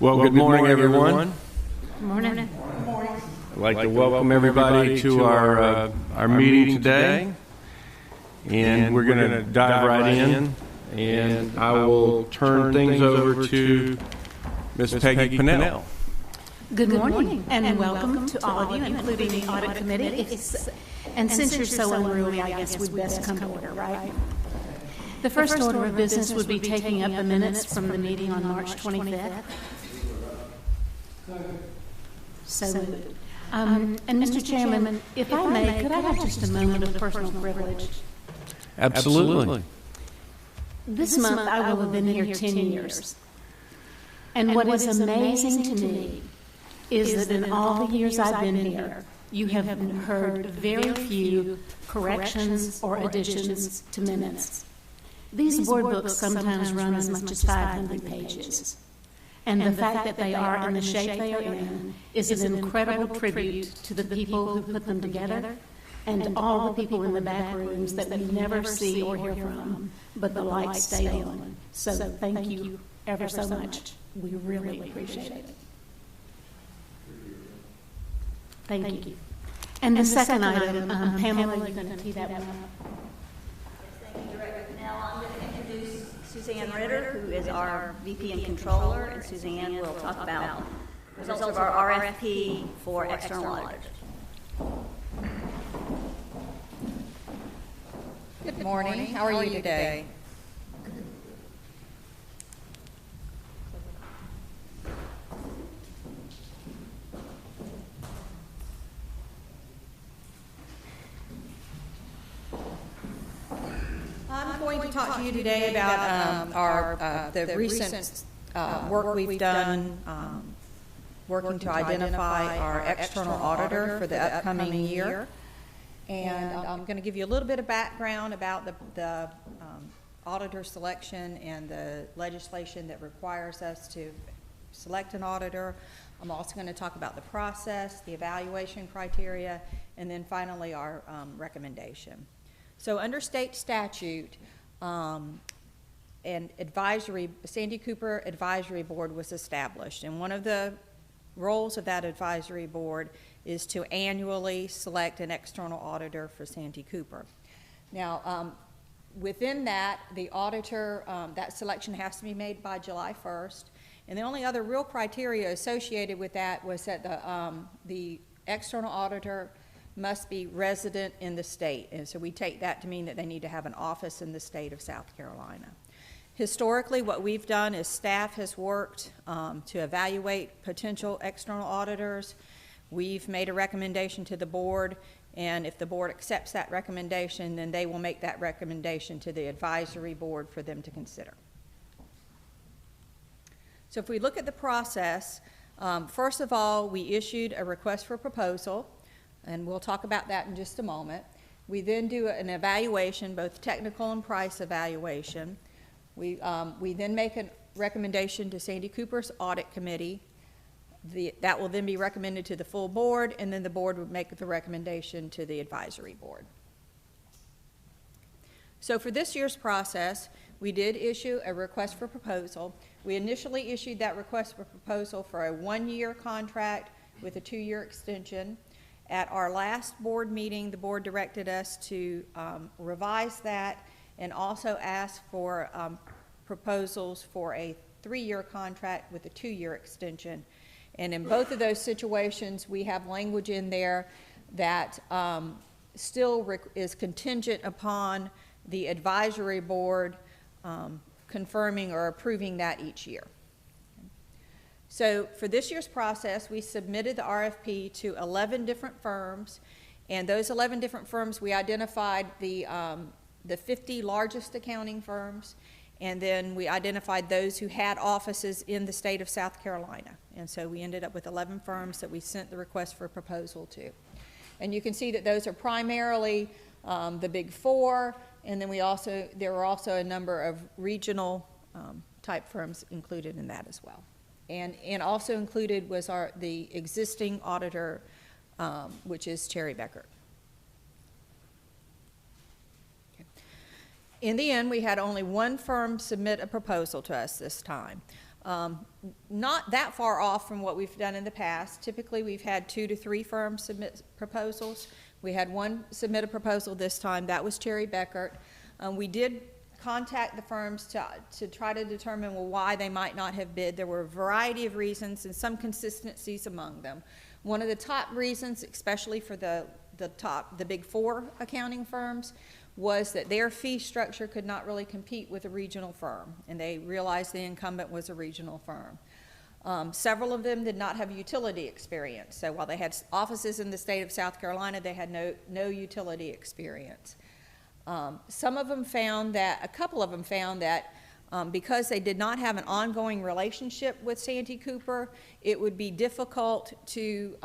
Well, good morning, everyone. Good morning. I'd like to welcome everybody to our meeting today. And we're going to dive right in. And I will turn things over to Ms. Peggy Pinnell. Good morning, and welcome to all of you, including the audit committee. And since you're so unruly, I guess we'd best come to order, right? The first order of business would be taking up the minutes from the meeting on March 25th. So moved. And Mr. Chairman, if I may, could I have just a moment of personal privilege? Absolutely. This month I will have been here 10 years. And what is amazing to me is that in all the years I've been here, you have heard very few corrections or additions to minutes. These board books sometimes run as much as 500 pages. And the fact that they are in the shape they are in is an incredible tribute to the people who put them together and all the people in the back rooms that we never see or hear from, but the lights stay on. So thank you ever so much. We really appreciate it. Thank you. And the second item, Pamela, you're going to tee that one up. Thank you, Director Pinnell. I'm going to introduce Suzanne Ritter, who is our VP and Controller, and Suzanne will talk about the results of our RFP for external auditors. Good morning. How are you today? I'm going to talk to you today about the recent work we've done working to identify our external auditor for the upcoming year. And I'm going to give you a little bit of background about the auditor selection and the legislation that requires us to select an auditor. I'm also going to talk about the process, the evaluation criteria, and then finally our recommendation. So under state statute, an Santee Cooper Advisory Board was established, and one of the roles of that advisory board is to annually select an external auditor for Santee Cooper. Now, within that, the auditor, that selection has to be made by July 1st, and the only other real criteria associated with that was that the external auditor must be resident in the state, and so we take that to mean that they need to have an office in the state of South Carolina. Historically, what we've done is staff has worked to evaluate potential external auditors. We've made a recommendation to the board, and if the board accepts that recommendation, then they will make that recommendation to the advisory board for them to consider. So if we look at the process, first of all, we issued a request for proposal, and we'll talk about that in just a moment. We then do an evaluation, both technical and price evaluation. We then make a recommendation to Santee Cooper's Audit Committee. That will then be recommended to the full board, and then the board would make the recommendation to the advisory board. So for this year's process, we did issue a request for proposal. We initially issued that request for proposal for a 1-year contract with a 2-year extension. At our last board meeting, the board directed us to revise that and also ask for proposals for a 3-year contract with a 2-year extension. And in both of those situations, we have language in there that still is contingent upon the advisory board confirming or approving that each year. So for this year's process, we submitted the RFP to 11 different firms, and those 11 different firms, we identified the 50 largest accounting firms, and then we identified those who had offices in the state of South Carolina. And so we ended up with 11 firms that we sent the request for proposal to. And you can see that those are primarily the Big Four, and then there were also a number of regional type firms included in that as well. And also included was the existing auditor, which is Cherry Becker. In the end, we had only one firm submit a proposal to us this time. Not that far off from what we've done in the past. Typically, we've had 2 to 3 firms submit proposals. We had one submit a proposal this time. That was Cherry Beckert. We did contact the firms to try to determine, well, why they might not have bid. There were a variety of reasons and some consistencies among them. One of the top reasons, especially for the big 4 accounting firms, was that their fee structure could not really compete with a regional firm, and they realized the incumbent was a regional firm. Several of them did not have utility experience, so while they had offices in the state of South Carolina, they had no utility experience. A couple of them found that because they did not have an ongoing relationship with Santee Cooper, it would be difficult to,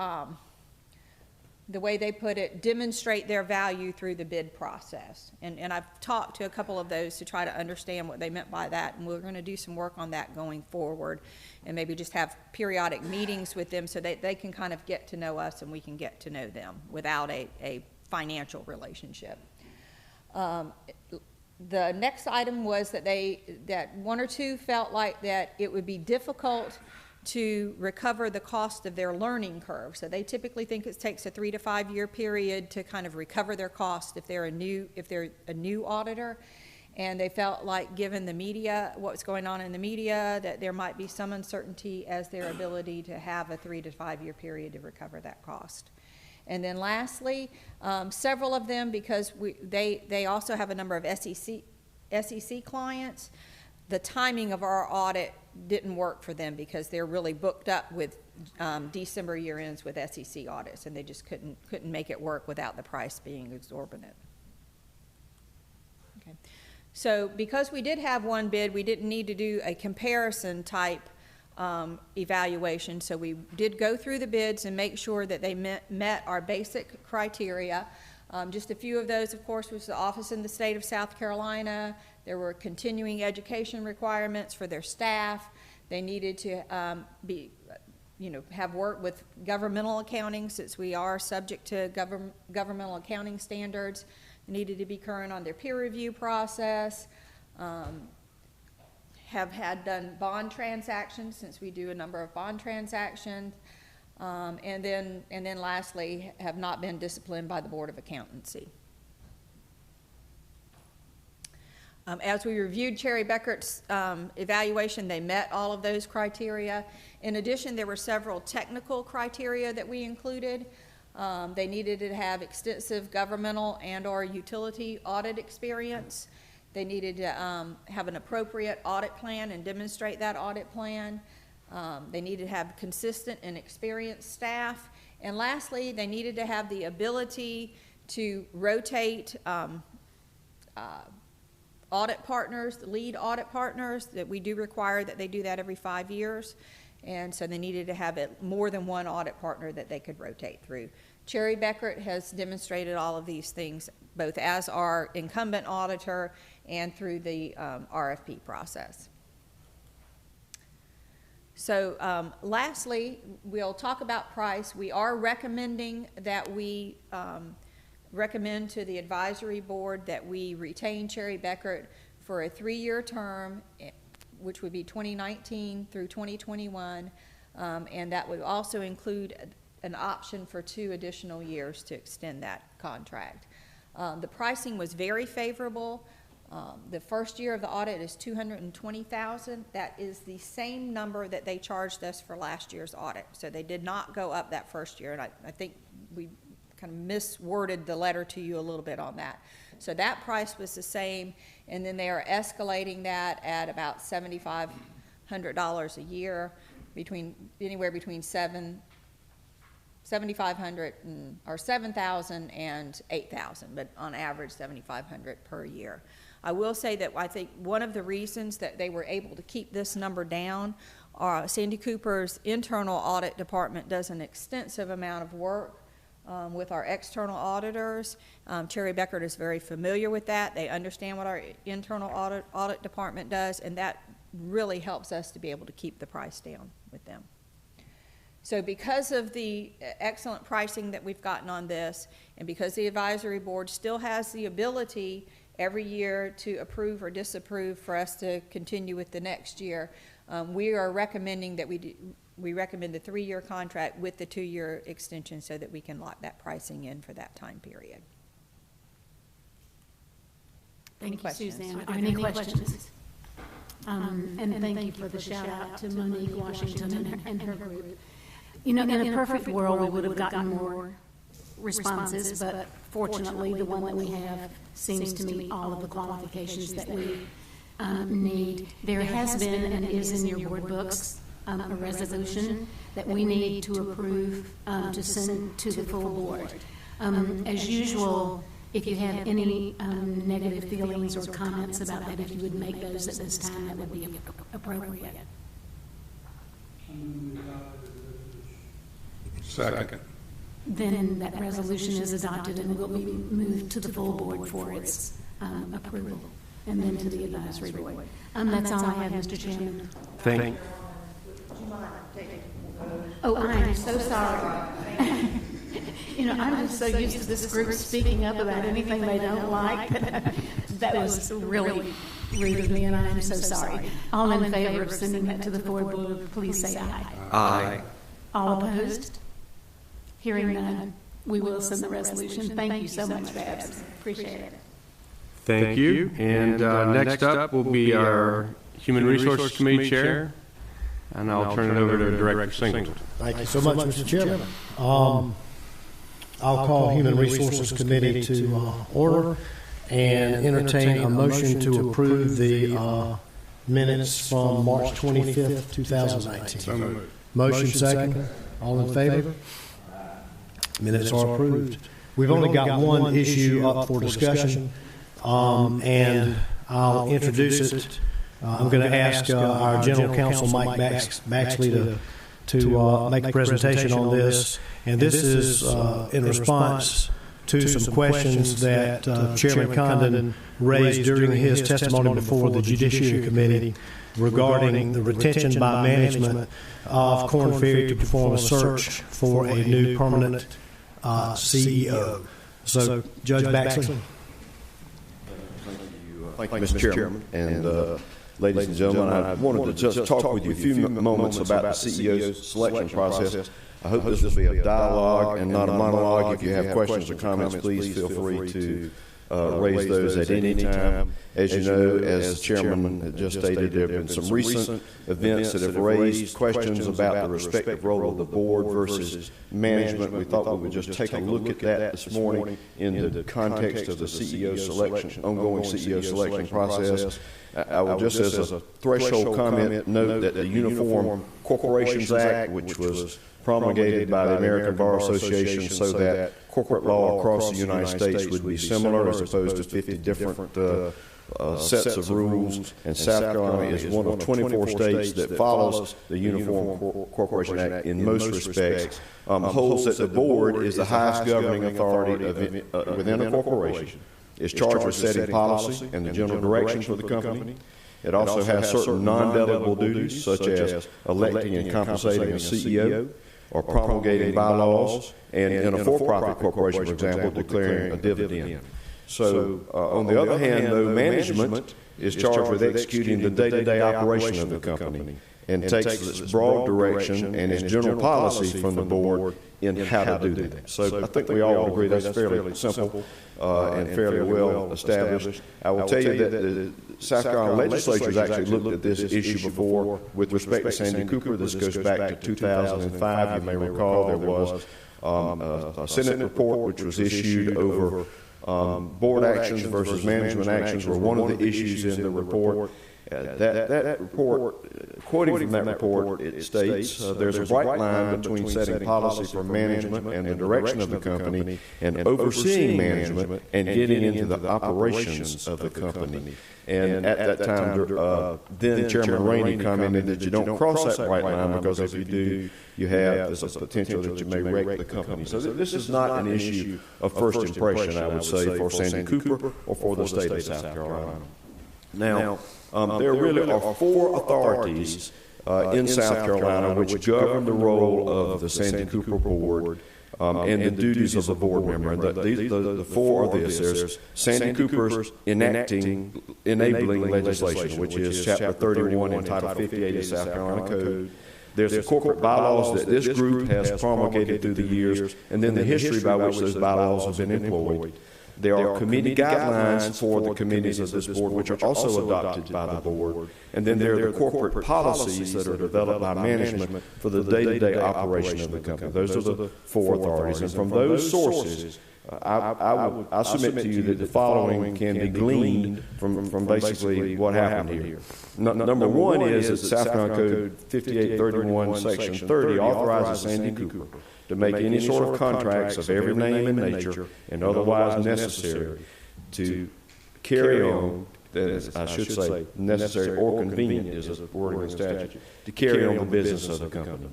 the way they put it, demonstrate their value through the bid process. And I've talked to a couple of those to try to understand what they meant by that, and we're going to do some work on that going forward, and maybe just have periodic meetings with them so that they can kind of get to know us and we can get to know them without a financial relationship. The next item was that 1 or 2 felt like that it would be difficult to recover the cost of their learning curve. So they typically think it takes a 3 to 5 year period to kind of recover their cost if they're a new auditor. And they felt like, given the media, what's going on in the media, that there might be some uncertainty as their ability to have a 3 to 5 year period to recover that cost. And then lastly, several of them, because they also have a number of SEC clients, the timing of our audit didn't work for them because they're really booked up with December year ends with SEC audits, and they just couldn't make it work without the price being exorbitant. Okay. So because we did have one bid, we didn't need to do a comparison type evaluation. So we did go through the bids and make sure that they met our basic criteria. Just a few of those, of course, was the office in the state of South Carolina. There were continuing education requirements for their staff. They needed to have worked with governmental accounting, since we are subject to governmental accounting standards. They needed to be current on their peer review process. Have had done bond transactions, since we do a number of bond transactions. And then lastly, have not been disciplined by the Board of Accountancy. As we reviewed Cherry Beckert's evaluation, they met all of those criteria. In addition, there were several technical criteria that we included. They needed to have extensive governmental and/or utility audit experience. They needed to have an appropriate audit plan and demonstrate that audit plan. They needed to have consistent and experienced staff. And lastly, they needed to have the ability to rotate audit partners, lead audit partners, that we do require that they do that every 5 years. And so they needed to have more than one audit partner that they could rotate through. Cherry Beckert has demonstrated all of these things, both as our incumbent auditor and through the RFP process. So lastly, we'll talk about price. We are recommending that we recommend to the advisory board that we retain Cherry Beckert for a 3-year term, which would be 2019 through 2021, and that would also include an option for 2 additional years to extend that contract. The pricing was very favorable. The first year of the audit is $220,000. That is the same number that they charged us for last year's audit. So they did not go up that first year, and I think we kind of misworded the letter to you a little bit on that. So that price was the same, and then they are escalating that at about $7,500 a year, anywhere between $7,500 or $7,000 and $8,000, but on average $7,500 per year. I will say that I think one of the reasons that they were able to keep this number down, Santee Cooper's internal audit department does an extensive amount of work with our external auditors. Cherry Beckert is very familiar with that. They understand what our internal audit department does, and that really helps us to be able to keep the price down with them. So because of the excellent pricing that we've gotten on this, and because the advisory board still has the ability every year to approve or disapprove for us to continue with the next year, We are recommending that we recommend the 3-year contract with the 2-year extension so that we can lock that pricing in for that time period. Thank Any you, questions? Suzanne. Are there any questions? And thank you for the shout out to Monique Washington and her group. You know, in a perfect world, we would have gotten more responses, but fortunately, the one that we have seems to meet all of the qualifications that we need. There has been and is in your board books a resolution that we need to approve to send to the full board. As usual, if you have any negative feelings or comments about that, if you would make those at this time, that would be appropriate. Second. Then that resolution is adopted and will be moved to the full board for its approval, and then to the advisory board. That's all I have, Mr. Chairman. Thank. Oh, I'm so sorry. You know, I'm just so used to this group speaking up about anything they don't like. That was really rude of me, and I am so sorry. All in favor of sending that to the full board, please say aye. Aye. All opposed? Hearing none, we will send the resolution. Thank you so much, Babs. Appreciate it. Thank you. And next up will be our Human Resources Committee Chair, and I'll turn it over to Director Singleton. Thank you so much, Mr. Chairman. I'll call Human Resources Committee to order and entertain a motion to approve the minutes from March 25th, 2019. Motion second. All in favor? Minutes are approved. We've only got one issue up for discussion, and I'll introduce it. I'm going to ask our General Counsel, Mike Baxley, to make a presentation on this. And this is in response to some questions that Chairman Condon raised during his testimony before the Judiciary Committee regarding the retention by management of Korn Ferry to perform a search for a new permanent CEO. So, Judge Baxley. Thank you, Mr. Chairman. And ladies and gentlemen, I wanted to just talk with you a few moments about the CEO's selection process. I hope this will be a dialogue and not a monologue. If you have questions or comments, please feel free to raise those at any time. As you know, as the Chairman just stated, there have been some recent events that have raised questions about the respective role of the board versus management. We thought we would just take a look at that this morning in the context of the CEO selection, ongoing CEO selection process. I will just, as a threshold comment, note that the Uniform Corporations Act, which was promulgated by the American Bar Association so that corporate law across the United States would be similar as opposed to 50 different sets of rules, and South Carolina is one of 24 states that follows the Uniform Corporation Act in most respects, holds that the board is the highest governing authority within a corporation. It's charged with setting policy and the general direction for the company. It also has certain non-delegable duties, such as electing and compensating a CEO, or promulgating bylaws, and in a for-profit corporation, for example, declaring a dividend. So, on the other hand, though, management is charged with executing the day-to-day operation of the company and takes its broad direction and its general policy from the board in how to do that. So I think we all agree that's fairly simple and fairly well established. I will tell you that the South Carolina legislature has actually looked at this issue before with respect to Santee Cooper. This goes back to 2005. You may recall there was a Senate report which was issued over board actions versus management actions were one of the issues in the report. That report, quoting from that report, it states, there's a bright line between setting policy for management and the direction of the company and overseeing management and getting into the operations of the company. And at that time, then Chairman Rainey commented that you don't cross that bright line because if you do, you have there's a potential that you may wreck the company. So this is not an issue of first impression, I would say, for Santee Cooper or for the state of South Carolina. Now, there really are 4 authorities in South Carolina which govern the role of the Santee Cooper Board. and the duties of the board member. And the four are this. There's Santee Cooper's enabling legislation, which is Chapter 31 and Title 58 of South Carolina Code. There's the corporate bylaws that this group has promulgated through the years, and then the history by which those bylaws have been employed. There are committee guidelines for the committees of this board, which are also adopted by the board. And then there are the corporate policies that are developed by management for the day-to-day operation of the company. Those are the four authorities. And from those sources, I submit to you that the following can be gleaned from basically what happened here. Number one is that South Carolina Code 5831, Section 30 authorizes Santee Cooper to make any sort of contracts of every name and nature and otherwise necessary to carry on, I should say necessary or convenient is a wording of the statute, to carry on the business of the company.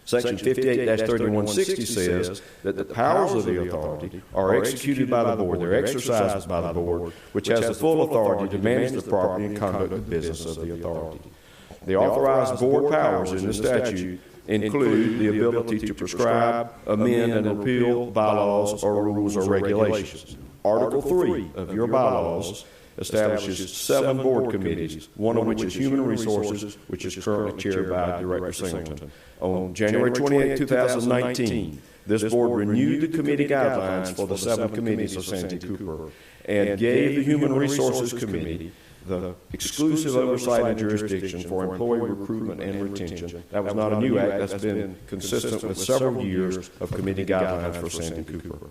Section 58-3160 says that the powers of the authority are executed by the board, they're exercised by the board, which has the full authority to manage the property and conduct of business of the authority. The authorized board powers in the statute include the ability to prescribe, amend, and repeal bylaws or rules or regulations. Article 3 of your bylaws establishes 7 board committees, one of which is Human Resources, which is currently chaired by Director Singleton. On January 28, 2019, this board renewed the committee guidelines for the 7 committees of Santee Cooper and gave the Human Resources Committee the exclusive oversight and jurisdiction for employee recruitment and retention. That was not a new act. That's been consistent with several years of committee guidelines for Santee Cooper.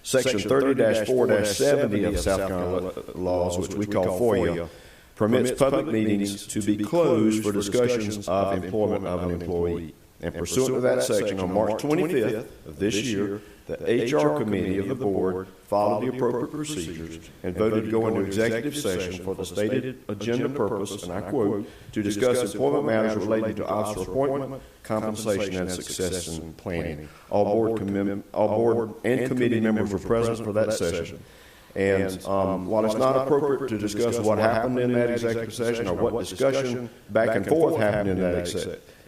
Section 30-4-70 of South Carolina laws, which we call FOIA, permits public meetings to be closed for discussions of employment of an employee. And pursuant to that section, on March 25th of this year, the HR committee of the board followed the appropriate procedures and voted to go into executive session for the stated agenda purpose, and I quote, to discuss employment matters relating to officer appointment, compensation, and succession planning. All board and committee members were present for that session. And while it's not appropriate to discuss what happened in that executive session or what discussion back and forth happened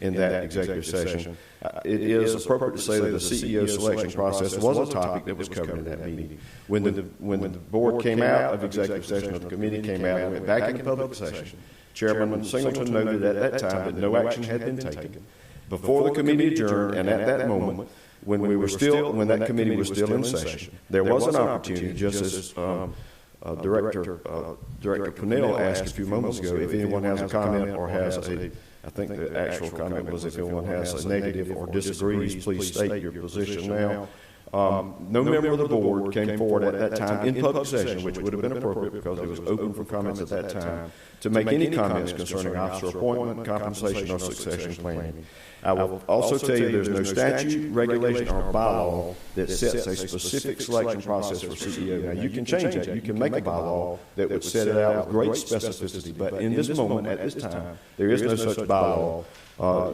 in that executive session, it is appropriate to say that the CEO selection process was a topic that was covered in that meeting. When the board came out of executive session, or the committee came out and went back into public session, Chairman Singleton noted at that time that no action had been taken. Before the committee adjourned, and at that moment, when that committee was still in session, there was an opportunity, just as Director Pennell asked a few moments ago, if anyone has a comment or has I think the actual comment was if anyone has a negative or disagrees, please state your position now. No member of the board came forward at that time in public session, which would have been appropriate because it was open for comments at that time, to make any comments concerning officer appointment, compensation, or succession planning. I will also tell you there's no statute, regulation, or bylaw that sets a specific selection process for CEO. Now, you can change that. You can make a bylaw that would set it out with great specificity, but in this moment, at this time, there is no such bylaw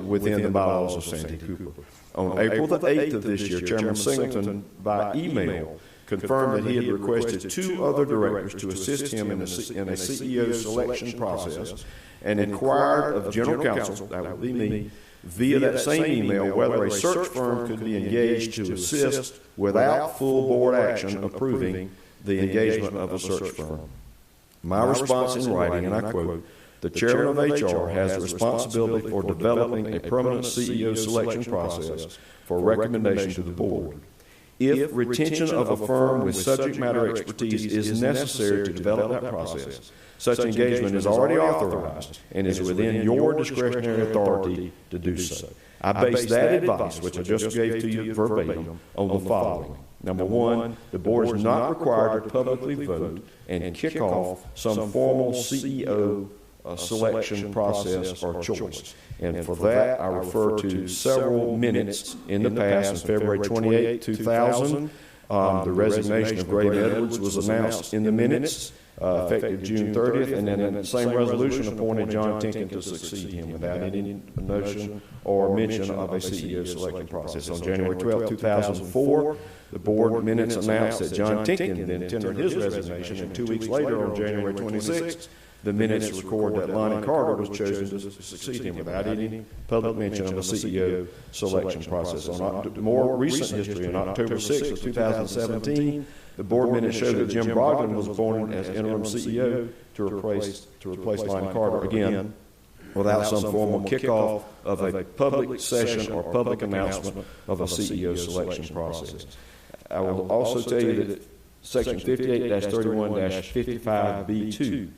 within the bylaws of Santee Cooper. On April the 8th of this year, Chairman Singleton, by email, confirmed that he had requested 2 other directors to assist him in a CEO selection process and inquired of General Counsel, that would be me, via that same email whether a search firm could be engaged to assist without full board action approving the engagement of a search firm. My response in writing, and I quote, "The chairman of HR has the responsibility for developing a permanent CEO selection process for recommendation to the board. If retention of a firm with subject matter expertise is necessary to develop that process, such engagement is already authorized and is within your discretionary authority to do so." I base that advice, which I just gave to you verbatim, on the following. Number 1, the board is not required to publicly vote and kick off some formal CEO selection process or choice. And for that, I refer to several minutes in the past. On February 28, 2000, the resignation of Graham Edwards was announced in the minutes, effective June 30th, and then in the same resolution appointed John Tinkin to succeed him without any notion or mention of a CEO selection process. On January 12, 2004, the board minutes announced that John Tinkin then tendered his resignation, and 2 weeks later, on January 26th, the minutes record that Lonnie Carter was chosen to succeed him without any public mention of a CEO selection process. On more recent history, on October 6th of 2017, the board minutes show that Jim Brogdon was appointed as interim CEO to replace Lonnie Carter, again, without some formal kickoff of a public session or public announcement of a CEO selection process. I will also tell you that Section 58-31-55B2,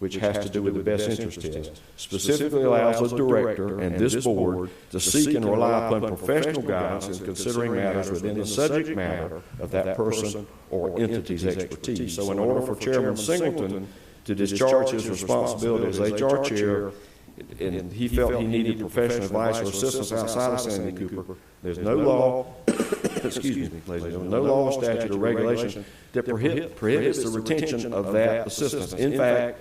which has to do with the best interest test, specifically allows a director and this board to seek and rely upon professional guidance in considering matters within the subject matter of that person or entity's expertise. So in order for Chairman Singleton to discharge his responsibility as HR chair, and he felt he needed professional advice or assistance outside of Santee Cooper, there's no law, excuse me, ladies and gentlemen, no law, statute, or regulation that prohibits the retention of that assistance. In fact,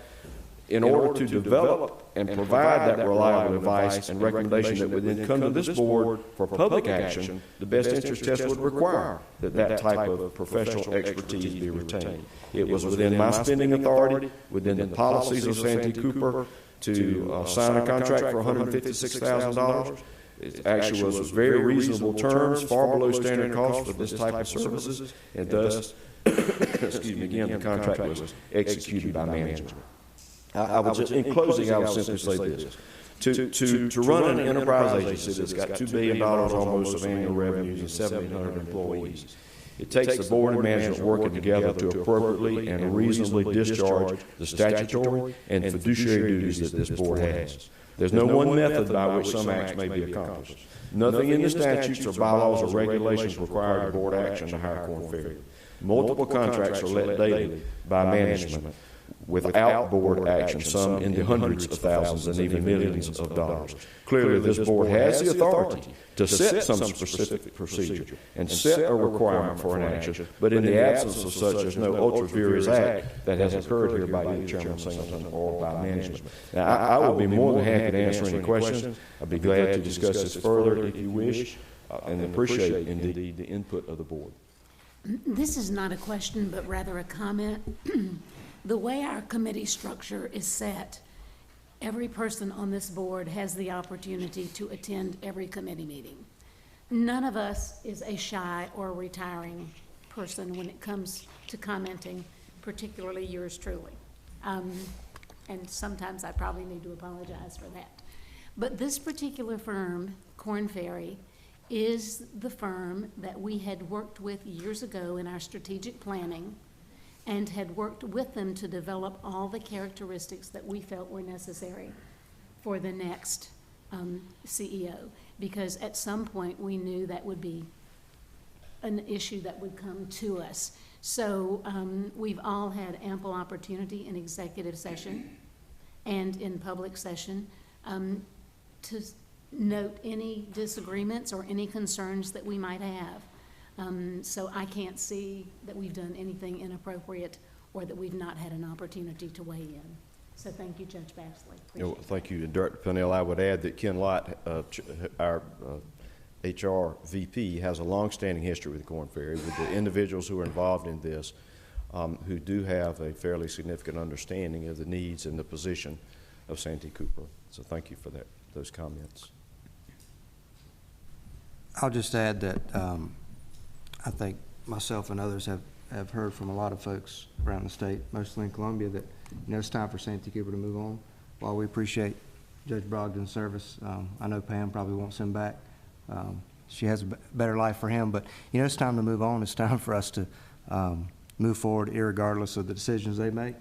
in order to develop and provide that reliable advice and recommendation that would then come to this board for public action, the best interest test would require that type of professional expertise be retained. It was within my spending authority, within the policies of Santee Cooper, to sign a contract for $156,000. It actually was very reasonable terms, far below standard cost for this type of services, and thus, excuse me, again, the contract was executed by management. I will just, in closing, I will simply say this. To run an enterprise agency that's got $2 billion almost of annual revenues and 1,700 employees, it takes the board and management working together to appropriately and reasonably discharge the statutory and fiduciary duties that this board has. There's no one method by which some acts may be accomplished. Nothing in the statutes or bylaws or regulations require board action to hire Korn Ferry. Multiple contracts are let daily by management without board action, some in the hundreds of thousands and even millions of dollars. Clearly, this board has the authority to set some specific procedure and set a requirement for an action, but in the absence of such, there's no ultra vires act that has occurred here by either Chairman Singleton or by management. Now, I will be more than happy to answer any questions. I'd be glad to discuss this further if you wish, and appreciate, indeed, the input of the board. This is not a question, but rather a comment. The way our committee structure is set, every person on this board has the opportunity to attend every committee meeting. None of us is a shy or retiring person when it comes to commenting, particularly yours truly. And sometimes I probably need to apologize for that. But this particular firm, Korn Ferry, is the firm that we had worked with years ago in our strategic planning and had worked with them to develop all the characteristics that we felt were necessary for the next CEO. Because at some point we knew that would be an issue that would come to us. So we've all had ample opportunity in executive session and in public session to note any disagreements or any concerns that we might have. So I can't see that we've done anything inappropriate or that we've not had an opportunity to weigh in. So thank you, Judge Baxley. Thank you, Director Pennell. I would add that Ken Lott, our HR VP, has a long-standing history with Korn Ferry, with the individuals who are involved in this, who do have a fairly significant understanding of the needs and the position of Santee Cooper. So thank you for that, those comments. I'll just add that I think myself and others have heard from a lot of folks around the state, mostly in Columbia, that it's time for Santee Cooper to move on. While we appreciate Judge Brogdon's service, I know Pam probably wants him back. She has a better life for him, but it's time to move on. It's time for us to move forward, irregardless of the decisions they make.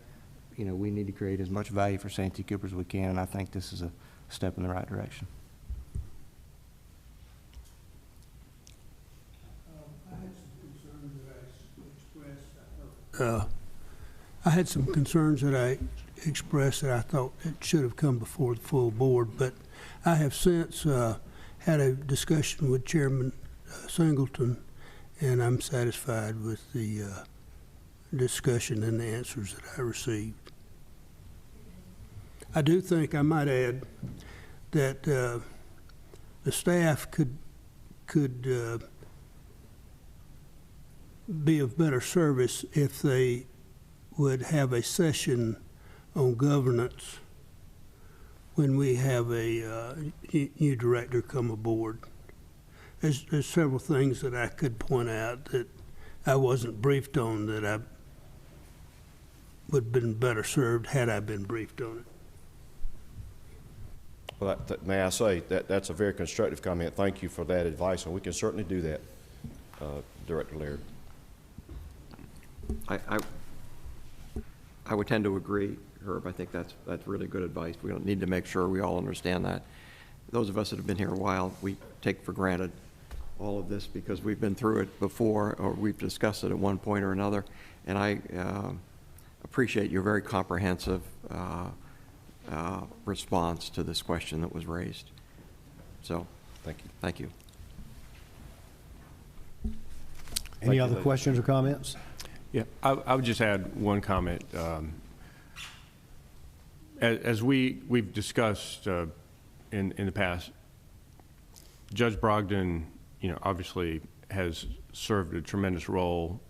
We need to create as much value for Santee Cooper as we can, and I think this is a step in the right direction. I had some concerns that I expressed that I thought it should have come before the full board, but I have since had a discussion with Chairman Singleton, and I'm satisfied with the discussion and the answers that I received. I do think I might add that the staff could be of better service if they would have a session on governance when we have a new director come aboard. There's several things that I could point out that I wasn't briefed on that I would have been better served had I been briefed on it. Well, may I say, that's a very constructive comment. Thank you for that advice, and we can certainly do that, Director Laird. I would tend to agree, Herb. I think that's really good advice. We don't need to make sure we all understand that. Those of us that have been here a while, we take for granted all of this because we've been through it before, or we've discussed it at one point or another. And I appreciate your very comprehensive response to this question that was raised. So, thank you. Thank you. Any other questions or comments? Yeah, I would just add one comment. As we've discussed in the past, Judge Brogdon, obviously has served a tremendous role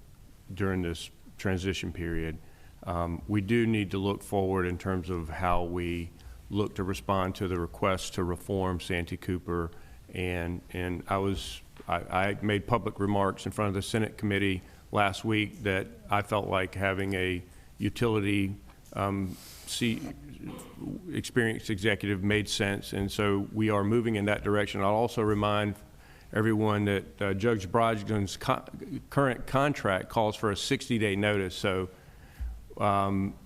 during this transition period. We do need to look forward in terms of how we look to respond to the request to reform Santee Cooper, and I made public remarks in front of the Senate committee last week that I felt like having a utility experienced executive made sense, and so we are moving in that direction. I'll also remind everyone that Judge Brogdon's current contract calls for a 60-day notice, so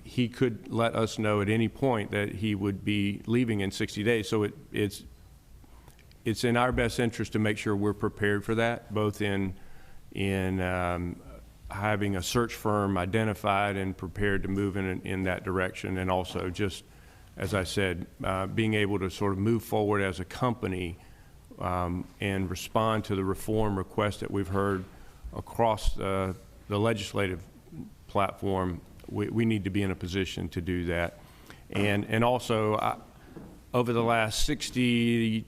he could let us know at any point that he would be leaving in 60 days. So it's in our best interest to make sure we're prepared for that, both in having a search firm identified and prepared to move in that direction, and also just, as I said, being able to sort of move forward as a company and respond to the reform requests that we've heard across the legislative platform. We need to be in a position to do that. And also, over the last 60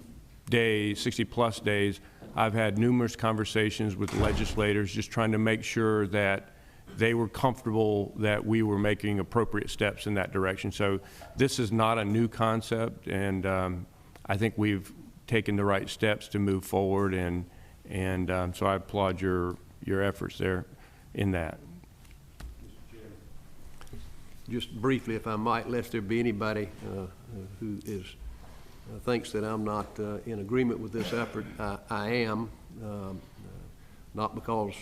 plus days, I've had numerous conversations with legislators just trying to make sure that they were comfortable that we were making appropriate steps in that direction. So this is not a new concept, and I think we've taken the right steps to move forward, and so I applaud your efforts there in that. Just briefly, if I might, lest there be anybody who thinks that I'm not in agreement with this effort, I am, not because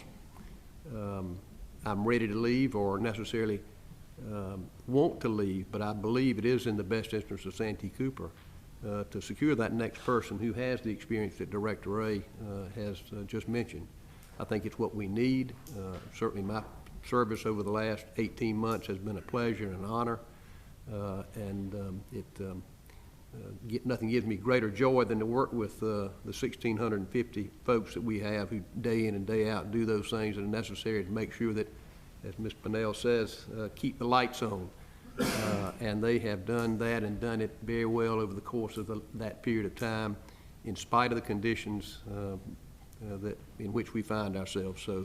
I'm ready to leave or necessarily want to leave, but I believe it is in the best interest of Santee Cooper to secure that next person who has the experience that Director Ray has just mentioned. I think it's what we need. Certainly my service over the last 18 months has been a pleasure and an honor, nothing gives me greater joy than to work with the 1,650 folks that we have who day in and day out do those things that are necessary to make sure that, as Ms. Pinnell says, keep the lights on. And they have done that and done it very well over the course of that period of time, in spite of the conditions in which we find ourselves. So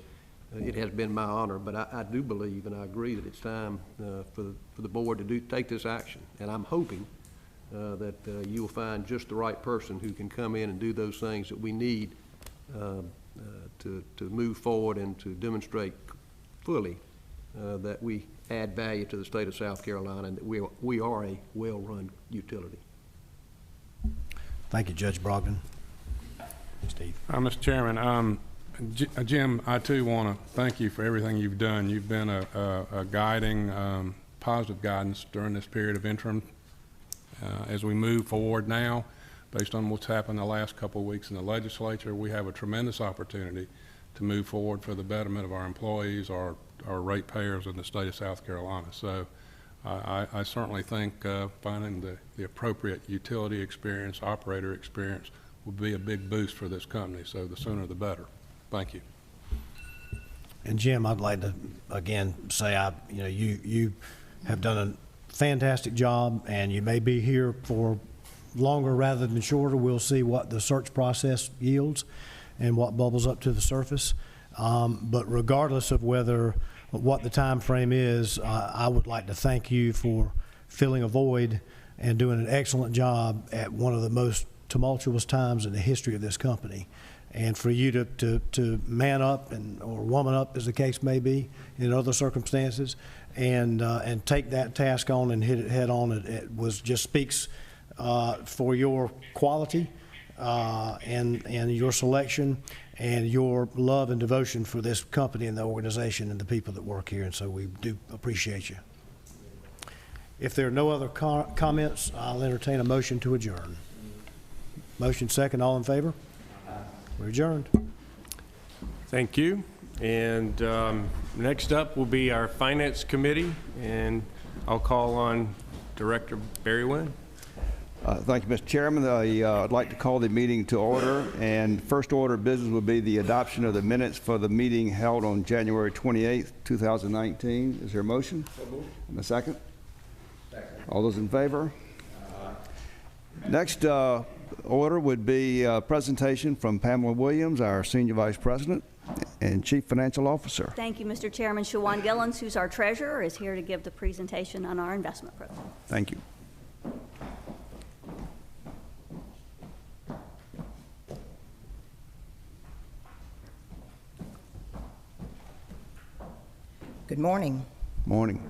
it has been my honor, but I do believe and I agree that it's time for the board to take this action. And I'm hoping that you'll find just the right person who can come in and do those things that we need to move forward and to demonstrate fully that we add value to the state of South Carolina and that we are a well-run utility. Thank you, Judge Brogdon. Steve. Mr. Chairman, Jim, I too want to thank you for everything you've done. You've been a guiding, positive guidance during this period of interim. As we move forward now, based on what's happened the last couple of weeks in the legislature, we have a tremendous opportunity to move forward for the betterment of our employees, our ratepayers in the state of South Carolina. So I certainly think finding the appropriate utility experience, operator experience, would be a big boost for this company. So the sooner the better. Thank you. And Jim, I'd like to again say, you have done a fantastic job, and you may be here for longer rather than shorter. We'll see what the search process yields and what bubbles up to the surface. But regardless of what the time frame is, I would like to thank you for filling a void and doing an excellent job at one of the most tumultuous times in the history of this company. And for you to man up or woman up, as the case may be, in other circumstances, and take that task on and hit it head on, it was just speaks for your quality and your selection and your love and devotion for this company and the organization and the people that work here. And so we do appreciate you. If there are no other comments, I'll entertain a motion to adjourn. Motion second, all in favor? We're adjourned. Thank you. And next up will be our Finance Committee, and I'll call on Director Barry Wynn. Thank you, Mr. Chairman. I'd like to call the meeting to order, and first order of business will be the adoption of the minutes for the meeting held on January 28th, 2019. Is there a motion? And a second? Second. All those in favor? Next order would be a presentation from Pamela Williams, our Senior Vice President and Chief Financial Officer. Thank you, Mr. Chairman. Shawan Gillens, who's our treasurer, is here to give the presentation on our investment program. Thank you. Good morning. Morning.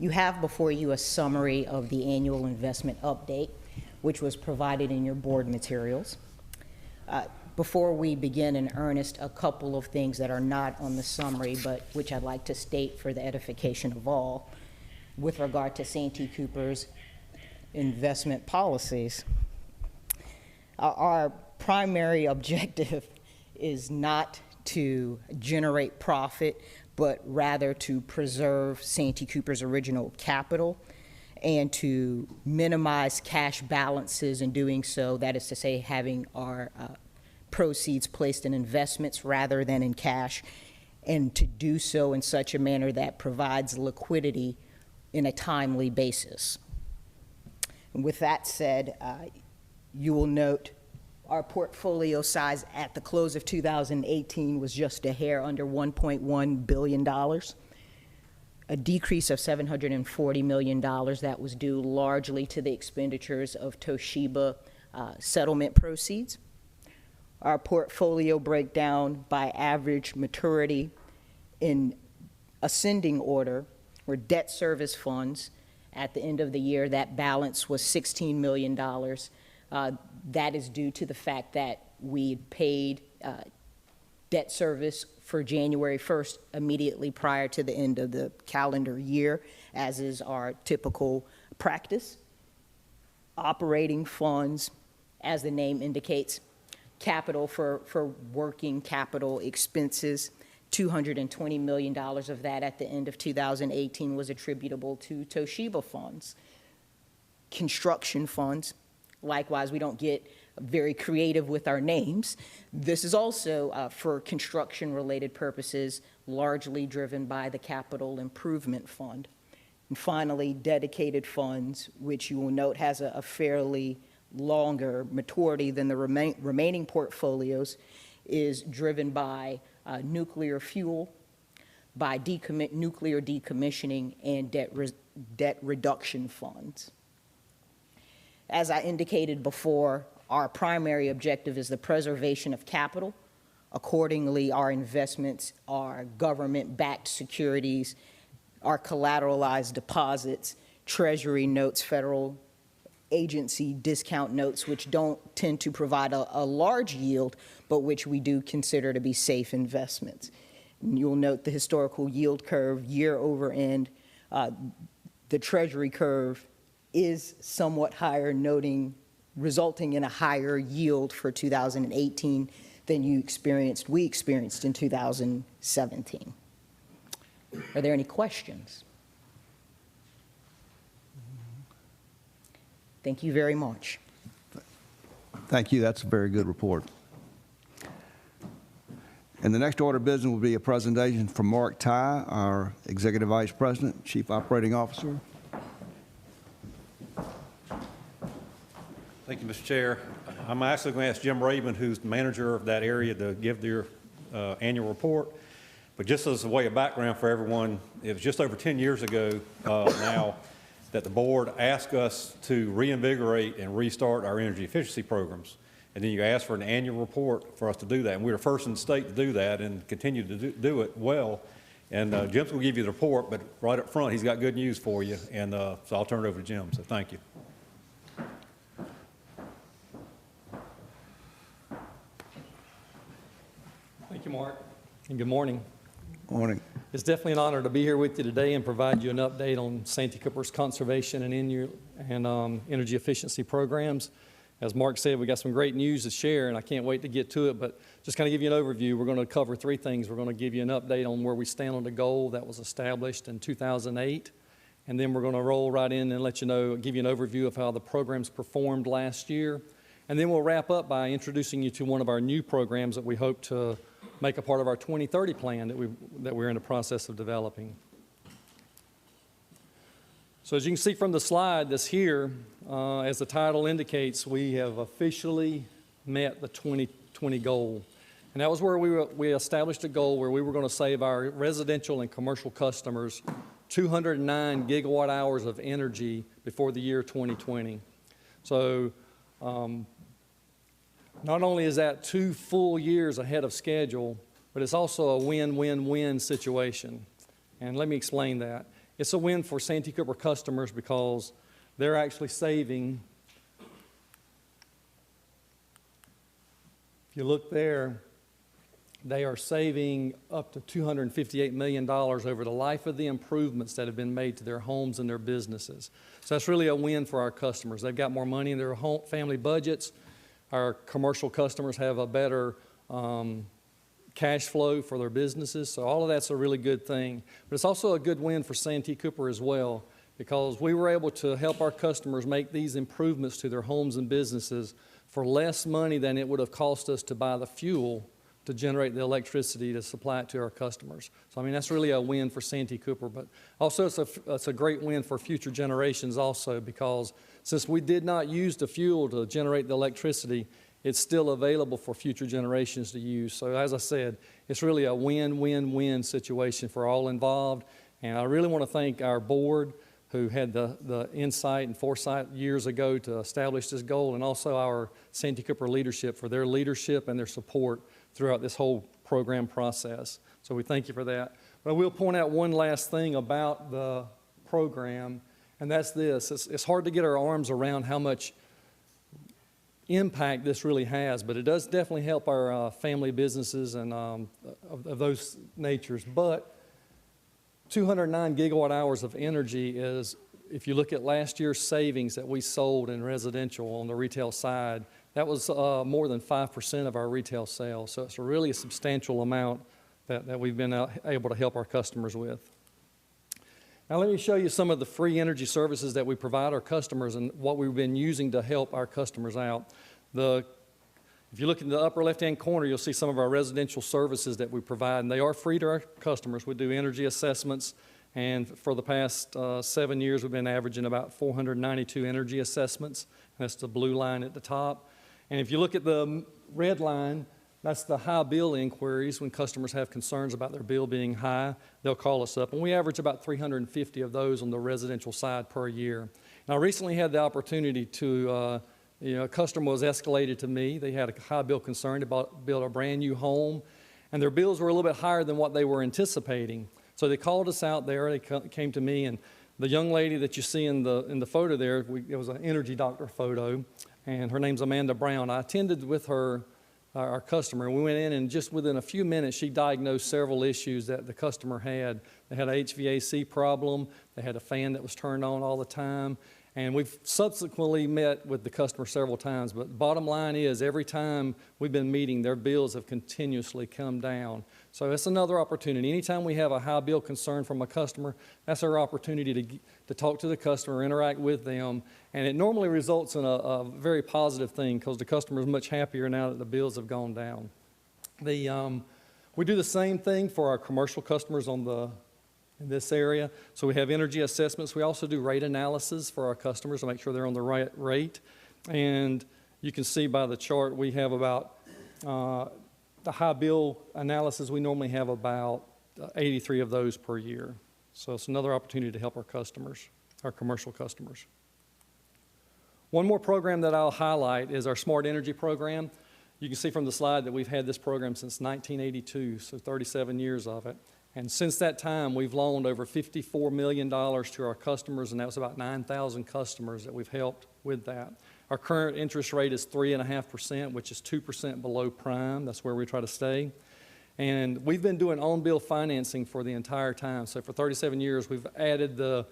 You have before you a summary of the annual investment update, which was provided in your board materials. Before we begin in earnest, a couple of things that are not on the summary, but which I'd like to state for the edification of all, with regard to Santee Cooper's investment policies. Our primary objective is not to generate profit, but rather to preserve Santee Cooper's original capital and to minimize cash balances in doing so. That is to say, having our proceeds placed in investments rather than in cash, and to do so in such a manner that provides liquidity in a timely basis. And with that said, you will note our portfolio size at the close of 2018 was just a hair under $1.1 billion, a decrease of $740 million that was due largely to the expenditures of Toshiba settlement proceeds. Our portfolio breakdown by average maturity in ascending order were debt service funds. At the end of the year, that balance was $16 million. That is due to the fact that we paid debt service for January 1st immediately prior to the end of the calendar year, as is our typical practice. Operating funds, as the name indicates, capital for working capital expenses, $220 million of that at the end of 2018 was attributable to Toshiba funds. Construction funds, likewise, we don't get very creative with our names. This is also for construction-related purposes, largely driven by the Capital Improvement Fund. And finally, dedicated funds, which you will note has a fairly longer maturity than the remaining portfolios, is driven by nuclear fuel, by nuclear decommissioning, and debt reduction funds. As I indicated before, our primary objective is the preservation of capital. Accordingly, our investments are government-backed securities, our collateralized deposits, treasury notes, federal agency discount notes, which don't tend to provide a large yield, but which we do consider to be safe investments. And you'll note the historical yield curve year over end. The treasury curve is somewhat higher, resulting in a higher yield for 2018 than we experienced in 2017. Are there any questions? Thank you very much. Thank you. That's a very good report. And the next order of business will be a presentation from Mark Tye, our Executive Vice President, Chief Operating Officer. Thank you, Mr. Chair. I'm actually going to ask Jim Raymond, who's the manager of that area, to give their annual report. But just as a way of background for everyone, it was just over 10 years ago now that the board asked us to reinvigorate and restart our energy efficiency programs. And then you asked for an annual report for us to do that. And we were first in the state to do that and continue to do it well. And Jim's going to give you the report, but right up front, he's got good news for you. And so I'll turn it over to Jim. So thank you. Thank you, Mark, and good morning. Morning. It's definitely an honor to be here with you today and provide you an update on Santee Cooper's conservation and energy efficiency programs. As Mark said, we got some great news to share, and I can't wait to get to it, but just kind of give you an overview. We're going to cover three things. We're going to give you an update on where we stand on the goal that was established in 2008, and then we're going to roll right in and let you know, give you an overview of how the programs performed last year, and then we'll wrap up by introducing you to one of our new programs that we hope to make a part of our 2030 plan that we're in the process of developing. So as you can see from the slide that's here, as the title indicates, we have officially met the 2020 goal. And that was where we established a goal where we were going to save our residential and commercial customers 209 gigawatt hours of energy before the year 2020. So not only is that 2 full years ahead of schedule, but it's also a win-win-win situation. And let me explain that. It's a win for Santee Cooper customers because they're actually saving, if you look there, they are saving up to $258 million over the life of the improvements that have been made to their homes and their businesses. So that's really a win for our customers. They've got more money in their home, family budgets. Our commercial customers have a better cash flow for their businesses. So all of that's a really good thing. But it's also a good win for Santee Cooper as well, because we were able to help our customers make these improvements to their homes and businesses for less money than it would have cost us to buy the fuel to generate the electricity to supply it to our customers. So, I mean, that's really a win for Santee Cooper, but also it's a great win for future generations also, because since we did not use the fuel to generate the electricity, it's still available for future generations to use. So as I said, it's really a win-win-win situation for all involved. And I really want to thank our board who had the insight and foresight years ago to establish this goal, and also our Santee Cooper leadership for their leadership and their support throughout this whole program process. So we thank you for that. But I will point out one last thing about the program, and that's this. It's hard to get our arms around how much impact this really has, but it does definitely help our family businesses and of those natures. But 209 gigawatt hours of energy is, if you look at last year's savings that we sold in residential on the retail side, that was more than 5% of our retail sales. So it's really a substantial amount that we've been able to help our customers with. Now let me show you some of the free energy services that we provide our customers and what we've been using to help our customers out. If you look in the upper left-hand corner, you'll see some of our residential services that we provide, and they are free to our customers. We do energy assessments, and for the past 7 years, we've been averaging about 492 energy assessments. That's the blue line at the top. And if you look at the red line, that's the high bill inquiries. When customers have concerns about their bill being high, they'll call us up. And we average about 350 of those on the residential side per year. And I recently had the opportunity to, a customer was escalated to me. They had a high bill concern about build a brand new home, and their bills were a little bit higher than what they were anticipating. So they called us out there. They came to me, and the young lady that you see in the photo there, it was an energy doctor photo, and her name's Amanda Brown. I attended with her, our customer, and we went in, and just within a few minutes, she diagnosed several issues that the customer had. They had an HVAC problem. They had a fan that was turned on all the time. And we've subsequently met with the customer several times, but the bottom line is every time we've been meeting, their bills have continuously come down. So it's another opportunity. Anytime we have a high bill concern from a customer, that's our opportunity to talk to the customer, interact with them, and it normally results in a very positive thing because the customer is much happier now that the bills have gone down. We do the same thing for our commercial customers in this area. So we have energy assessments. We also do rate analysis for our customers to make sure they're on the right rate. And you can see by the chart we have about, the high bill analysis, we normally have about 83 of those per year. So it's another opportunity to help our customers, our commercial customers. One more program that I'll highlight is our Smart Energy program. You can see from the slide that we've had this program since 1982, so 37 years of it. And since that time, we've loaned over $54 million to our customers, and that was about 9,000 customers that we've helped with that. Our current interest rate is 3.5%, which is 2% below prime. That's where we try to stay. And we've been doing on-bill financing for the entire time. So for 37 years, we've added the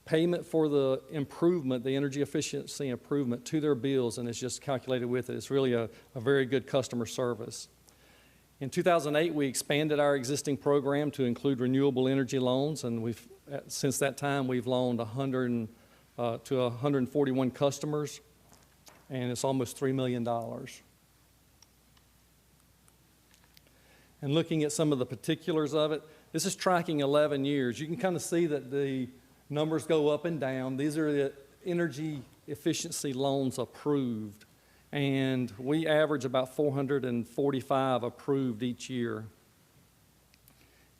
payment for the improvement, the energy efficiency improvement, to their bills, and it's just calculated with it. It's really a very good customer service. In 2008, we expanded our existing program to include renewable energy loans, and since that time, we've loaned 100 to 141 customers, and it's almost $3 million. And looking at some of the particulars of it, this is tracking 11 years. You can kind of see that the numbers go up and down. These are the energy efficiency loans approved, and we average about 445 approved each year.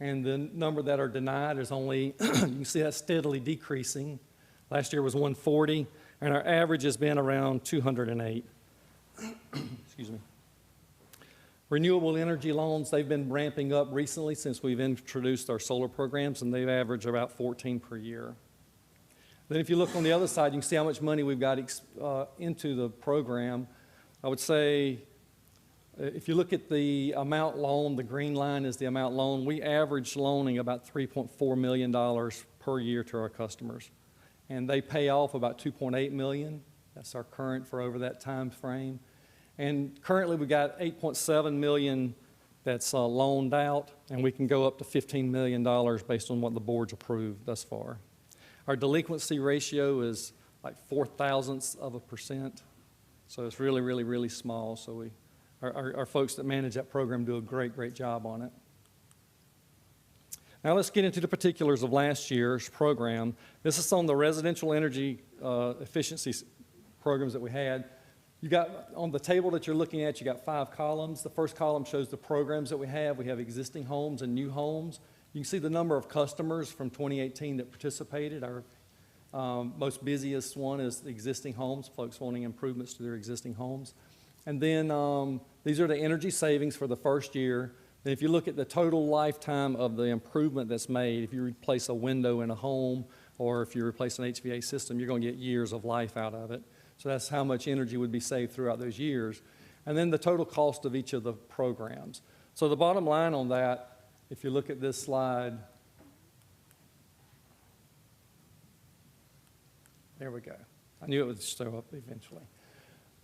And the number that are denied is only, you can see that steadily decreasing. Last year was 140, and our average has been around 208. Excuse me. Renewable energy loans, they've been ramping up recently since we've introduced our solar programs, and they've averaged about 14 per year. Then if you look on the other side, you can see how much money we've got into the program. I would say if you look at the amount loaned, the green line is the amount loaned. We average loaning about $3.4 million per year to our customers. And they pay off about $2.8 million. That's our current for over that time frame. And currently we got $8.7 million that's loaned out, and we can go up to $15 million based on what the board's approved thus far. Our delinquency ratio is like 0.004%. So it's really, really, really small. So our folks that manage that program do a great, great job on it. Now let's get into the particulars of last year's program. This is on the residential energy efficiency programs that we had. You got, on the table that you're looking at, you got 5 columns. The first column shows the programs that we have. We have existing homes and new homes. You can see the number of customers from 2018 that participated. Our most busiest one is the existing homes, folks wanting improvements to their existing homes. And then these are the energy savings for the first year. And if you look at the total lifetime of the improvement that's made, if you replace a window in a home or if you replace an HVAC system, you're going to get years of life out of it. So that's how much energy would be saved throughout those years. And then the total cost of each of the programs. So the bottom line on that, if you look at this slide, there we go. I knew it would show up eventually.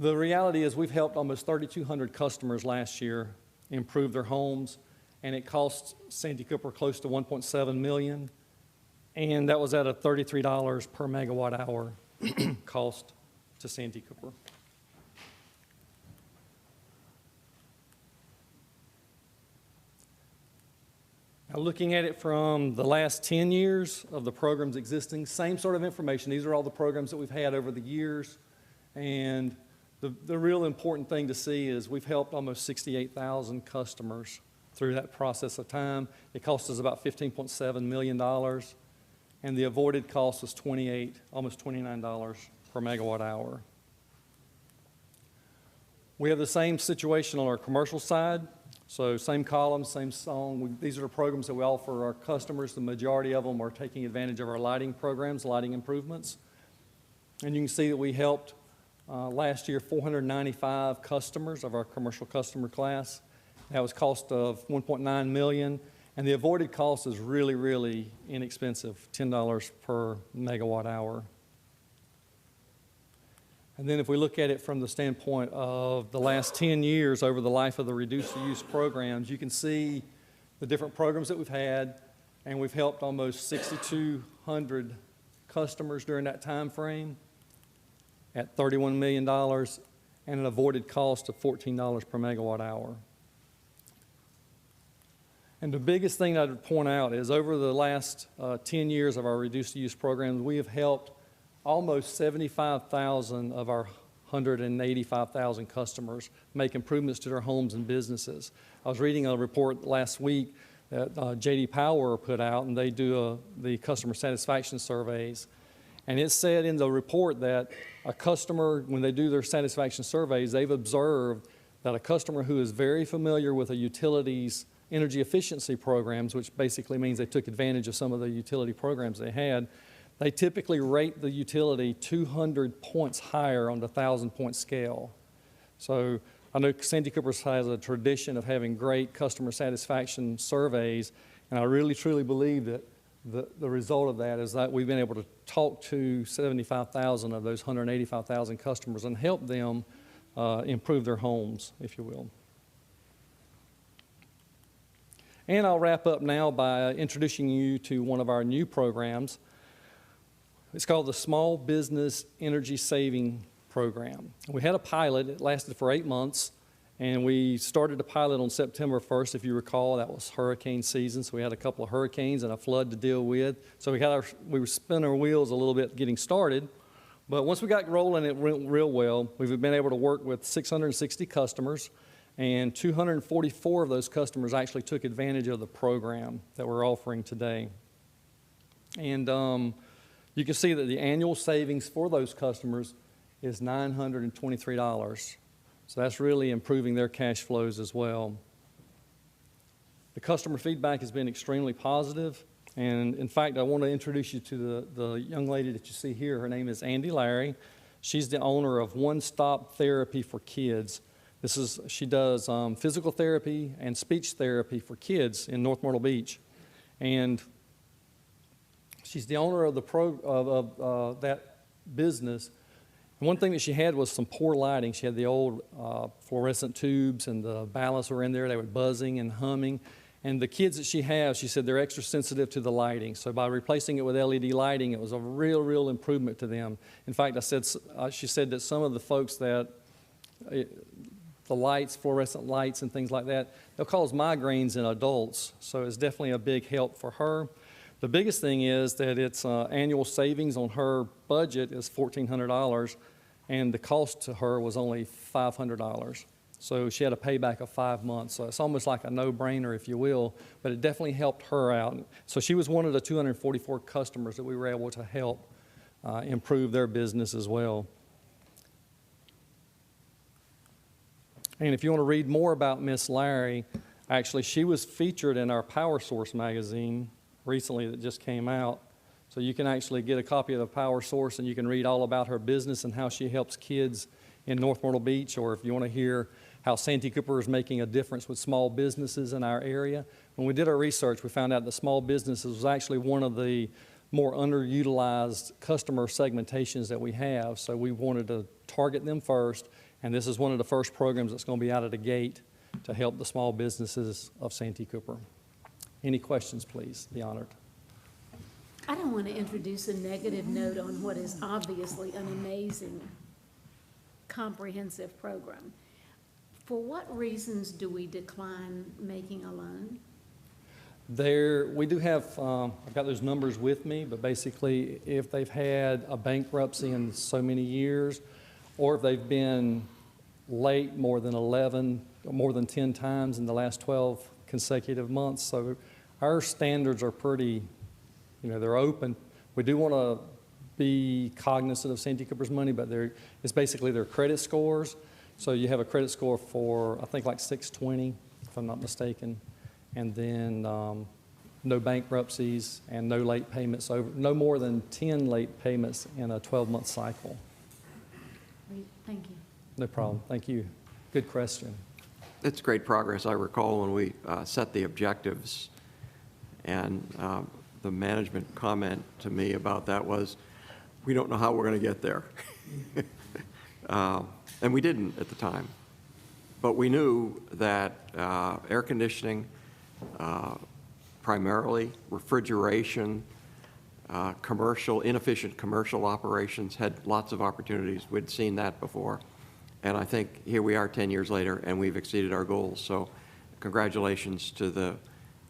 The reality is we've helped almost 3,200 customers last year improve their homes, and it cost Santee Cooper close to $1.7 million, and that was at a $33 per megawatt hour cost to Santee Cooper. Now looking at it from the last 10 years of the programs existing, same sort of information. These are all the programs that we've had over the years, and the real important thing to see is we've helped almost 68,000 customers through that process of time. It cost us about $15.7 million, and the avoided cost was almost $29 per megawatt hour. We have the same situation on our commercial side. So same column, same song. These are the programs that we offer our customers. The majority of them are taking advantage of our lighting programs, lighting improvements. And you can see that we helped last year 495 customers of our commercial customer class. That was cost of $1.9 million. And the avoided cost is really, really inexpensive, $10 per megawatt hour. And then if we look at it from the standpoint of the last 10 years over the life of the reduced use programs, you can see the different programs that we've had, and we've helped almost 6,200 customers during that time frame at $31 million and an avoided cost of $14 per megawatt hour. And the biggest thing I'd point out is over the last 10 years of our reduced use programs, we have helped almost 75,000 of our 185,000 customers make improvements to their homes and businesses. I was reading a report last week that J.D. Power put out, and they do the customer satisfaction surveys. And it said in the report that a customer, when they do their satisfaction surveys, they've observed that a customer who is very familiar with a utility's energy efficiency programs, which basically means they took advantage of some of the utility programs they had, they typically rate the utility 200 points higher on the 1,000-point scale. So I know Santee Cooper has a tradition of having great customer satisfaction surveys, and I really truly believe that the result of that is that we've been able to talk to 75,000 of those 185,000 customers and help them improve their homes, if you will. And I'll wrap up now by introducing you to one of our new programs. It's called the Small Business Energy Saving Program. We had a pilot. It lasted for 8 months, and we started the pilot on September 1st, if you recall. That was hurricane season, so we had a couple of hurricanes and a flood to deal with. So we were spinning our wheels a little bit getting started. But once we got rolling, it went real well. We've been able to work with 660 customers, and 244 of those customers actually took advantage of the program that we're offering today. And you can see that the annual savings for those customers is $923. So that's really improving their cash flows as well. The customer feedback has been extremely positive. And in fact, I want to introduce you to the young lady that you see here. Her name is Andy Larry. She's the owner of One Stop Therapy for Kids. She does physical therapy and speech therapy for kids in North Myrtle Beach. And she's the owner of that business. And one thing that she had was some poor lighting. She had the old fluorescent tubes, and the ballasts were in there. They were buzzing and humming. And the kids that she has, she said they're extra sensitive to the lighting. So by replacing it with LED lighting, it was a real improvement to them. In fact, she said that some of the folks that the lights, fluorescent lights and things like that, they'll cause migraines in adults. So it's definitely a big help for her. The biggest thing is that its annual savings on her budget is $1,400, and the cost to her was only $500. So she had a payback of 5 months. So it's almost like a no-brainer, if you will, but it definitely helped her out. So she was one of the 244 customers that we were able to help improve their business as well. And if you want to read more about Miss Larry, actually she was featured in our Power Source magazine recently that just came out. So you can actually get a copy of the Power Source, and you can read all about her business and how she helps kids in North Myrtle Beach, or if you want to hear how Santee Cooper is making a difference with small businesses in our area. When we did our research, we found out that small businesses was actually one of the more underutilized customer segmentations that we have. So we wanted to target them first, and this is one of the first programs that's going to be out of the gate to help the small businesses of Santee Cooper. Any questions, please? Be honored. I don't want to introduce a negative note on what is obviously an amazing, comprehensive program. For what reasons do we decline making a loan? We do have, I've got those numbers with me, but basically if they've had a bankruptcy in so many years, or if they've been late more than 10 times in the last 12 consecutive months. So our standards are pretty, they're open. We do want to be cognizant of Santee Cooper's money, but it's basically their credit scores. So you have a credit score for, I think, like 620, if I'm not mistaken, and then no bankruptcies and no late payments, no more than 10 late payments in a 12-month cycle. Great. Thank you. No problem. Thank you. Good question. It's great progress. I recall when we set the objectives, and the management comment to me about that was, we don't know how we're going to get there. And we didn't at the time. But we knew that air conditioning, primarily, refrigeration, inefficient commercial operations had lots of opportunities. We'd seen that before. And I think here we are 10 years later, and we've exceeded our goals. So congratulations to the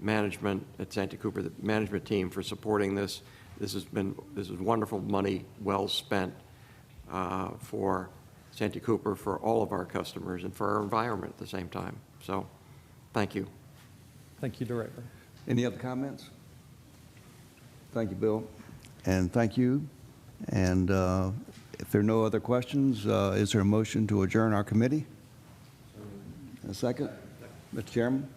management at Santee Cooper, the management team, for supporting this. This is wonderful money well spent for Santee Cooper, for all of our customers, and for our environment at the same time. So thank you. Thank you, Director. Any other comments? Thank you, Bill. And thank you, And if there are no other questions, is there a motion to adjourn our committee? A second? Mr. Chairman?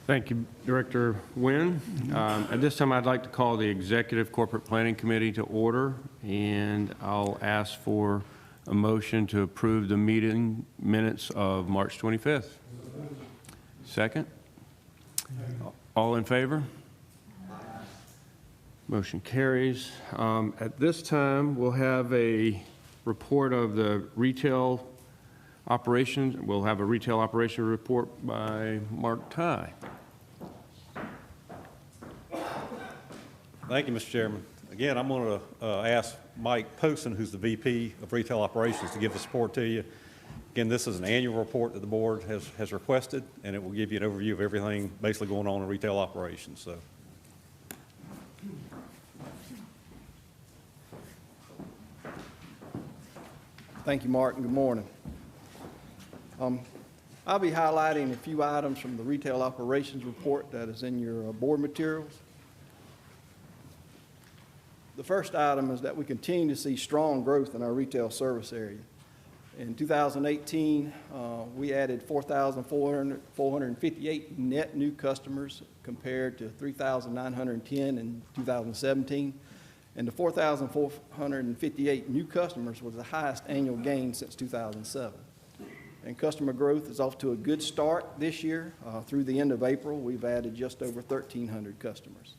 Thank you, Director Nguyen. At this time, I'd like to call the Executive Corporate Planning Committee to order, and I'll ask for a motion to approve the meeting minutes of March 25th. Second? All in favor? Motion carries. At this time, we'll have a report of the retail operations. We'll have a retail operation report by Mark Ty. Thank you, Mr. Chairman. Again, I'm going to ask Mike Poston, who's the VP of Retail Operations, to give the support to you. Again, this is an annual report that the board has requested, and it will give you an overview of everything basically going on in retail operations. So. Thank you, Mark, and good morning. I'll be highlighting a few items from the retail operations report that is in your board materials. The first item is that we continue to see strong growth in our retail service area. In 2018, we added 4,458 net new customers compared to 3,910 in 2017. And the 4,458 new customers was the highest annual gain since 2007. And customer growth is off to a good start this year. Through the end of April, we've added just over 1,300 customers.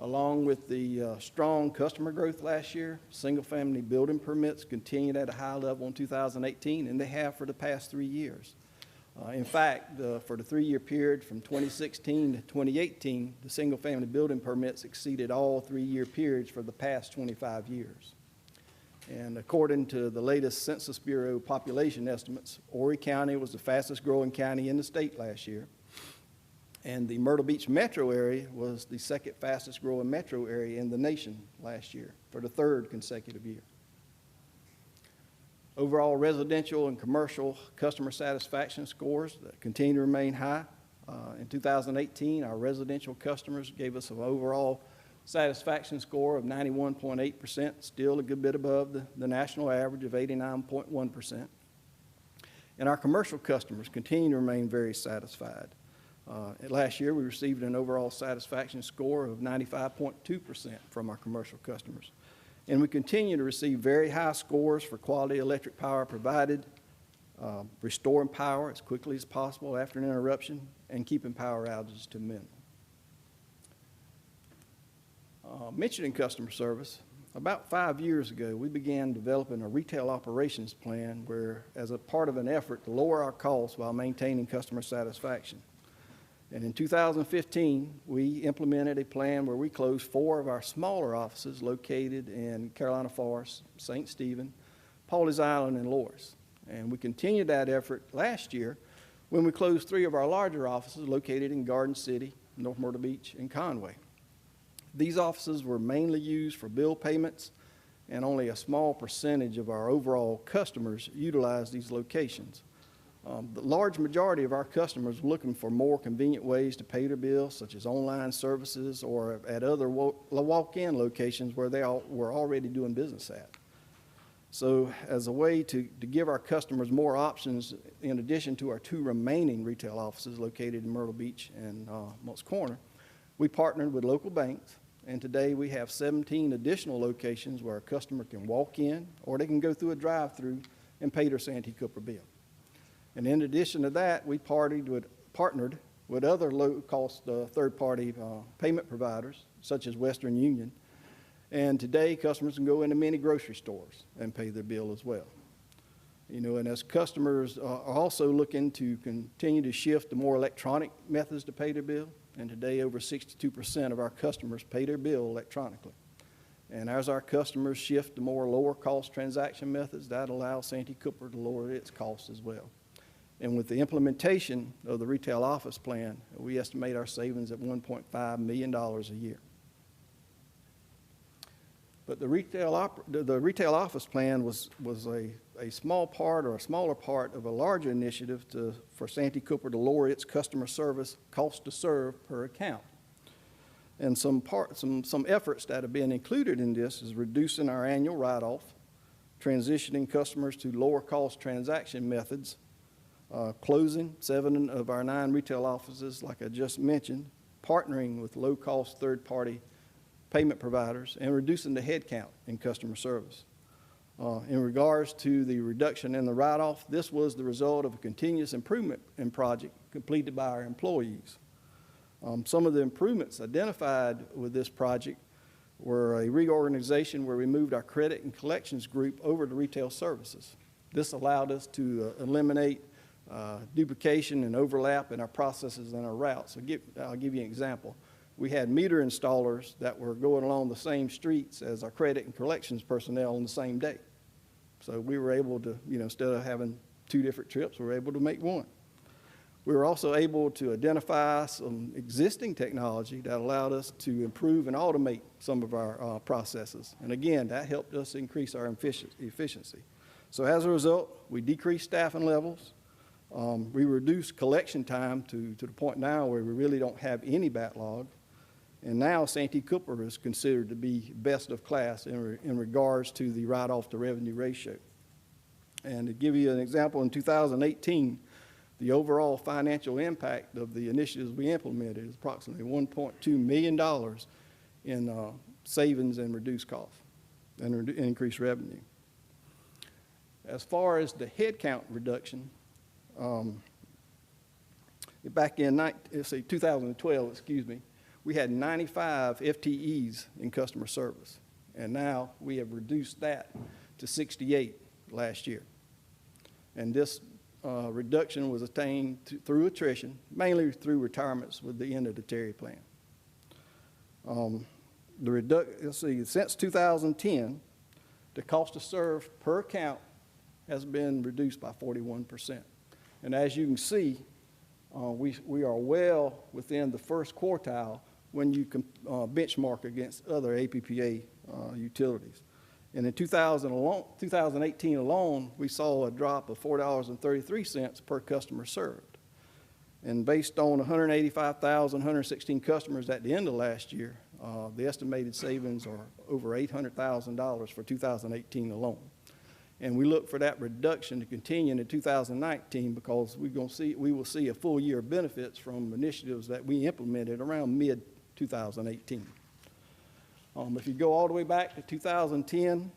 Along with the strong customer growth last year, single-family building permits continued at a high level in 2018, and they have for the past 3 years. In fact, for the 3-year period from 2016 to 2018, the single-family building permits exceeded all 3-year periods for the past 25 years. And according to the latest Census Bureau population estimates, Horry County was the fastest growing county in the state last year. And the Myrtle Beach metro area was the second fastest growing metro area in the nation last year for the 3rd consecutive year. Overall residential and commercial customer satisfaction scores continue to remain high. In 2018, our residential customers gave us an overall satisfaction score of 91.8%, still a good bit above the national average of 89.1%. And our commercial customers continue to remain very satisfied. Last year, we received an overall satisfaction score of 95.2% from our commercial customers. And we continue to receive very high scores for quality electric power provided, restoring power as quickly as possible after an interruption, and keeping power outages to a minimum. Mentioning customer service, about 5 years ago, we began developing a retail operations plan where, as a part of an effort to lower our costs while maintaining customer satisfaction. And in 2015, we implemented a plan where we closed 4 of our smaller offices located in Carolina Forest, St. Stephen, Pawleys Island, and Loris. And we continued that effort last year when we closed 3 of our larger offices located in Garden City, North Myrtle Beach, and Conway. These offices were mainly used for bill payments, and only a small percentage of our overall customers utilized these locations. The large majority of our customers were looking for more convenient ways to pay their bills, such as online services or at other walk-in locations where they were already doing business at. So as a way to give our customers more options, in addition to our 2 remaining retail offices located in Myrtle Beach and Moncks Corner, we partnered with local banks, and today we have 17 additional locations where a customer can walk in or they can go through a drive-through and pay their Santee Cooper bill. And in addition to that, we partnered with other low-cost third-party payment providers, such as Western Union. And today, customers can go into many grocery stores and pay their bill as well. You know, and as customers are also looking to continue to shift to more electronic methods to pay their bill, and today over 62% of our customers pay their bill electronically. And as our customers shift to more lower-cost transaction methods, that allows Santee Cooper to lower its costs as well. And with the implementation of the retail office plan, we estimate our savings at $1.5 million a year. But the retail office plan was a small part or a smaller part of a larger initiative for Santee Cooper to lower its customer service cost to serve per account. And some efforts that have been included in this is reducing our annual write-off, transitioning customers to lower-cost transaction methods, closing 7 of our 9 retail offices, like I just mentioned, partnering with low-cost third-party payment providers, and reducing the headcount in customer service. In regards to the reduction in the write-off, this was the result of a continuous improvement in project completed by our employees. Some of the improvements identified with this project were a reorganization where we moved our credit and collections group over to retail services. This allowed us to eliminate duplication and overlap in our processes and our routes. I'll give you an example. We had meter installers that were going along the same streets as our credit and collections personnel on the same day. So we were able to, instead of having 2 different trips, we were able to make 1. We were also able to identify some existing technology that allowed us to improve and automate some of our processes. And again, that helped us increase our efficiency. So as a result, we decreased staffing levels. We reduced collection time to the point now where we really don't have any backlog. And now Santee Cooper is considered to be best of class in regards to the write-off to revenue ratio. And to give you an example, in 2018, the overall financial impact of the initiatives we implemented is approximately $1.2 million in savings and reduced costs and increased revenue. As far as the headcount reduction, back in 2012, we had 95 FTEs in customer service, and now we have reduced that to 68 last year. And this reduction was attained through attrition, mainly through retirements with the end of the Terry plan. Since 2010, the cost to serve per account has been reduced by 41%. And as you can see, we are well within the first quartile when you benchmark against other APPA utilities. And in 2018 alone, we saw a drop of $4.33 per customer served. And based on 185,116 customers at the end of last year, the estimated savings are over $800,000 for 2018 alone. And we look for that reduction to continue into 2019 because we will see a full year of benefits from initiatives that we implemented around mid-2018. If you go all the way back to 2010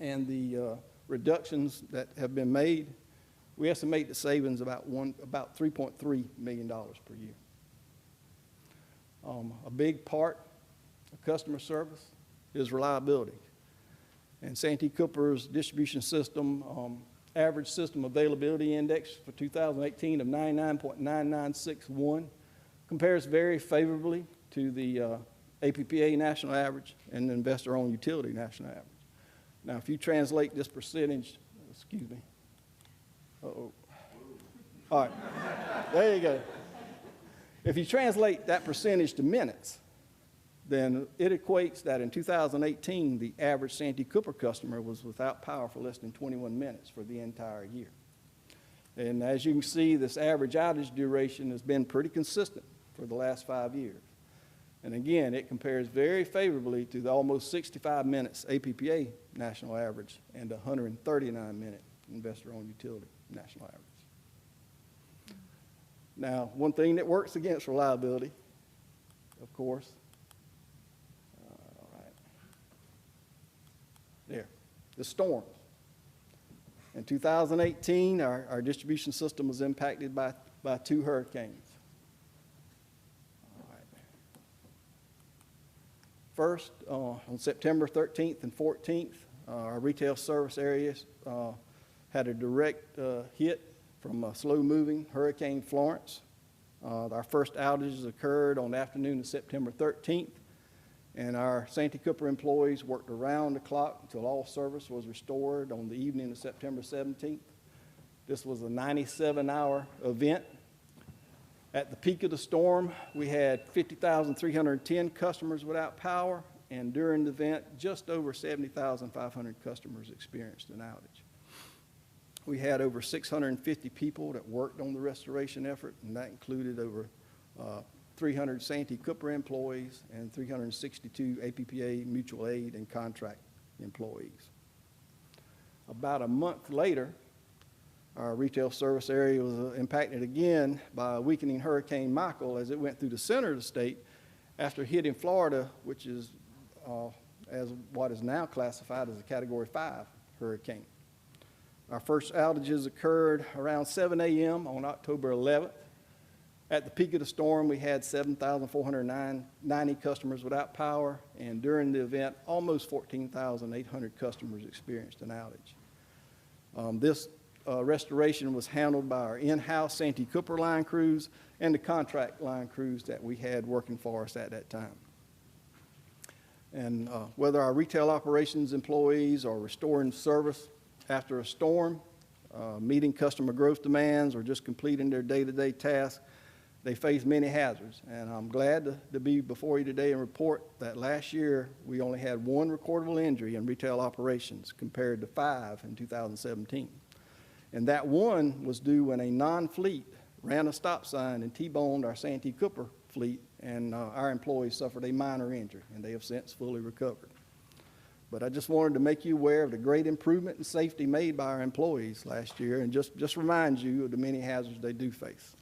and the reductions that have been made, we estimate the savings about $3.3 million per year. A big part of customer service is reliability. And Santee Cooper's distribution system average system availability index for 2018 of 99.9961 compares very favorably to the APPA national average and the investor-owned utility national average. Now, if you translate this percentage, all right, there you go. If you translate that percentage to minutes, then it equates that in 2018, the average Santee Cooper customer was without power for less than 21 minutes for the entire year. And as you can see, this average outage duration has been pretty consistent for the last 5 years. And again, it compares very favorably to the almost 65 minutes APPA national average and the 139-minute investor-owned utility national average. Now, one thing that works against reliability, of course, the storms. In 2018, our distribution system was impacted by 2 hurricanes. All right. First, on September 13th and 14th, our retail service areas had a direct hit from a slow-moving Hurricane Florence. Our first outages occurred on the afternoon of September 13th. And our Santee Cooper employees worked around the clock until all service was restored on the evening of September 17th. This was a 97-hour event. At the peak of the storm, we had 50,310 customers without power, and during the event, just over 70,500 customers experienced an outage. We had over 650 people that worked on the restoration effort, and that included over 300 Santee Cooper employees and 362 APPA mutual aid and contract employees. About a month later, our retail service area was impacted again by a weakening Hurricane Michael as it went through the center of the state after hitting Florida, which is as what is now classified as a Category 5 hurricane. Our first outages occurred around 7 a.m. on October 11th. At the peak of the storm, we had 7,490 customers without power, and during the event, almost 14,800 customers experienced an outage. This restoration was handled by our in-house Santee Cooper line crews and the contract line crews that we had working for us at that time. And whether our retail operations employees are restoring service after a storm, meeting customer growth demands, or just completing their day-to-day tasks, they face many hazards. And I'm glad to be before you today and report that last year we only had 1 recordable injury in retail operations compared to 5 in 2017. And that 1 was due when a non-fleet ran a stop sign and T-boned our Santee Cooper fleet, and our employees suffered a minor injury, and they have since fully recovered. But I just wanted to make you aware of the great improvement in safety made by our employees last year, and just remind you of the many hazards they do face.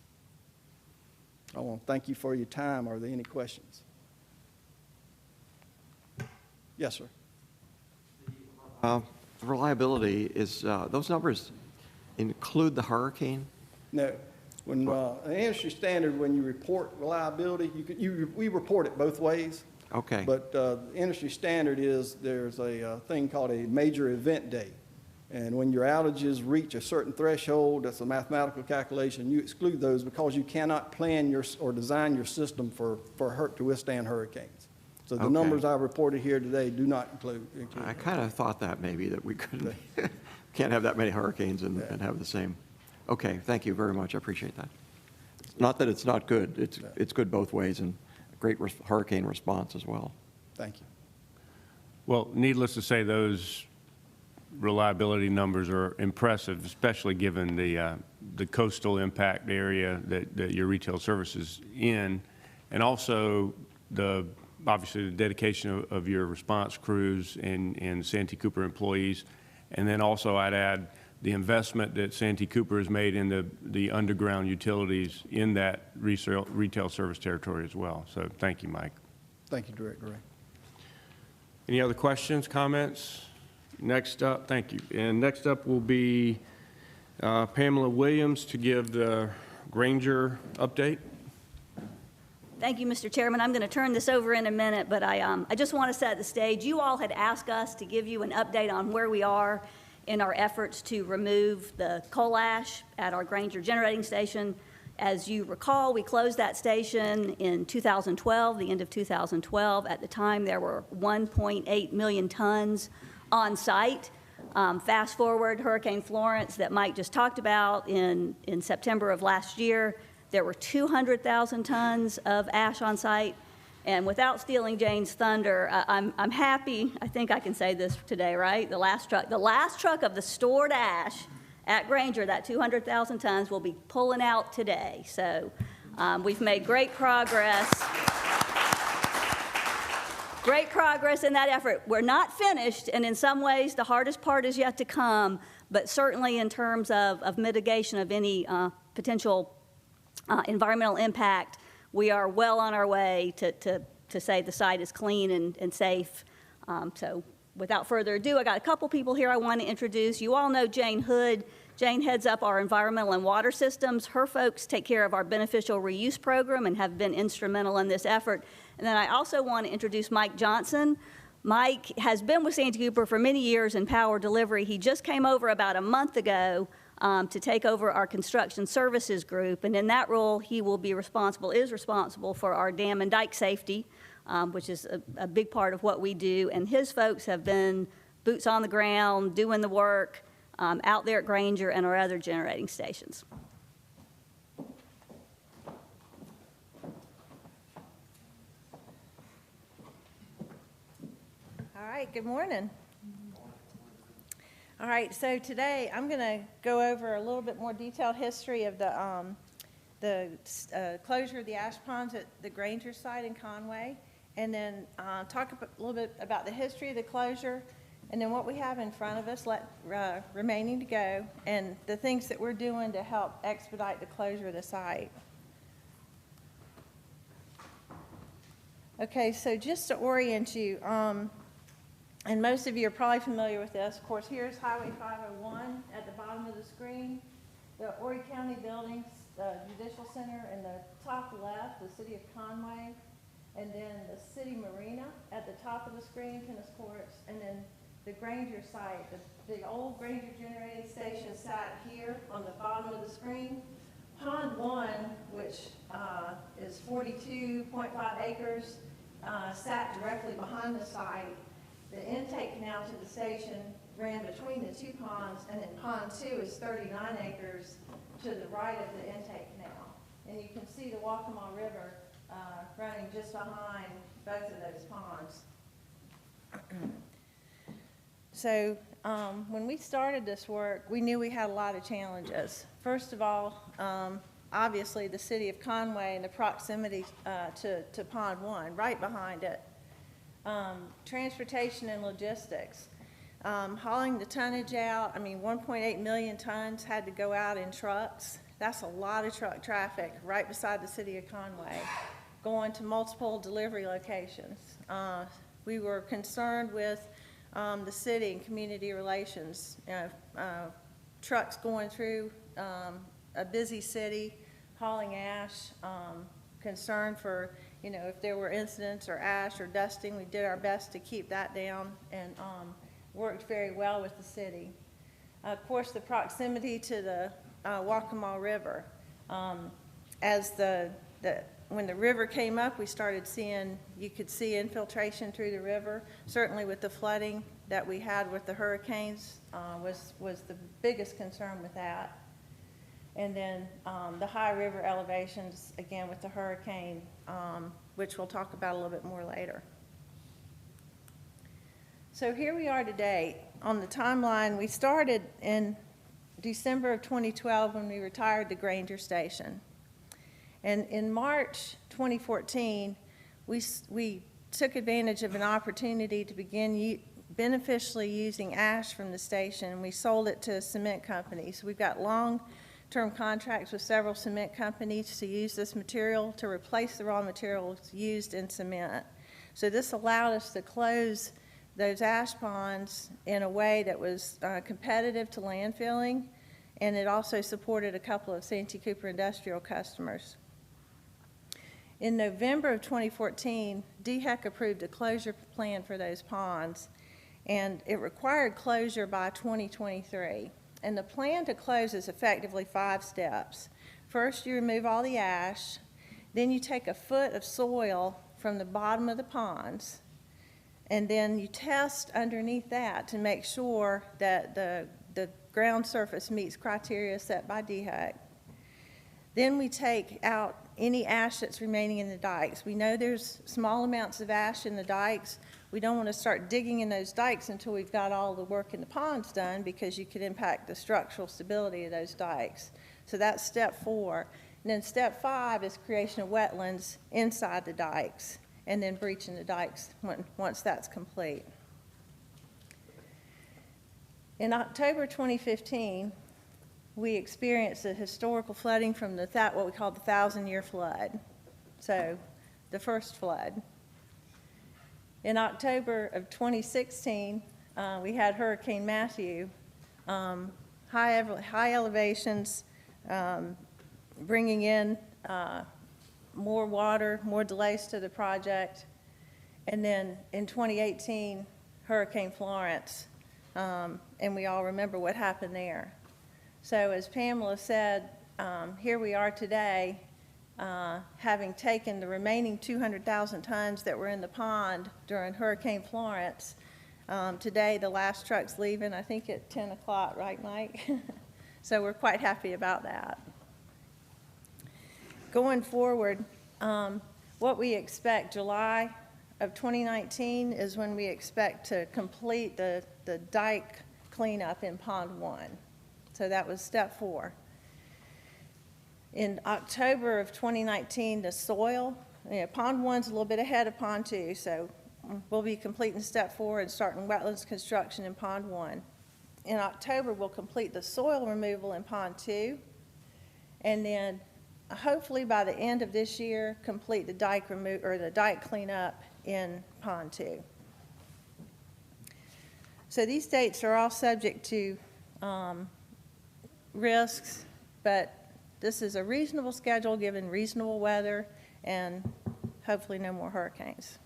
I want to thank you for your time. Are there any questions? Yes, sir. Reliability is, those numbers include the hurricane? No. When an industry standard, when you report reliability, we report it both ways. Okay. But the industry standard is there's a thing called a major event day. And when your outages reach a certain threshold, that's a mathematical calculation, you exclude those because you cannot plan or design your system to withstand hurricanes. So the numbers I reported here today do not include. I kind of thought that maybe that we couldn't, can't have that many hurricanes and have the same. Okay, thank you very much. I appreciate that. Not that it's not good. It's good both ways, and great hurricane response as well. Thank you. Well, needless to say, those reliability numbers are impressive, especially given the coastal impact area that your retail service is in, and also obviously the dedication of your response crews and Santee Cooper employees. And then also I'd add the investment that Santee Cooper has made in the underground utilities in that retail service territory as well. So thank you, Mike. Thank you, Director Ray. Any other questions, comments? Next up, thank you. And next up will be Pamela Williams to give the Granger update. Thank you, Mr. Chairman. I'm going to turn this over in a minute, but I just want to set the stage. You all had asked us to give you an update on where we are in our efforts to remove the coal ash at our Granger generating station. As you recall, we closed that station in 2012, the end of 2012. At the time, there were 1.8 million tons on site. Fast forward, Hurricane Florence that Mike just talked about in September of last year, there were 200,000 tons of ash on site. And without stealing Jane's thunder, I'm happy, I think I can say this today, right? The last truck of the stored ash at Granger, that 200,000 tons, will be pulling out today. So we've made great progress. Great progress in that effort. We're not finished, and in some ways the hardest part is yet to come, but certainly in terms of mitigation of any potential environmental impact, we are well on our way to say the site is clean and safe. So without further ado, I got a couple people here I want to introduce. You all know Jane Hood. Jane heads up our environmental and water systems. Her folks take care of our beneficial reuse program and have been instrumental in this effort. And then I also want to introduce Mike Johnson. Mike has been with Santee Cooper for many years in power delivery. He just came over about a month ago to take over our construction services group, and in that role he will be is responsible for our dam and dike safety, which is a big part of what we do, and his folks have been boots on the ground doing the work out there at Granger and our other generating stations. All right, good morning. All right, so today I'm going to go over a little bit more detailed history of the closure of the ash ponds at the Granger site in Conway, and then talk a little bit about the history of the closure, and then what we have in front of us remaining to go, and the things that we're doing to help expedite the closure of the site. Okay, so just to orient you, and most of you are probably familiar with this. Of course, here's Highway 501 at the bottom of the screen. The Horry County buildings, the Judicial Center in the top left, the City of Conway, and then the City Marina at the top of the screen, tennis courts, and then the Granger site. The old Granger generating station sat here on the bottom of the screen. Pond 1, which is 42.5 acres, sat directly behind the site. The intake canal to the station ran between the two ponds, and then Pond 2 is 39 acres to the right of the intake canal. And you can see the Wampee River running just behind both of those ponds. So when we started this work, we knew we had a lot of challenges. First of all, obviously the City of Conway and the proximity to Pond 1, right behind it. Transportation and logistics. Hauling the tonnage out, 1.8 million tons had to go out in trucks. That's a lot of truck traffic right beside the City of Conway, going to multiple delivery locations. We were concerned with the city and community relations, trucks going through a busy city, hauling ash, concern for, if there were incidents or ash or dusting. We did our best to keep that down and worked very well with the city. Of course, the proximity to the Wampee River. When the river came up, we started seeing, you could see infiltration through the river. Certainly with the flooding that we had with the hurricanes was the biggest concern with that. And then the high river elevations, again with the hurricane, which we'll talk about a little bit more later. So here we are today. On the timeline, we started in December of 2012 when we retired the Granger Station. And in March 2014, we took advantage of an opportunity to begin beneficially using ash from the station, and we sold it to cement companies. We've got long-term contracts with several cement companies to use this material to replace the raw materials used in cement. So this allowed us to close those ash ponds in a way that was competitive to landfilling, and it also supported a couple of Santee Cooper industrial customers. In November of 2014, DHEC approved a closure plan for those ponds, and it required closure by 2023. And the plan to close is effectively 5 steps. First, you remove all the ash, then you take a foot of soil from the bottom of the ponds, and then you test underneath that to make sure that the ground surface meets criteria set by DHEC. Then we take out any ash that's remaining in the dikes. We know there's small amounts of ash in the dikes. We don't want to start digging in those dikes until we've got all the work in the ponds done, because you could impact the structural stability of those dikes. So that's step 4. And then step 5 is creation of wetlands inside the dikes, and then breaching the dikes once that's complete. In October 2015, we experienced a historical flooding from what we call the 1,000-year flood, so the first flood. In October of 2016, we had Hurricane Matthew, high elevations, bringing in more water, more delays to the project. And then in 2018, Hurricane Florence, and we all remember what happened there. So as Pamela said, here we are today, having taken the remaining 200,000 tons that were in the pond during Hurricane Florence. Today, the last truck's leaving, I think at 10 o'clock, right, Mike? So we're quite happy about that. Going forward, what we expect, July of 2019 is when we expect to complete the dike cleanup in Pond 1. So that was step 4. In October of 2019, the soil, Pond 1's a little bit ahead of Pond 2, so we'll be completing step 4 and starting wetlands construction in Pond 1. In October, we'll complete the soil removal in Pond 2, and then hopefully by the end of this year, complete the dike the dike cleanup in Pond 2. So these dates are all subject to risks, but this is a reasonable schedule given reasonable weather and hopefully no more hurricanes.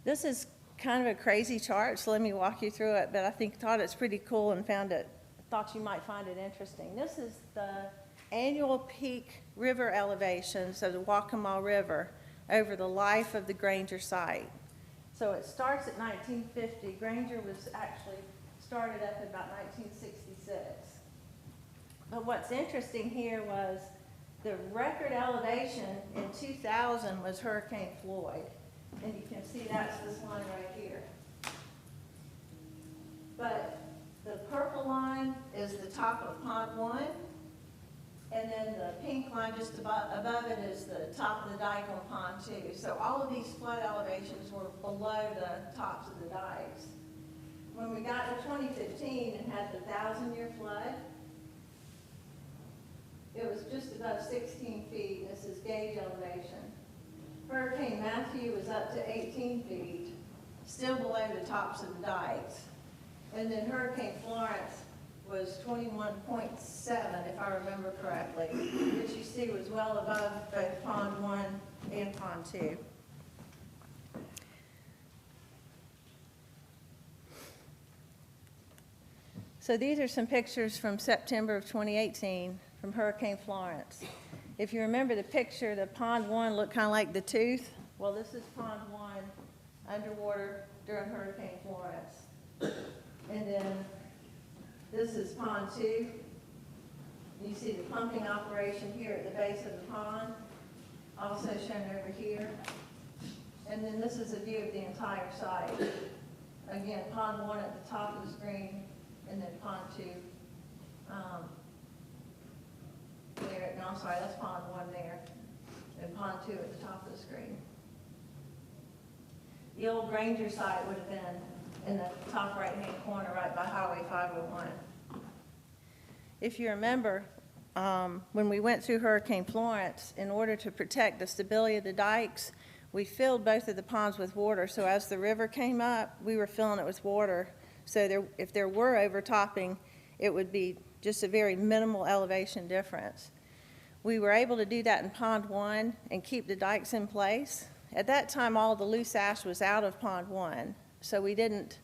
This is kind of a crazy chart, so let me walk you through it, but thought it's pretty cool and thought you might find it interesting. This is the annual peak river elevations of the Waccamaw River over the life of the Granger site. So it starts at 1950. Granger was actually started up in about 1966. But what's interesting here was the record elevation in 2000 was Hurricane Floyd. And you can see that's this line right here. But the purple line is the top of Pond 1, and then the pink line just above it is the top of the dike on Pond 2. So all of these flood elevations were below the tops of the dikes. When we got to 2015 and had the 1,000-year flood, it was just above 16 feet. This is gauge elevation. Hurricane Matthew was up to 18 feet, still below the tops of the dikes. And then Hurricane Florence was 21.7, if I remember correctly, which you see was well above both Pond 1 and Pond 2. So these are some pictures from September of 2018 from Hurricane Florence. If you remember the picture, the Pond 1 looked kind of like the tooth. Well, this is Pond 1 underwater during Hurricane Florence. And then this is Pond 2. You see the pumping operation here at the base of the pond, also shown over here. And then this is a view of the entire site. Again, Pond 1 at the top of the screen, and then Pond 2 there. No, I'm sorry, that's Pond 1 there, and Pond 2 at the top of the screen. The old Granger site would have been in the top right-hand corner, right by Highway 501. If you remember, when we went through Hurricane Florence, in order to protect the stability of the dikes, we filled both of the ponds with water. So as the river came up, we were filling it with water. So if there were overtopping, it would be just a very minimal elevation difference. We were able to do that in Pond 1 and keep the dikes in place. At that time, all the loose ash was out of Pond 1, so we didn't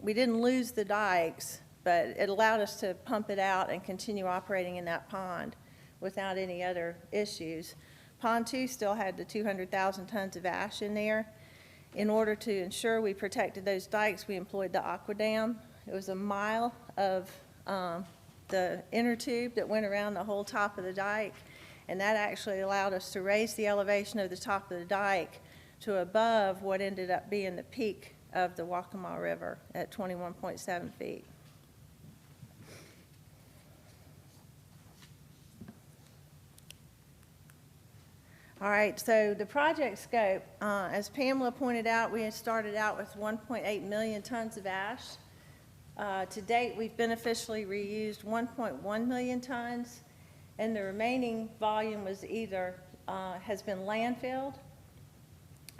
lose the dikes, but it allowed us to pump it out and continue operating in that pond without any other issues. Pond 2 still had the 200,000 tons of ash in there. In order to ensure we protected those dikes, we employed the aqua dam. It was a mile of the inner tube that went around the whole top of the dike, and that actually allowed us to raise the elevation of the top of the dike to above what ended up being the peak of the Waccamaw River at 21.7 feet. All right, so the project scope, as Pamela pointed out, we had started out with 1.8 million tons of ash. To date, we've beneficially reused 1.1 million tons, and the remaining volume was either has been landfilled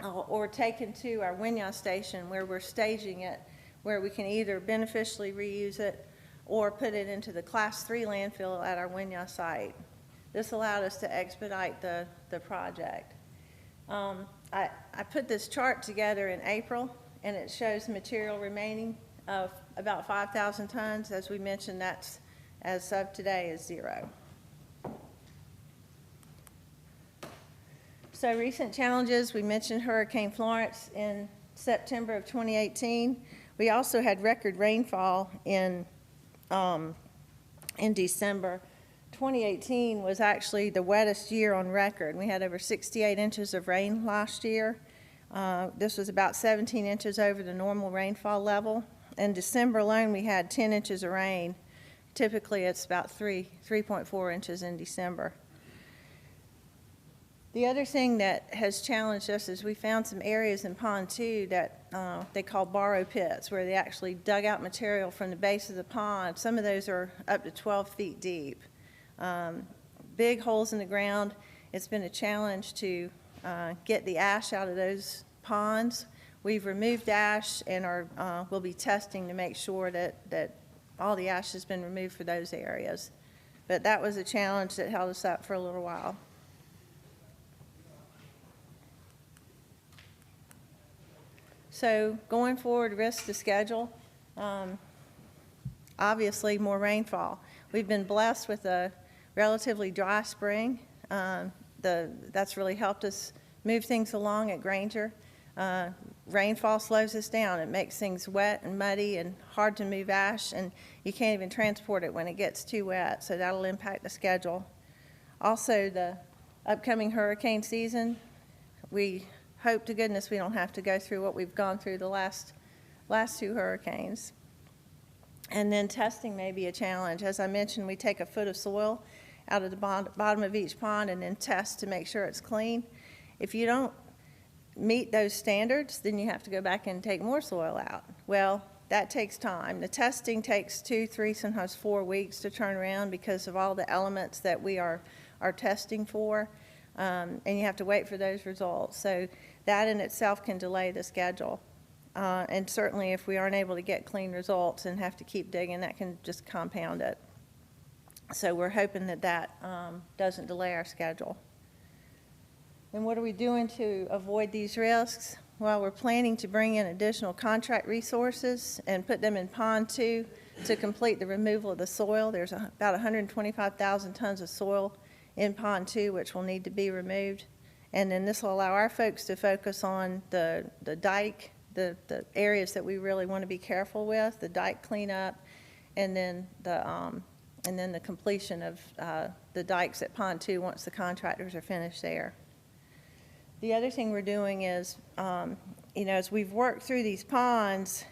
or taken to our Winyah station where we're staging it, where we can either beneficially reuse it or put it into the Class 3 landfill at our Winyah site. This allowed us to expedite the project. I put this chart together in April, and it shows material remaining of about 5,000 tons. As we mentioned, that's, as of today, is 0. So recent challenges, we mentioned Hurricane Florence in September of 2018. We also had record rainfall in December. 2018 was actually the wettest year on record. We had over 68 inches of rain last year. This was about 17 inches over the normal rainfall level. In December alone, we had 10 inches of rain Typically, it's about 3.4 inches in December. The other thing that has challenged us is we found some areas in Pond 2 that they call borrow pits, where they actually dug out material from the base of the pond. Some of those are up to 12 feet deep. Big holes in the ground. It's been a challenge to get the ash out of those ponds. We've removed ash and we'll be testing to make sure that all the ash has been removed for those areas. But that was a challenge that held us up for a little while. So going forward, risk to schedule, obviously more rainfall. We've been blessed with a relatively dry spring. That's really helped us move things along at Granger. Rainfall slows us down. It makes things wet and muddy and hard to move ash, and you can't even transport it when it gets too wet, so that'll impact the schedule. Also, the upcoming hurricane season, we hope to goodness we don't have to go through what we've gone through the last two hurricanes. And then testing may be a challenge. As I mentioned, we take a foot of soil out of the bottom of each pond and then test to make sure it's clean. If you don't meet those standards, then you have to go back and take more soil out. Well, that takes time. The testing takes 2, 3, sometimes 4 weeks to turn around because of all the elements that we are testing for, and you have to wait for those results. So that in itself can delay the schedule. And certainly if we aren't able to get clean results and have to keep digging, that can just compound it. So we're hoping that doesn't delay our schedule. And what are we doing to avoid these risks? Well, we're planning to bring in additional contract resources and put them in Pond 2 to complete the removal of the soil. There's about 125,000 tons of soil in Pond 2 which will need to be removed. And then this will allow our folks to focus on the dike, the areas that we really want to be careful with, the dike cleanup, and then the completion of the dikes at Pond 2 once the contractors are finished there. The other thing we're doing is, as we've worked through these ponds,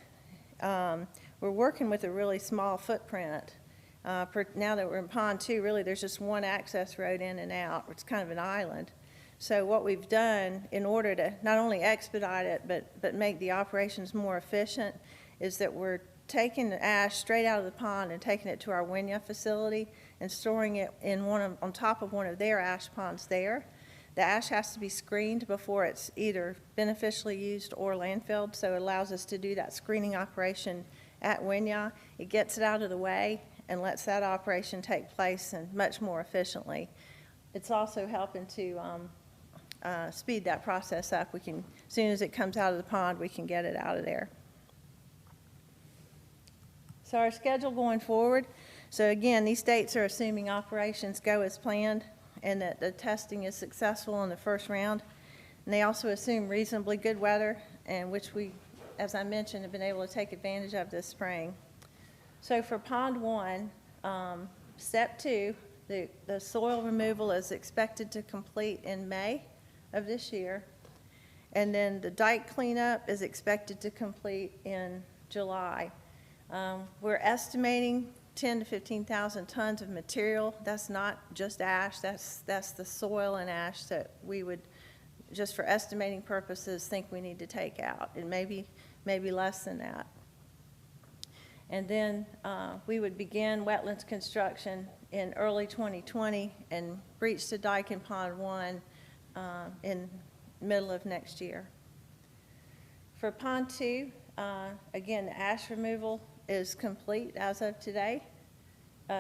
we're working with a really small footprint. Now that we're in Pond 2, really there's just one access road in and out. It's kind of an island. So what we've done in order to not only expedite it but make the operations more efficient is that we're taking the ash straight out of the pond and taking it to our Wynya facility and storing it in on top of one of their ash ponds there. The ash has to be screened before it's either beneficially used or landfilled, so it allows us to do that screening operation at Wynya. It gets it out of the way and lets that operation take place and much more efficiently. It's also helping to speed that process up. As soon as it comes out of the pond, we can get it out of there. So our schedule going forward, so again, these dates are assuming operations go as planned and that the testing is successful in the first round. And they also assume reasonably good weather, and which we, as I mentioned, have been able to take advantage of this spring. So for Pond 1, Step 2, the soil removal is expected to complete in May of this year. And then the dike cleanup is expected to complete in July. We're estimating 10 to 15,000 tons of material. That's not just ash, that's the soil and ash that we would, just for estimating purposes, think we need to take out. And maybe less than that. And then we would begin wetlands construction in early 2020 and breach the dike in Pond 1 in middle of next year. For Pond 2, again, the ash removal is complete as of today.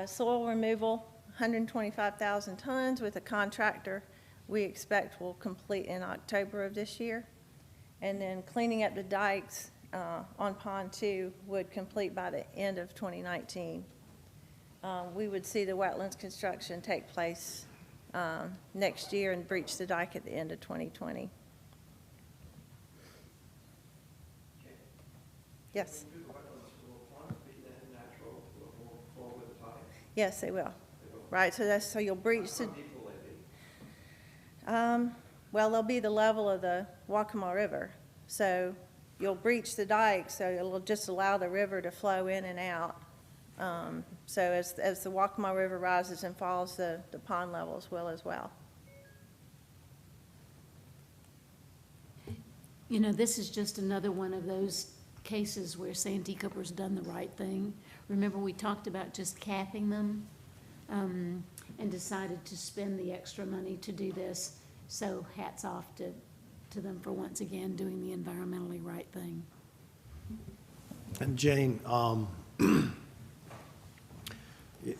Soil removal, 125,000 tons with a contractor we expect will complete in October of this year. And then cleaning up the dikes on Pond 2 would complete by the end of 2019. We would see the wetlands construction take place next year and breach the dike at the end of 2020. Yes? Yes, they will. Right, so you'll breach the... well, they'll be the level of the Waccamaw River. So you'll breach the dike, so it'll just allow the river to flow in and out So as the Waccamaw River rises and falls, the pond levels will as well. You know, this is just another one of those cases where Santee Cooper's done the right thing. Remember, we talked about just capping them, and decided to spend the extra money to do this. So hats off to them for once again doing the environmentally right thing. And Jane, you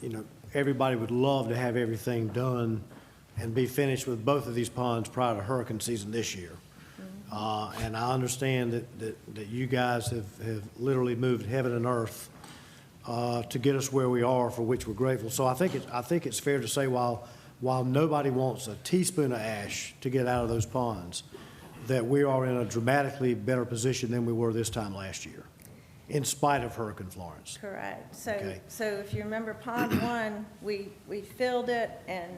know, everybody would love to have everything done and be finished with both of these ponds prior to hurricane season this year. And I understand that you guys have literally moved heaven and earth to get us where we are, for which we're grateful. So I think it's fair to say while nobody wants a teaspoon of ash to get out of those ponds, that we are in a dramatically better position than we were this time last year, in spite of Hurricane Florence. Correct. So, Okay. so if you remember Pond 1, we filled it and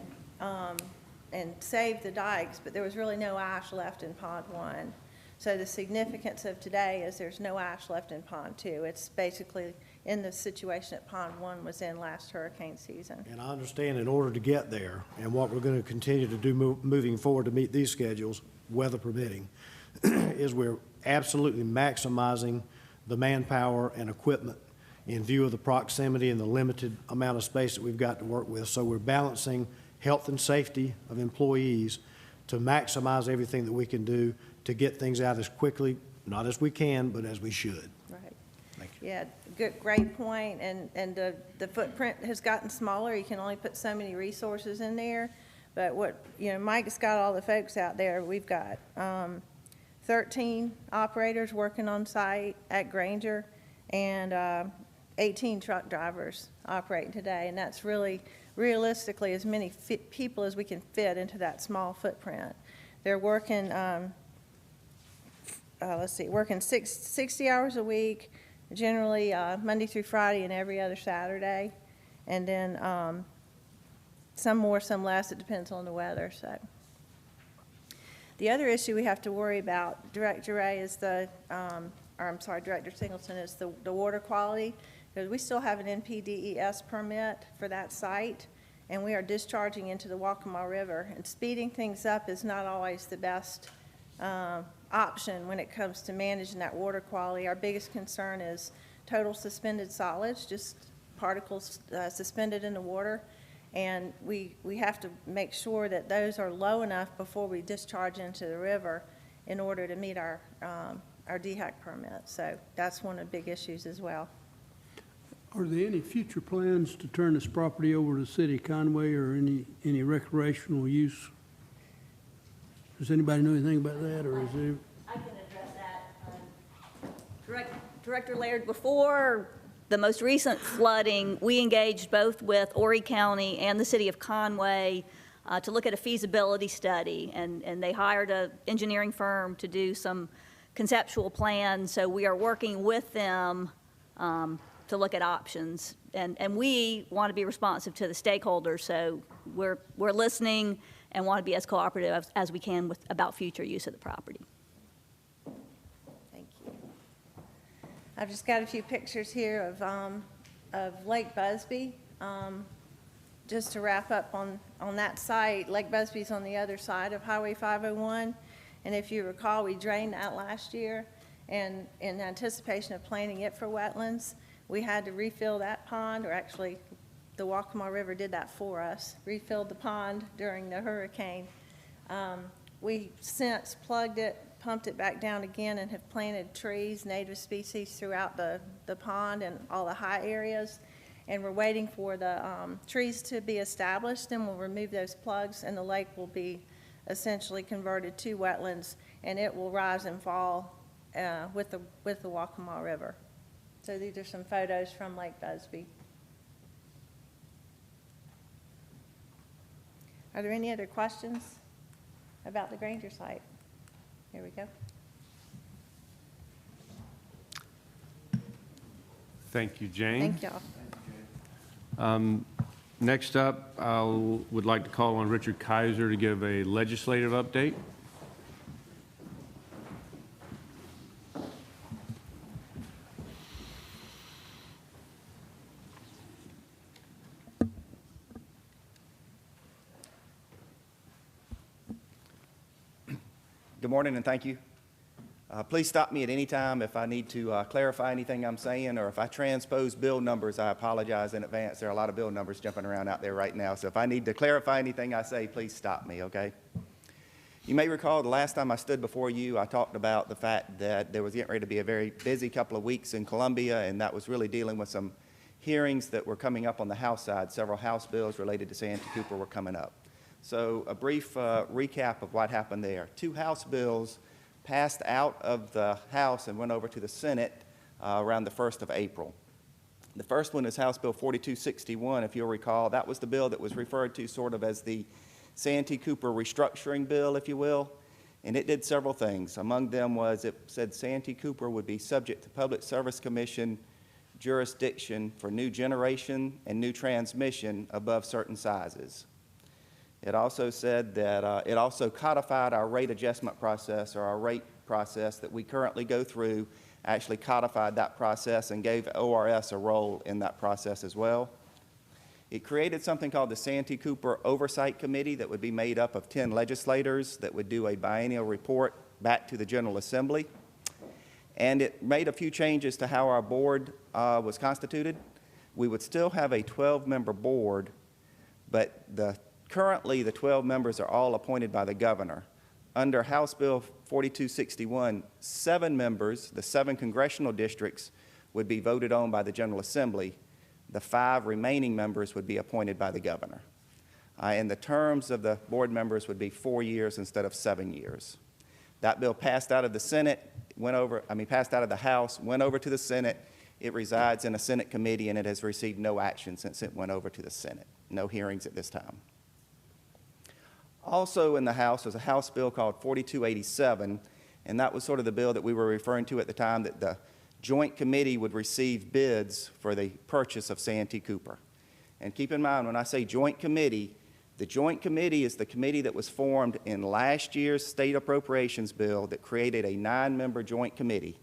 saved the dikes, but there was really no ash left in Pond 1. So the significance of today is there's no ash left in Pond 2. It's basically in the situation that Pond 1 was in last hurricane season. And I understand in order to get there, and what we're going to continue to do moving forward to meet these schedules, weather permitting, is we're absolutely maximizing the manpower and equipment in view of the proximity and the limited amount of space that we've got to work with. So we're balancing health and safety of employees to maximize everything that we can do to get things out as quickly, not as we can, but as we should. Right. Thank you. Yeah, great point. And the footprint has gotten smaller. You can only put so many resources in there. But what, you know, Mike's got all the folks out there. We've got 13 operators working on site at Granger and 18 truck drivers operating today. And that's really, realistically, as many people as we can fit into that small footprint. They're working, working 60 hours a week, generally Monday through Friday and every other Saturday. And then some more, some less. It depends on the weather. So the other issue we have to worry about, Director Ray, is Director Singleton, is the water quality, because we still have an NPDES permit for that site, and we are discharging into the Waccamaw River. And speeding things up is not always the best option when it comes to managing that water quality. Our biggest concern is total suspended solids, just particles suspended in the water. And we have to make sure that those are low enough before we discharge into the river in order to meet our DHEC permit. So that's one of the big issues as well. Are there any future plans to turn this property over to the city of Conway or any recreational use? Does anybody know anything about that, or is there? I can address that. Director Laird, before the most recent flooding, we engaged both with Horry County and the city of Conway to look at a feasibility study, and they hired an engineering firm to do some conceptual plans. So we are working with them to look at options, and we want to be responsive to the stakeholders. So we're listening and want to be as cooperative as we can about future use of the property. Thank you. I've just got a few pictures here of Lake Busby. Just to wrap up on that site, Lake Busby's on the other side of Highway 501. And if you recall, we drained that last year. And in anticipation of planning it for wetlands, we had to refill that pond, or actually the Waccamaw River did that for us, refilled the pond during the hurricane. We since plugged it, pumped it back down again, and have planted trees, native species throughout the pond and all the high areas. And we're waiting for the trees to be established, and we'll remove those plugs, and the lake will be essentially converted to wetlands, and it will rise and fall with the Waccamaw River. So these are some photos from Lake Busby. Are there any other questions about the Granger site? Here we go. Thank you, Jane. Thank y'all. Next up, I would like to call on Richard Kaiser to give a legislative update. Good morning and thank you. Please stop me at any time if I need to clarify anything I'm saying, or if I transpose bill numbers, I apologize in advance. There are a lot of bill numbers jumping around out there right now, so if I need to clarify anything I say, please stop me, okay? You may recall the last time I stood before you, I talked about the fact that there was getting ready to be a very busy couple of weeks in Columbia, and that was really dealing with some hearings that were coming up on the House side. Several House bills related to Santee Cooper were coming up. So a brief recap of what happened there. 2 House bills passed out of the House and went over to the Senate around the 1st of April. The first one is House Bill 4261, if you'll recall. That was the bill that was referred to sort of as the Santee Cooper restructuring bill, if you will, and it did several things. Among them was it said Santee Cooper would be subject to Public Service Commission jurisdiction for new generation and new transmission above certain sizes. It also said that it also codified our rate adjustment process, or our rate process that we currently go through, actually codified that process and gave ORS a role in that process as well. It created something called the Santee Cooper Oversight Committee that would be made up of 10 legislators that would do a biennial report back to the General Assembly. And it made a few changes to how our board was constituted. We would still have a 12-member board, but currently, the 12 members are all appointed by the governor. Under House Bill 4261, 7 members, the 7 congressional districts, would be voted on by the General Assembly. The 5 remaining members would be appointed by the governor. And the terms of the board members would be 4 years instead of 7 years. That bill passed out of the Senate, passed out of the House, went over to the Senate. It resides in a Senate committee, and it has received no action since it went over to the Senate. No hearings at this time. Also in the House was a House bill called 4287, and that was sort of the bill that we were referring to at the time, that the Joint Committee would receive bids for the purchase of Santee Cooper. And keep in mind, when I say Joint Committee, the Joint Committee is the committee that was formed in last year's state appropriations bill that created a 9-member Joint Committee.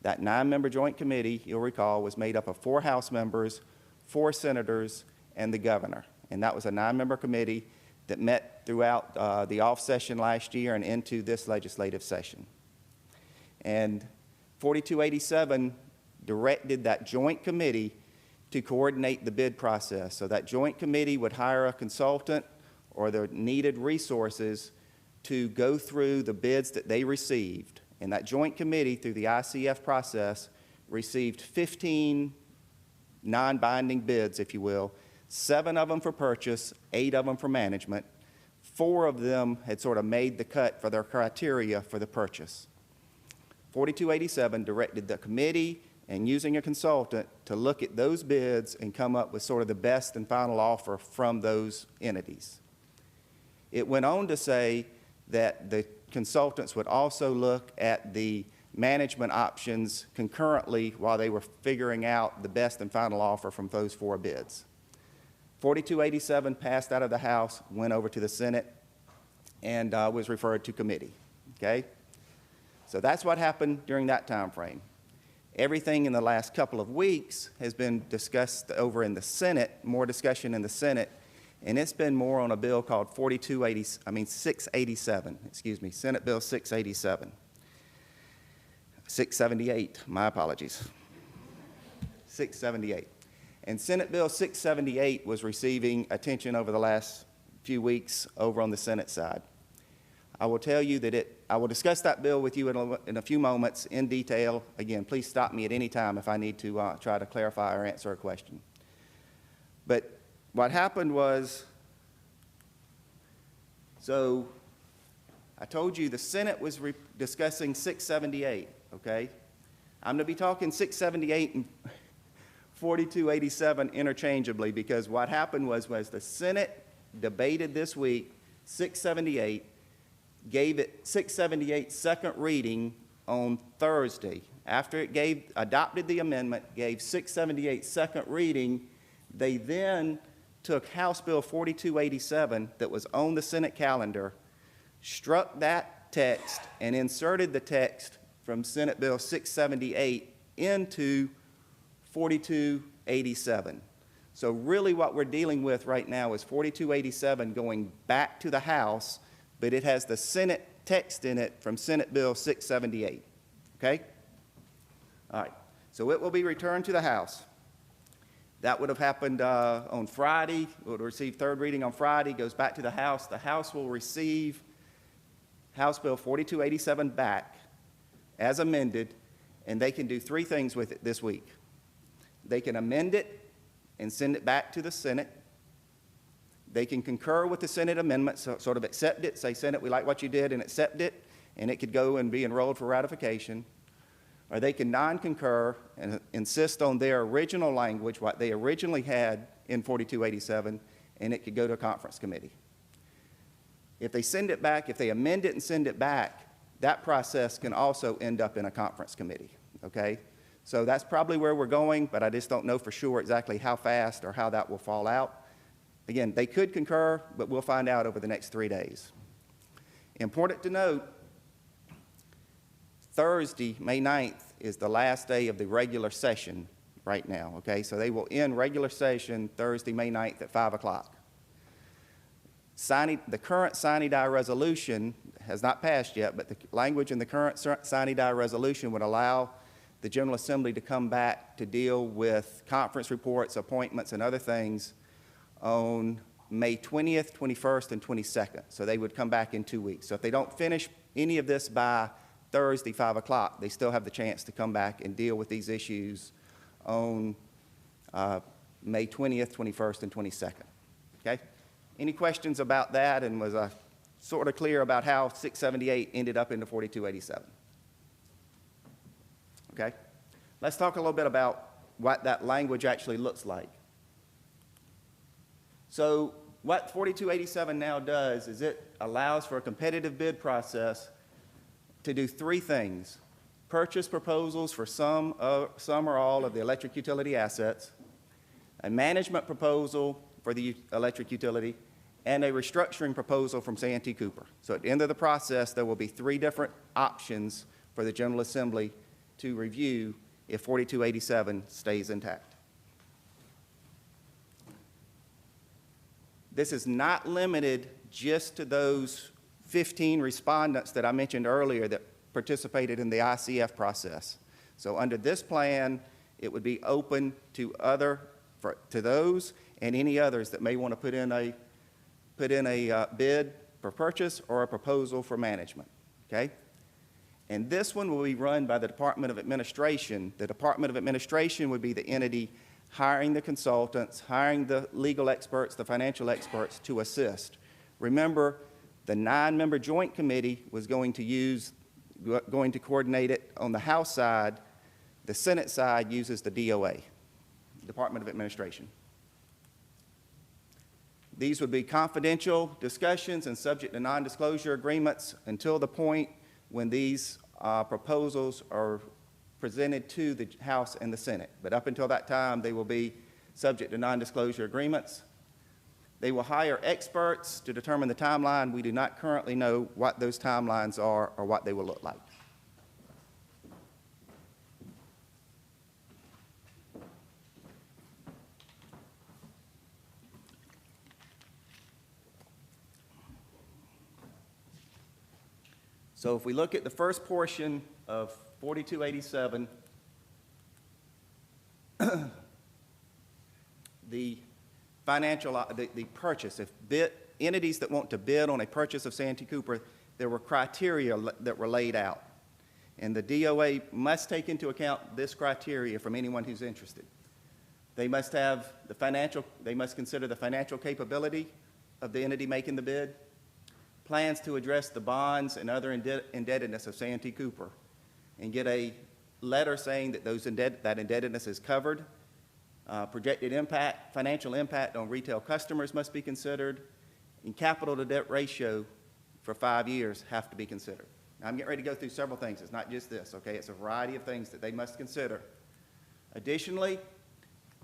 That 9-member Joint Committee, you'll recall, was made up of 4 House members, 4 senators, and the governor. And that was a 9-member committee that met throughout the off session last year and into this legislative session. And 4287 directed that joint committee to coordinate the bid process. So that joint committee would hire a consultant or the needed resources to go through the bids that they received. And that joint committee, through the ICF process, received 15 non-binding bids, if you will, 7 of them for purchase, 8 of them for management. 4 of them had sort of made the cut for their criteria for the purchase. 4287 directed the committee and using a consultant to look at those bids and come up with sort of the best and final offer from those entities. It went on to say that the consultants would also look at the management options concurrently while they were figuring out the best and final offer from those 4 bids. 4287 passed out of the House, went over to the Senate, and was referred to committee, okay? So that's what happened during that time frame. Everything in the last couple of weeks has been discussed over in the Senate, more discussion in the Senate, and it's been more on a bill called 687, Senate Bill 687. 678, my apologies. 678. And Senate Bill 678 was receiving attention over the last few weeks over on the Senate side. I will tell you that I will discuss that bill with you in a few moments in detail. Again, please stop me at any time if I need to try to clarify or answer a question. But what happened was, so I told you the Senate was discussing 678, okay? I'm going to be talking 678 and 4287 interchangeably, because what happened was the Senate debated this week 678, gave it 678 second reading on Thursday. After it adopted the amendment, gave 678 second reading, they then took House Bill 4287 that was on the Senate calendar, struck that text, and inserted the text from Senate Bill 678 into 4287. So really what we're dealing with right now is 4287 going back to the House, but it has the Senate text in it from Senate Bill 678, okay? All right, so it will be returned to the House. That would have happened on Friday. It would receive third reading on Friday, goes back to the House. The House will receive House Bill 4287 back as amended, and they can do three things with it this week. They can amend it and send it back to the Senate. They can concur with the Senate amendment, so sort of accept it, say, Senate, we like what you did, and accept it, and it could go and be enrolled for ratification. Or they can non-concur and insist on their original language, what they originally had in 4287, and it could go to a conference committee. If they send it back, if they amend it and send it back, that process can also end up in a conference committee, okay? So that's probably where we're going, but I just don't know for sure exactly how fast or how that will fall out. Again, they could concur, but we'll find out over the next 3 days. Important to note, Thursday, May 9th, is the last day of the regular session right now, okay? So they will end regular session Thursday, May 9th at 5 o'clock. The current sine die resolution has not passed yet, but the language in the current sine die resolution would allow the General Assembly to come back to deal with conference reports, appointments, and other things on May 20th, 21st, and 22nd. So they would come back in 2 weeks. So if they don't finish any of this by Thursday, 5 o'clock, they still have the chance to come back and deal with these issues on May 20th, 21st, and 22nd. Okay? Any questions about that, and was I sort of clear about how 678 ended up into 4287? Okay? Let's talk a little bit about what that language actually looks like. So what 4287 now does is it allows for a competitive bid process to do three things: purchase proposals for some or all of the electric utility assets, a management proposal for the electric utility, and a restructuring proposal from Santee Cooper. So at the end of the process, there will be three different options for the General Assembly to review if 4287 stays intact. This is not limited just to those 15 respondents that I mentioned earlier that participated in the ICF process. So under this plan, it would be open to those and any others that may want to put in a bid for purchase or a proposal for management, okay? And this one will be run by the Department of Administration. The Department of Administration would be the entity hiring the consultants, hiring the legal experts, the financial experts to assist. Remember, the 9-member joint committee was going to coordinate it on the House side. The Senate side uses the DOA, Department of Administration. These would be confidential discussions and subject to non-disclosure agreements until the point when these proposals are presented to the House and the Senate. But up until that time, they will be subject to non-disclosure agreements. They will hire experts to determine the timeline. We do not currently know what those timelines are or what they will look like. So if we look at the first portion of 4287, the purchase, if entities that want to bid on a purchase of Santee Cooper, there were criteria that were laid out. And the DOA must take into account this criteria from anyone who's interested. They must have they must consider the financial capability of the entity making the bid, plans to address the bonds and other indebtedness of Santee Cooper, and get a letter saying that that indebtedness is covered. Projected impact, financial impact on retail customers must be considered, and capital to debt ratio for 5 years have to be considered. Now, I'm getting ready to go through several things. It's not just this, okay? It's a variety of things that they must consider. Additionally,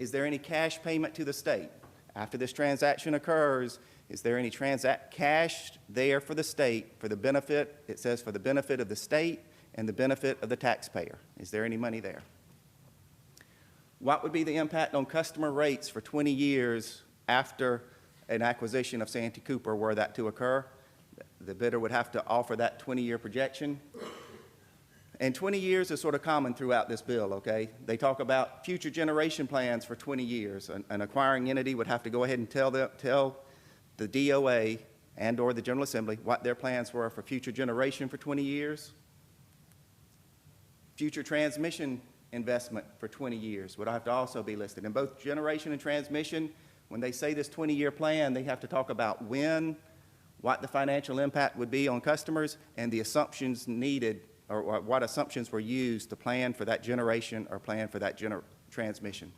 is there any cash payment to the state? After this transaction occurs, is there any cash there for the state for the benefit, it says for the benefit of the state and the benefit of the taxpayer? Is there any money there? What would be the impact on customer rates for 20 years after an acquisition of Santee Cooper were that to occur? The bidder would have to offer that 20-year projection. And 20 years is sort of common throughout this bill, okay? They talk about future generation plans for 20 years. An acquiring entity would have to go ahead and tell the DOA and or the General Assembly what their plans were for future generation for 20 years. Future transmission investment for 20 years would have to also be listed. In both generation and transmission, when they say this 20-year plan, they have to talk about when, what the financial impact would be on customers, and the assumptions needed, or what assumptions were used to plan for that generation or plan for that transmission.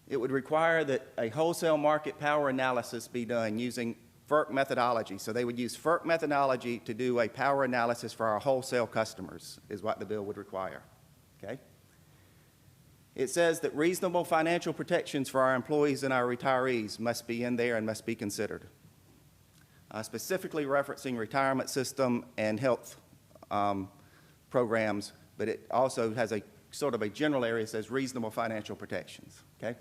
It would require that a wholesale market power analysis be done using FERC methodology. So they would use FERC methodology to do a power analysis for our wholesale customers, is what the bill would require, okay? It says that reasonable financial protections for our employees and our retirees must be in there and must be considered. Specifically referencing retirement system and health programs, but it also has a sort of a general area that says reasonable financial protections, okay?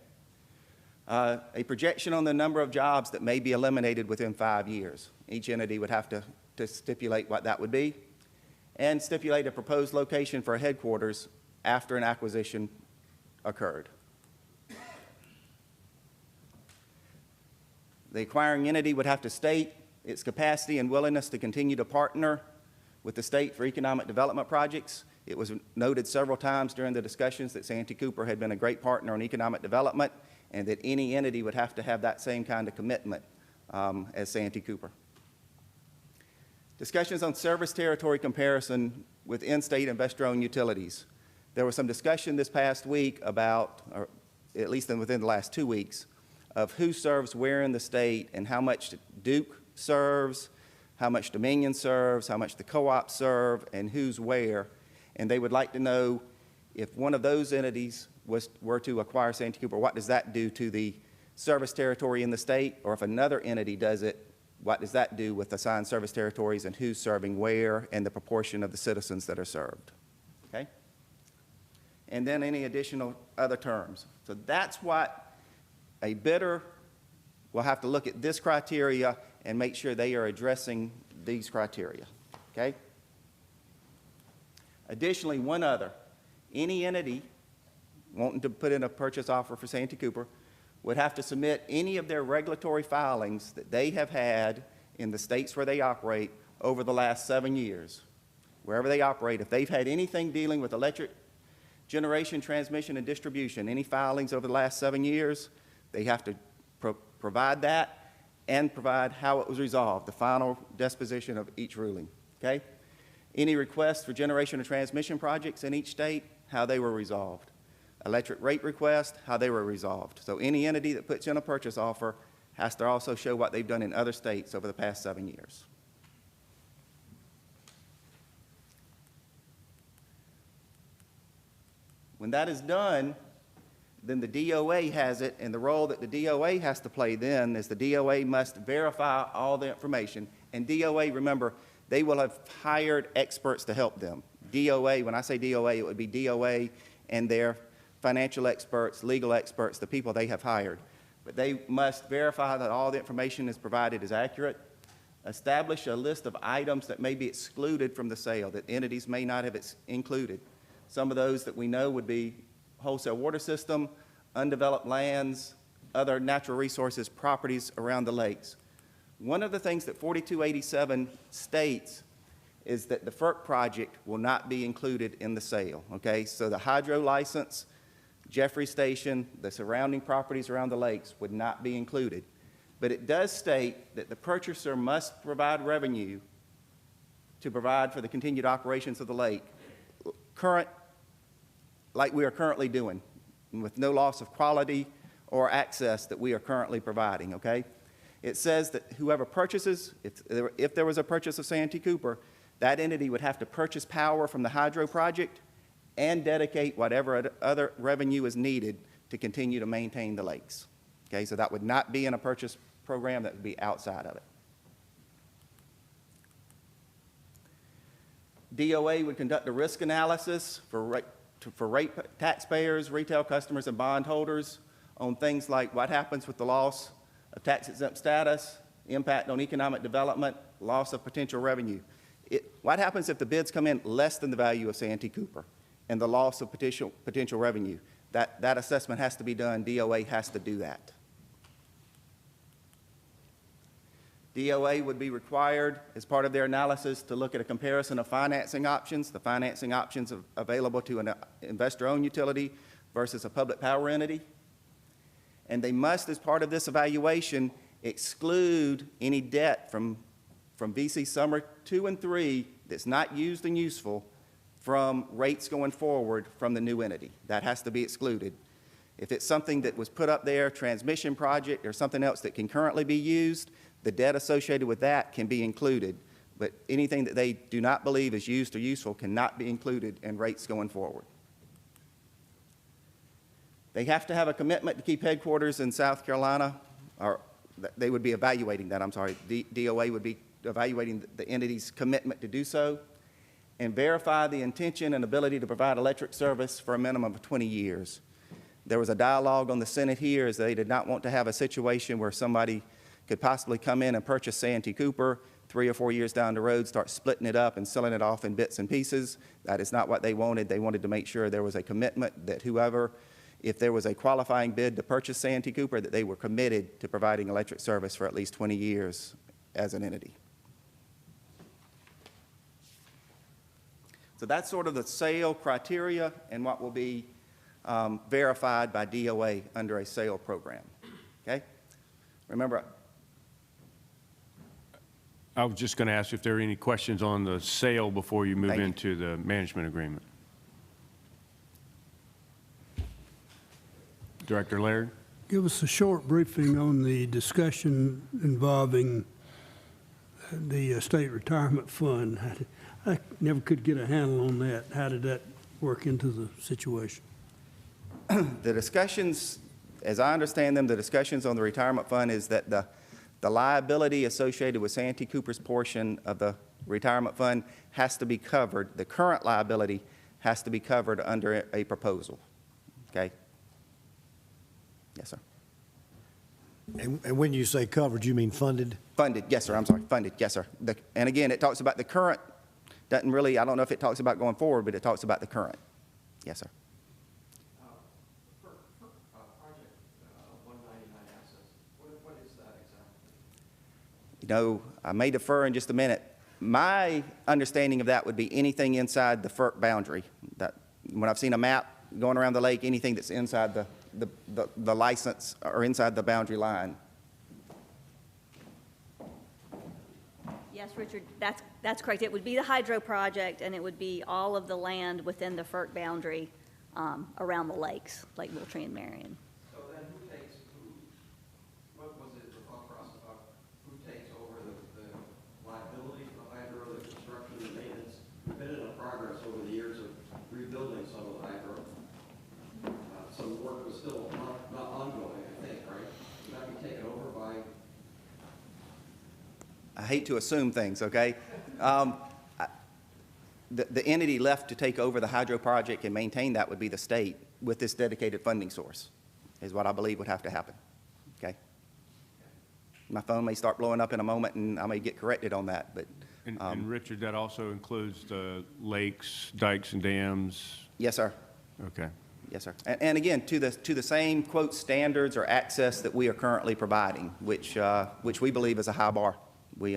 A projection on the number of jobs that may be eliminated within 5 years. Each entity would have to stipulate what that would be, and stipulate a proposed location for a headquarters after an acquisition occurred. The acquiring entity would have to state its capacity and willingness to continue to partner with the state for economic development projects. It was noted several times during the discussions that Santee Cooper had been a great partner on economic development, and that any entity would have to have that same kind of commitment as Santee Cooper. Discussions on service territory comparison with in-state investor-owned utilities. There was some discussion this past week about, or at least within the last 2 weeks, of who serves where in the state and how much Duke serves, how much Dominion serves, how much the co-ops serve, and who's where. And they would like to know if one of those entities were to acquire Santee Cooper, what does that do to the service territory in the state? Or if another entity does it, what does that do with assigned service territories and who's serving where and the proportion of the citizens that are served? Okay? And then any additional other terms. So that's what a bidder will have to look at, this criteria, and make sure they are addressing these criteria. Okay? Additionally, one other. Any entity wanting to put in a purchase offer for Santee Cooper would have to submit any of their regulatory filings that they have had in the states where they operate over the last 7 years. Wherever they operate, if they've had anything dealing with electric generation, transmission, and distribution, any filings over the last 7 years, they have to provide that and provide how it was resolved, the final disposition of each ruling, okay? Any requests for generation or transmission projects in each state, how they were resolved. Electric rate request, how they were resolved. So any entity that puts in a purchase offer has to also show what they've done in other states over the past 7 years. When that is done, then the DOA has it, and the role that the DOA has to play then is the DOA must verify all the information. And DOA, remember, they will have hired experts to help them. DOA, when I say DOA, it would be DOA and their financial experts, legal experts, the people they have hired. But they must verify that all the information is provided is accurate, establish a list of items that may be excluded from the sale, that entities may not have included. Some of those that we know would be wholesale water system, undeveloped lands, other natural resources, properties around the lakes. One of the things that 4287 states is that the FERC project will not be included in the sale, okay? So the hydro license, Jeffrey Station, the surrounding properties around the lakes would not be included. But it does state that the purchaser must provide revenue to provide for the continued operations of the lake, like we are currently doing, with no loss of quality or access that we are currently providing, okay? It says that whoever purchases, if there was a purchase of Santee Cooper, that entity would have to purchase power from the hydro project and dedicate whatever other revenue is needed to continue to maintain the lakes. Okay, so that would not be in a purchase program, that would be outside of it. DOA would conduct a risk analysis for taxpayers, retail customers, and bondholders on things like what happens with the loss of tax exempt status, impact on economic development, loss of potential revenue. What happens if the bids come in less than the value of Santee Cooper and the loss of potential revenue? That assessment has to be done. DOA has to do that. DOA would be required, as part of their analysis, to look at a comparison of financing options, the financing options available to an investor-owned utility versus a public power entity. And they must, as part of this evaluation, exclude any debt from VC Summer 2 and 3 that's not used and useful from rates going forward from the new entity. That has to be excluded. If it's something that was put up there, transmission project or something else that can currently be used, the debt associated with that can be included. But anything that they do not believe is used or useful cannot be included in rates going forward. They have to have a commitment to keep headquarters in South Carolina, or they would be evaluating that, I'm sorry. DOA would be evaluating the entity's commitment to do so, and verify the intention and ability to provide electric service for a minimum of 20 years. There was a dialogue on the Senate here as they did not want to have a situation where somebody could possibly come in and purchase Santee Cooper, 3 or 4 years down the road, start splitting it up and selling it off in bits and pieces. That is not what they wanted. They wanted to make sure there was a commitment that whoever, if there was a qualifying bid to purchase Santee Cooper, that they were committed to providing electric service for at least 20 years as an entity. So that's sort of the sale criteria and what will be verified by DOA under a sale program. Okay? Remember, I was just going to ask if there are any questions on the sale before you move into the management agreement. Director Laird? Give us a short briefing on the discussion involving the state retirement fund. I never could get a handle on that. How did that work into the situation? The discussions, as I understand them, the discussions on the retirement fund is that the liability associated with Santee Cooper's portion of the retirement fund has to be covered. The current liability has to be covered under a proposal. Okay? Yes, sir. And when you say covered, you mean funded? Funded, yes, sir. I'm sorry, funded, yes, sir. And again, it talks about the current. Doesn't really, I don't know if it talks about going forward, but it talks about the current. Yes, sir. You know, I may defer in just a minute. My understanding of that would be anything inside the FERC boundary. That when I've seen a map going around the lake, anything that's inside the license or inside the boundary line. Yes, Richard, that's correct. It would be the hydro project, and it would be all of the land within the FERC boundary around the lakes, Lake Moultrie and Marion. So then what was it, the thought process about who takes over the liability for the hydro, the construction, the maintenance? We've been in a progress over the years of rebuilding some of the hydro. Some work was still not ongoing, I think, right? Would that be taken over by? I hate to assume things, okay? The entity left to take over the hydro project and maintain that would be the state with this dedicated funding source, is what I believe would have to happen, okay? My phone may start blowing up in a moment, and I may get corrected on that, but. And Richard, that also includes the lakes, dikes, and dams? Yes, sir. Okay. Yes, sir. And again, to the same, quote, standards or access that we are currently providing, which we believe is a high bar. We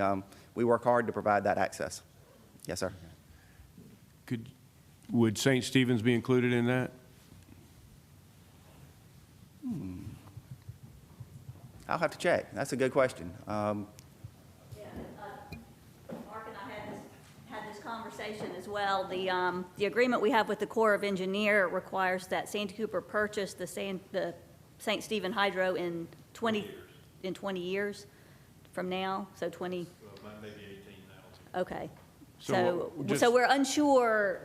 work hard to provide that access. Yes, sir. Would St. Stephen's be included in that? I'll have to check. That's a good question. Mark and I had this conversation as well. The agreement we have with the Corps of Engineers requires that Santee Cooper purchase the St. Stephen Hydro in 20 years from now. So 20. Maybe 18 now. Okay. So we're unsure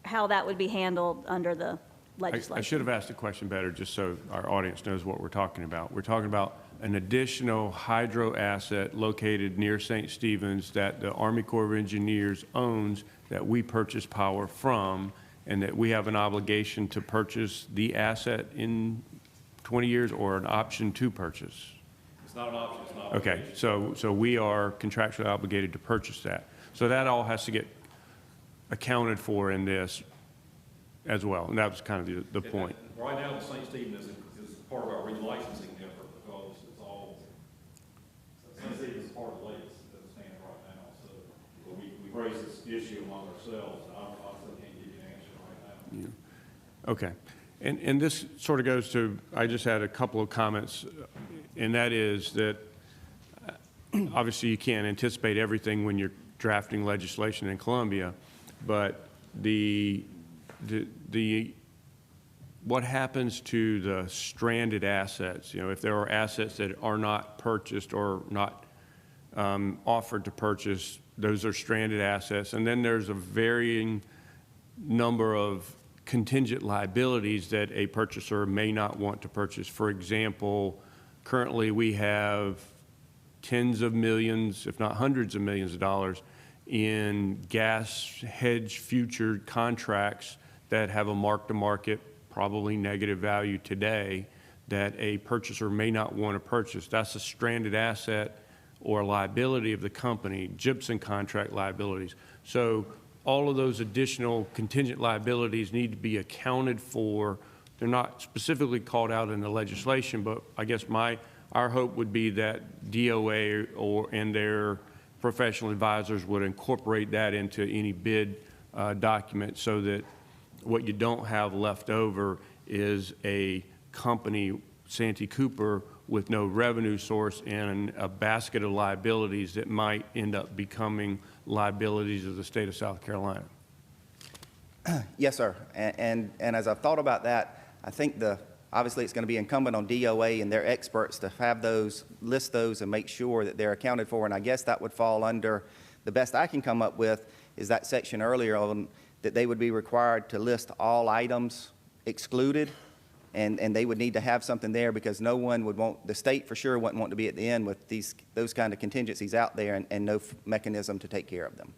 how that would be handled under the legislation. I should have asked the question better, just so our audience knows what we're talking about. We're talking about an additional hydro asset located near St. Stephen's that the Army Corps of Engineers owns, that we purchase power from, and that we have an obligation to purchase the asset in 20 years or an option to purchase. It's not an option, it's not. Okay, so we are contractually obligated to purchase that. So that all has to get accounted for in this as well, and that was kind of the point. Right now, the St. Stephen is part of our relicensing effort because it's all, St. Stephen is part of the lake as it stands right now. So we raised this issue among ourselves, and I still can't give you an answer right now. Yeah. Okay. And this sort of goes to, I just had a couple of comments, and that is that obviously you can't anticipate everything when you're drafting legislation in Columbia, but what happens to the stranded assets? You know, if there are assets that are not purchased or not offered to purchase, those are stranded assets. And then there's a varying number of contingent liabilities that a purchaser may not want to purchase. For example, currently we have tens of millions, if not hundreds of millions of dollars in gas hedge future contracts that have a mark-to-market, probably negative value today, that a purchaser may not want to purchase. That's a stranded asset or liability of the company, gypsum contract liabilities. So all of those additional contingent liabilities need to be accounted for. They're not specifically called out in the legislation, but I guess our hope would be that DOA and their professional advisors would incorporate that into any bid document so that what you don't have left over is a company, Santee Cooper, with no revenue source and a basket of liabilities that might end up becoming liabilities of the state of South Carolina. Yes, sir. And as I've thought about that, I think obviously it's going to be incumbent on DOA and their experts to have those, list those and make sure that they're accounted for. And I guess that would fall under, the best I can come up with is that section earlier on that they would be required to list all items excluded. And they would need to have something there because no one would want, the state for sure wouldn't want to be at the end with those kind of contingencies out there and no mechanism to take care of them.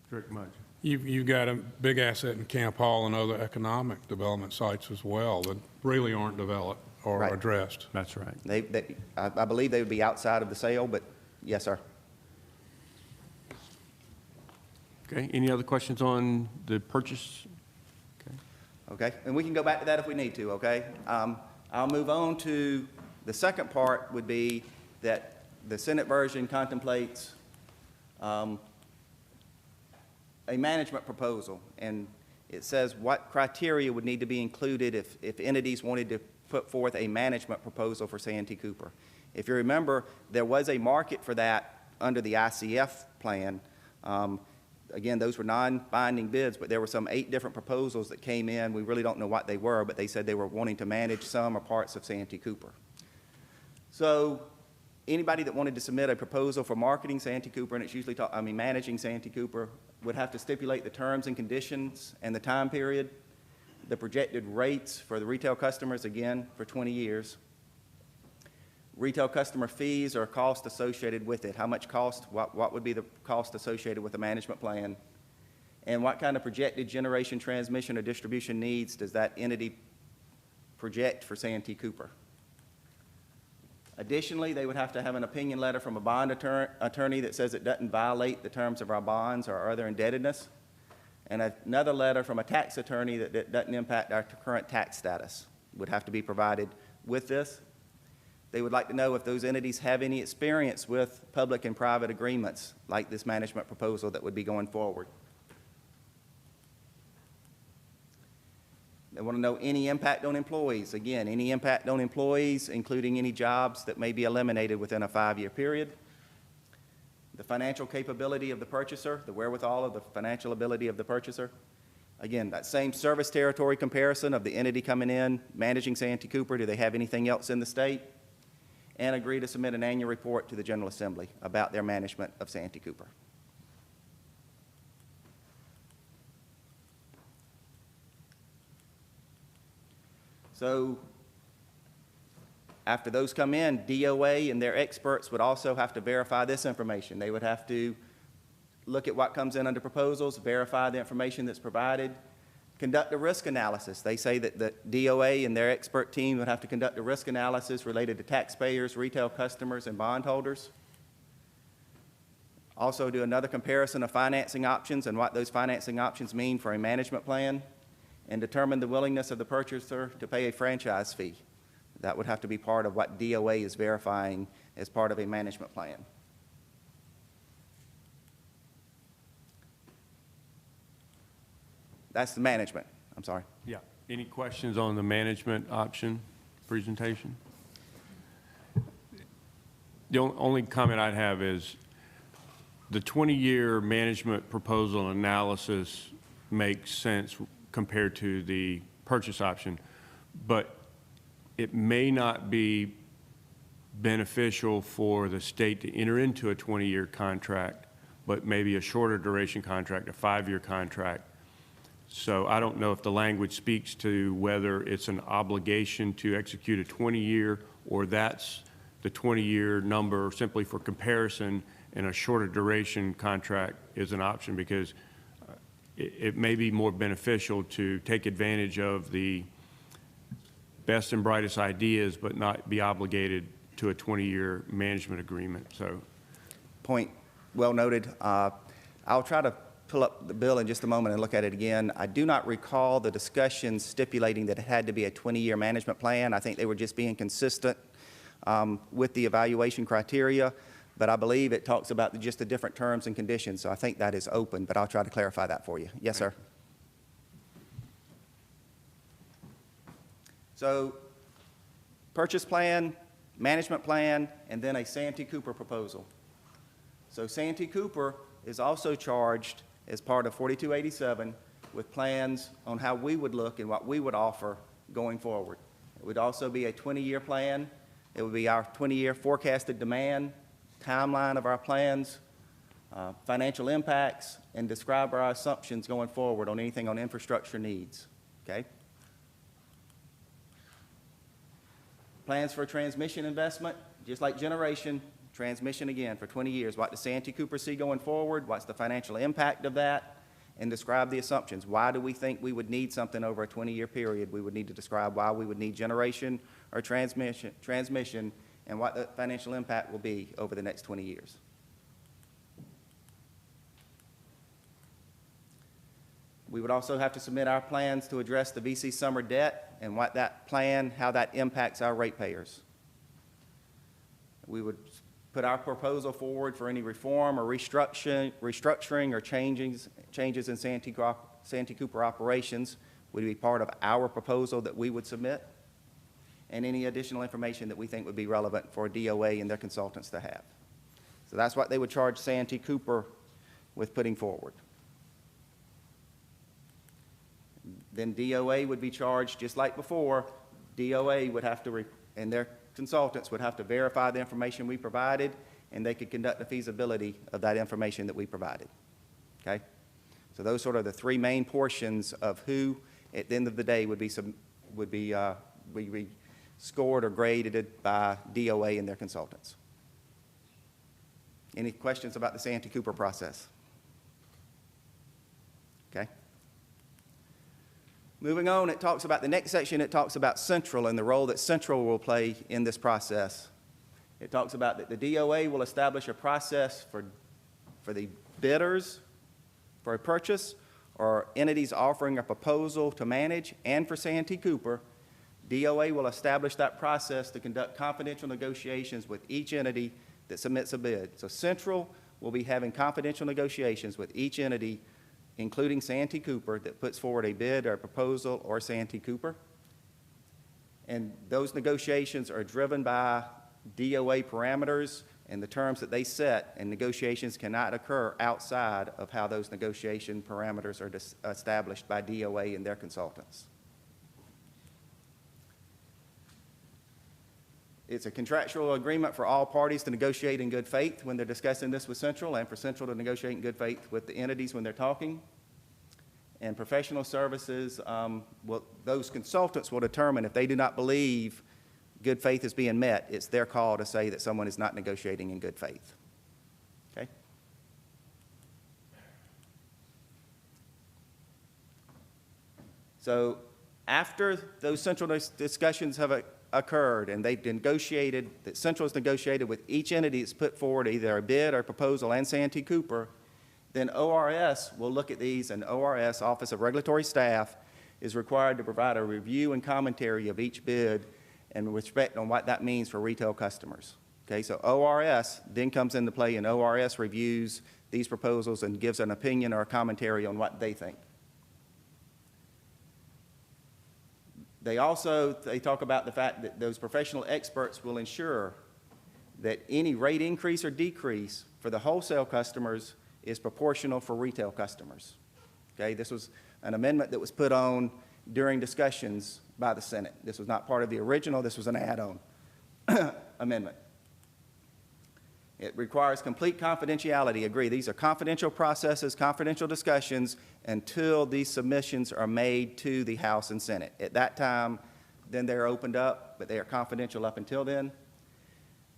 Direct Mudge. You've got a big asset in Camp Hall and other economic development sites as well that really aren't developed or Right. addressed. That's right. I believe they would be outside of the sale, but yes, sir. Okay, any other questions on the purchase? Okay, and we can go back to that if we need to, okay? I'll move on to the second part would be that the Senate version contemplates a management proposal, and it says what criteria would need to be included if entities wanted to put forth a management proposal for Santee Cooper. If you remember, there was a market for that under the ICF plan. Again, those were non-binding bids, but there were some 8 different proposals that came in. We really don't know what they were, but they said they were wanting to manage some or parts of Santee Cooper. So anybody that wanted to submit a proposal for marketing Santee Cooper, and it's usually managing Santee Cooper, would have to stipulate the terms and conditions and the time period, the projected rates for the retail customers, again, for 20 years, retail customer fees or cost associated with it. How much cost, what would be the cost associated with the management plan? And what kind of projected generation, transmission, or distribution needs does that entity project for Santee Cooper? Additionally, they would have to have an opinion letter from a bond attorney that says it doesn't violate the terms of our bonds or our other indebtedness, and another letter from a tax attorney that doesn't impact our current tax status would have to be provided with this. They would like to know if those entities have any experience with public and private agreements like this management proposal that would be going forward. They want to know any impact on employees. Again, any impact on employees, including any jobs that may be eliminated within a 5-year period. The financial capability of the purchaser, the wherewithal of the financial ability of the purchaser. Again, that same service territory comparison of the entity coming in, managing Santee Cooper, do they have anything else in the state? And agree to submit an annual report to the General Assembly about their management of Santee Cooper. So after those come in, DOA and their experts would also have to verify this information. They would have to look at what comes in under proposals, verify the information that's provided, Conduct a risk analysis. They say that the DOA and their expert team would have to conduct a risk analysis related to taxpayers, retail customers, and bondholders. Also do another comparison of financing options and what those financing options mean for a management plan, and determine the willingness of the purchaser to pay a franchise fee. That would have to be part of what DOA is verifying as part of a management plan. That's the management. I'm sorry. Yeah. Any questions on the management option presentation? The only comment I'd have is the 20-year management proposal analysis makes sense compared to the purchase option, but it may not be beneficial for the state to enter into a 20-year contract, but maybe a shorter duration contract, a 5-year contract. So I don't know if the language speaks to whether it's an obligation to execute a 20-year, or that's the 20-year number simply for comparison, and a shorter duration contract is an option, because it may be more beneficial to take advantage of the best and brightest ideas, but not be obligated to a 20-year management agreement. So, point well noted. I'll try to pull up the bill in just a moment and look at it again. I do not recall the discussion stipulating that it had to be a 20-year management plan. I think they were just being consistent with the evaluation criteria, but I believe it talks about just the different terms and conditions, so I think that is open, but I'll try to clarify that for you. Yes, sir. So, purchase plan, management plan, and then a Santee Cooper proposal. So Santee Cooper is also charged as part of 4287 with plans on how we would look and what we would offer going forward. It would also be a 20-year plan. It would be our 20-year forecasted demand, timeline of our plans, financial impacts, and describe our assumptions going forward on anything on infrastructure needs, okay? Plans for transmission investment, just like generation, transmission again for 20 years. What does Santee Cooper see going forward? What's the financial impact of that? And describe the assumptions. Why do we think we would need something over a 20-year period? We would need to describe why we would need generation or transmission, and what the financial impact will be over the next 20 years. We would also have to submit our plans to address the VC summer debt and what that plan, how that impacts our ratepayers. We would put our proposal forward for any reform or restructuring or changes in Santee Cooper operations would be part of our proposal that we would submit, and any additional information that we think would be relevant for DOA and their consultants to have. So that's what they would charge Santee Cooper with putting forward. Then DOA would be charged just like before. DOA would have to, and their consultants would have to verify the information we provided, and they could conduct the feasibility of that information that we provided, okay? So those sort of the three main portions of who, at the end of the day, would be scored or graded by DOA and their consultants. Any questions about the Santee Cooper process? Okay. Moving on, it talks about the next section, it talks about Central and the role that Central will play in this process. It talks about that the DOA will establish a process for the bidders for a purchase or entities offering a proposal to manage, and for Santee Cooper, DOA will establish that process to conduct confidential negotiations with each entity that submits a bid. So Central will be having confidential negotiations with each entity, including Santee Cooper, that puts forward a bid or a proposal, or Santee Cooper. And those negotiations are driven by DOA parameters and the terms that they set, and negotiations cannot occur outside of how those negotiation parameters are established by DOA and their consultants. It's a contractual agreement for all parties to negotiate in good faith when they're discussing this with Central, and for Central to negotiate in good faith with the entities when they're talking. And professional services, those consultants will determine if they do not believe good faith is being met, it's their call to say that someone is not negotiating in good faith. Okay? So after those central discussions have occurred and they've negotiated, that Central has negotiated with each entity that's put forward either a bid or proposal and Santee Cooper, then ORS will look at these, and ORS, Office of Regulatory Staff, is required to provide a review and commentary of each bid and respect on what that means for retail customers. Okay, so ORS then comes into play, and ORS reviews these proposals and gives an opinion or a commentary on what they think. They talk about the fact that those professional experts will ensure that any rate increase or decrease for the wholesale customers is proportional for retail customers. Okay, this was an amendment that was put on during discussions by the Senate. This was not part of the original, this was an add-on amendment. It requires complete confidentiality. Agree, these are confidential processes, confidential discussions until these submissions are made to the House and Senate. At that time, then they're opened up, but they are confidential up until then.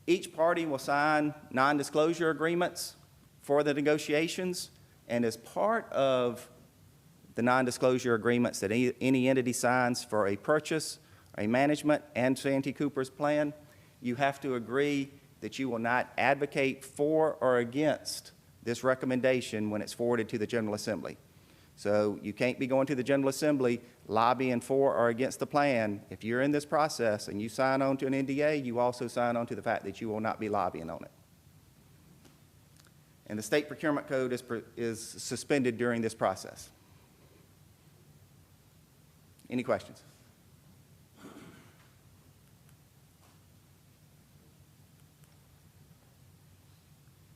Each party will sign non-disclosure agreements for the negotiations, and as part of the non-disclosure agreements that any entity signs for a purchase, a management, and Santee Cooper's plan, you have to agree that you will not advocate for or against this recommendation when it's forwarded to the General Assembly. So you can't be going to the General Assembly lobbying for or against the plan. If you're in this process and you sign on to an NDA, you also sign on to the fact that you will not be lobbying on it. And the state procurement code is suspended during this process. Any questions?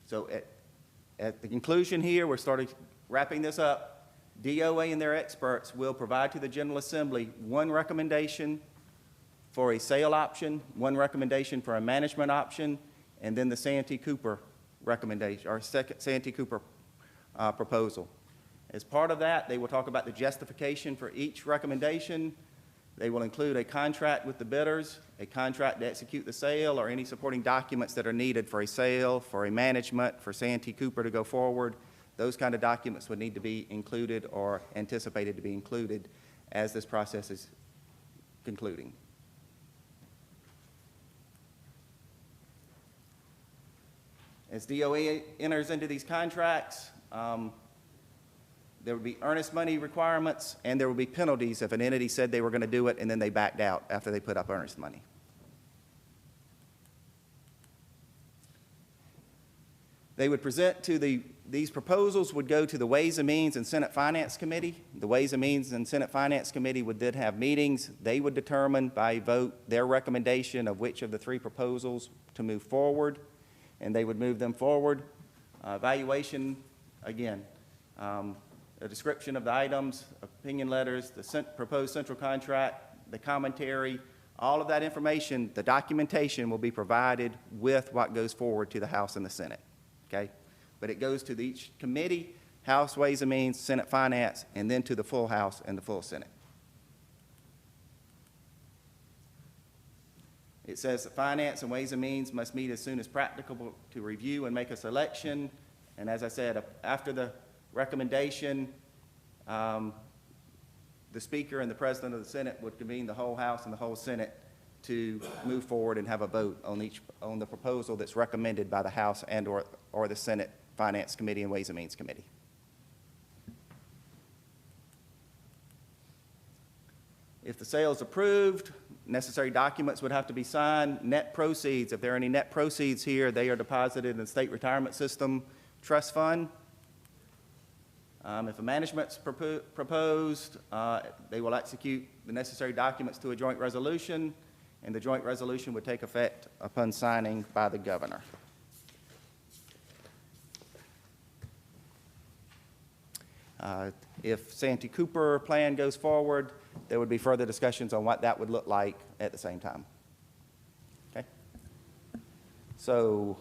So at the conclusion here, we're wrapping this up. DOA and their experts will provide to the General Assembly one recommendation for a sale option, one recommendation for a management option, and then the Santee Cooper recommendation, or Santee Cooper proposal. As part of that, they will talk about the justification for each recommendation. They will include a contract with the bidders, a contract to execute the sale, or any supporting documents that are needed for a sale, for a management, for Santee Cooper to go forward. Those kind of documents would need to be included or anticipated to be included as this process is concluding. As DOE enters into these contracts, there would be earnest money requirements, and there would be penalties if an entity said they were going to do it and then they backed out after they put up earnest money. They would present to these proposals would go to the Ways and Means and Senate Finance Committee. The Ways and Means and Senate Finance Committee would then have meetings. They would determine by vote their recommendation of which of the three proposals to move forward, and they would move them forward. Evaluation, again, a description of the items, opinion letters, the proposed central contract, the commentary, all of that information, the documentation will be provided with what goes forward to the House and the Senate, okay? But it goes to each committee, House Ways and Means, Senate Finance, and then to the full House and the full Senate. It says that Finance and Ways and Means must meet as soon as practicable to review and make a selection. And as I said, after the recommendation, the Speaker and the President of the Senate would convene the whole House and the whole Senate to move forward and have a vote on the proposal that's recommended by the House and or the Senate Finance Committee and Ways and Means Committee. If the sale is approved, necessary documents would have to be signed. Net proceeds, if there are any net proceeds here, they are deposited in the State Retirement System Trust Fund. If a management's proposed, they will execute the necessary documents to a joint resolution, and the joint resolution would take effect upon signing by the governor. If Santee Cooper plan goes forward, there would be further discussions on what that would look like at the same time. Okay? So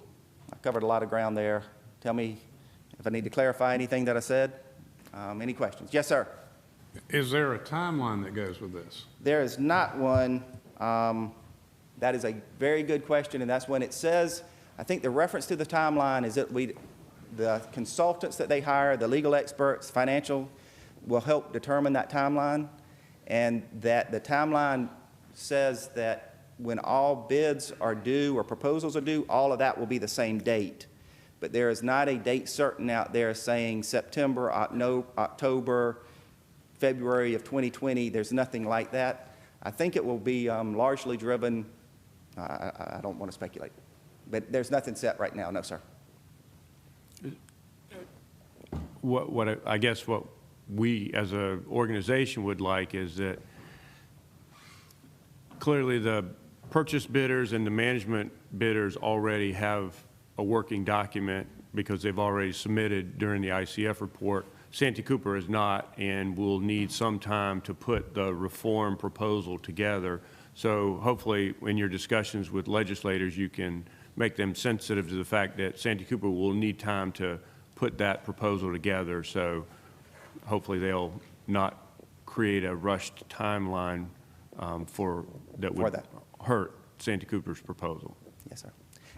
I covered a lot of ground there. Tell me if I need to clarify anything that I said. Any questions? Yes, sir. Is there a timeline that goes with this? There is not one. That is a very good question, and that's when it says, I think the reference to the timeline is that the consultants that they hire, the legal experts, financial, will help determine that timeline. and that the timeline says that when all bids are due or proposals are due, all of that will be the same date. But there is not a date certain out there saying September, October, February of 2020. There's nothing like that. I think it will be largely driven, I don't want to speculate, but there's nothing set right now, no, sir. I guess what we as an organization would like is that clearly the purchase bidders and the management bidders already have a working document because they've already submitted during the ICF report. Santee Cooper is not, and will need some time to put the reform proposal together. So hopefully in your discussions with legislators, you can make them sensitive to the fact that Santee Cooper will need time to put that proposal together. So hopefully they'll not create a rushed timeline that would hurt Santee Cooper's proposal. Yes, sir.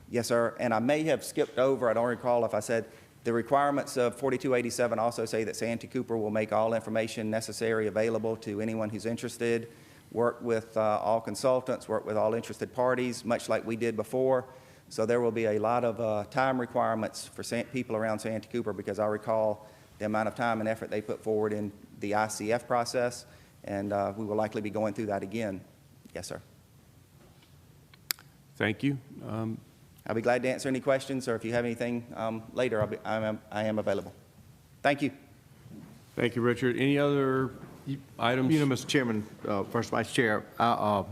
Yes, sir. And I may have skipped over, I don't recall if I said, the requirements of 4287 also say that Santee Cooper will make all information necessary available to anyone who's interested, work with all consultants, work with all interested parties, much like we did before. So there will be a lot of time requirements for people around Santee Cooper, because I recall the amount of time and effort they put forward in the ICF process, and we will likely be going through that again. Yes, sir. Thank you. I'll be glad to answer any questions, or if you have anything later, I am available. Thank you. Thank you, Richard. Any other items? You know, Mr. Chairman, First Vice Chair, I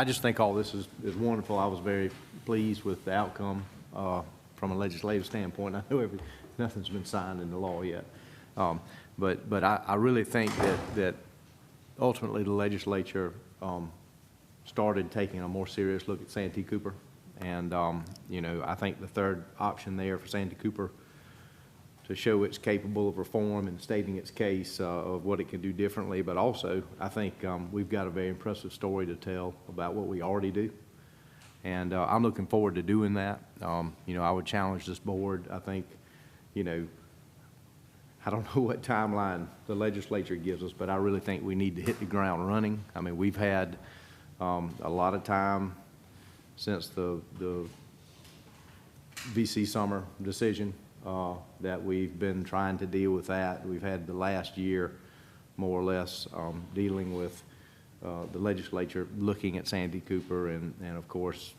just think all this is wonderful. I was very pleased with the outcome from a legislative standpoint. I know nothing's been signed into law yet, but I really think that ultimately the legislature started taking a more serious look at Santee Cooper. And, I think the third option there for Santee Cooper to show it's capable of reform and stating its case of what it can do differently. But also, I think we've got a very impressive story to tell about what we already do. And I'm looking forward to doing that. I would challenge this board. I think, I don't know what timeline the legislature gives us, but I really think we need to hit the ground running. I mean, we've had a lot of time since the VC summer decision that we've been trying to deal with that. We've had the last year, more or less, dealing with the legislature looking at Santee Cooper, and of course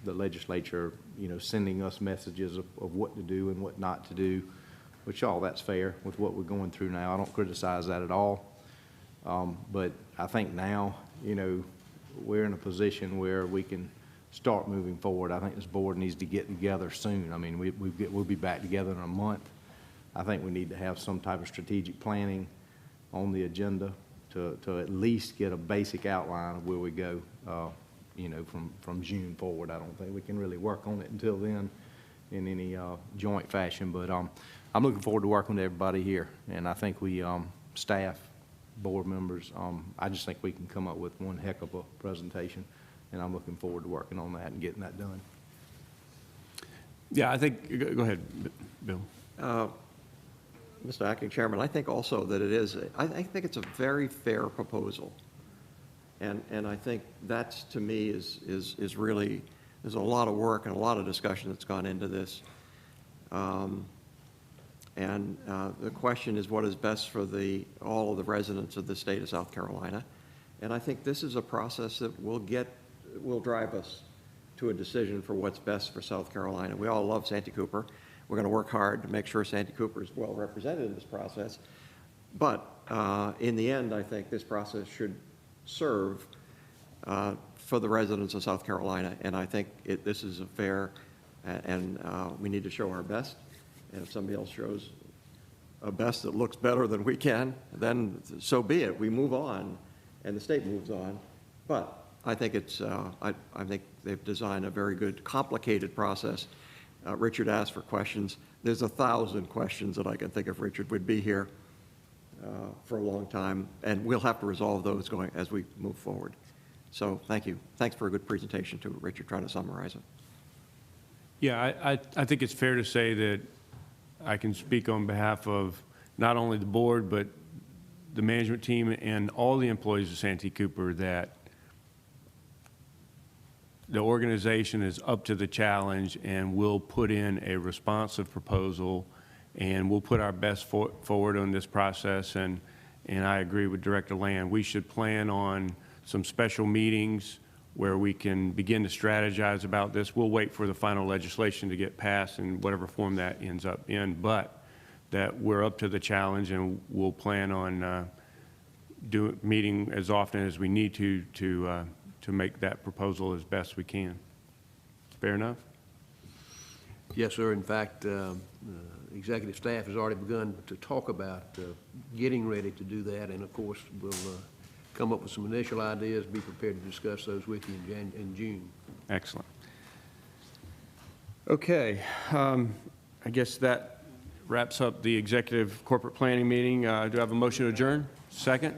the legislature, sending us messages of what to do and what not to do, which all that's fair with what we're going through now. I don't criticize that at all. But I think now, we're in a position where we can start moving forward. I think this board needs to get together soon. I mean, we'll be back together in a month. I think we need to have some type of strategic planning on the agenda to at least get a basic outline of where we go, from June forward. I don't think we can really work on it until then in any joint fashion. But I'm looking forward to working with everybody here. And I think we, staff, board members, I just think we can come up with one heck of a presentation. And I'm looking forward to working on that and getting that done. Yeah, I think, go ahead, Bill. Mr. Acting Chairman, I think also that it is, I think it's a very fair proposal. And I think that's, to me, is really, there's a lot of work and a lot of discussion that's gone into this. And the question is what is best for all of the residents of the state of South Carolina. And I think this is a process that will drive us to a decision for what's best for South Carolina. We all love Santee Cooper. We're going to work hard to make sure Santee Cooper is well represented in this process. But in the end, I think this process should serve for the residents of South Carolina. And I think this is a fair, and we need to show our best. And if somebody else shows a best that looks better than we can, then so be it. We move on, and the state moves on. But I think I think they've designed a very good, complicated process. Richard asked for questions. There's 1,000 questions that I can think of. Richard would be here for a long time, and we'll have to resolve those as we move forward. So thank you. Thanks for a good presentation too, Richard, trying to summarize it. Yeah, I think it's fair to say that I can speak on behalf of not only the board, but the management team and all the employees of Santee Cooper that the organization is up to the challenge and will put in a responsive proposal, and we'll put our best forward on this process. And I agree with Director Land. We should plan on some special meetings where we can begin to strategize about this. We'll wait for the final legislation to get passed in whatever form that ends up in, but that we're up to the challenge, and we'll plan on meeting as often as we need to make that proposal as best we can. Fair enough? Yes, sir. In fact, executive staff has already begun to talk about getting ready to do that, and of course, we'll come up with some initial ideas, be prepared to discuss those with you in June. Excellent. Okay, I guess that wraps up the executive corporate planning meeting. Do I have a motion to adjourn? Second?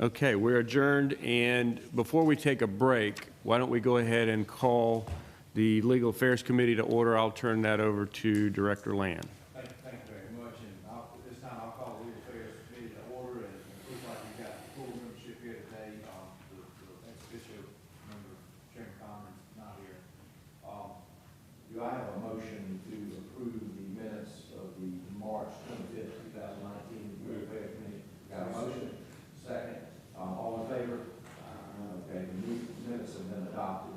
Okay, we're adjourned, and before we take a break, why don't we go ahead and call the Legal Affairs Committee to order. I'll turn that over to Director Land. Thank you very much, and this time I'll call the Legal Affairs Committee to order, and it looks like we've got full membership here today. The ex-officio member, Chairman Conlon, is not here. Do I have a motion to approve the minutes of the March 25th, 2019 Legal Affairs Committee? Got a motion? Second. All in favor? Okay, the minutes have been adopted.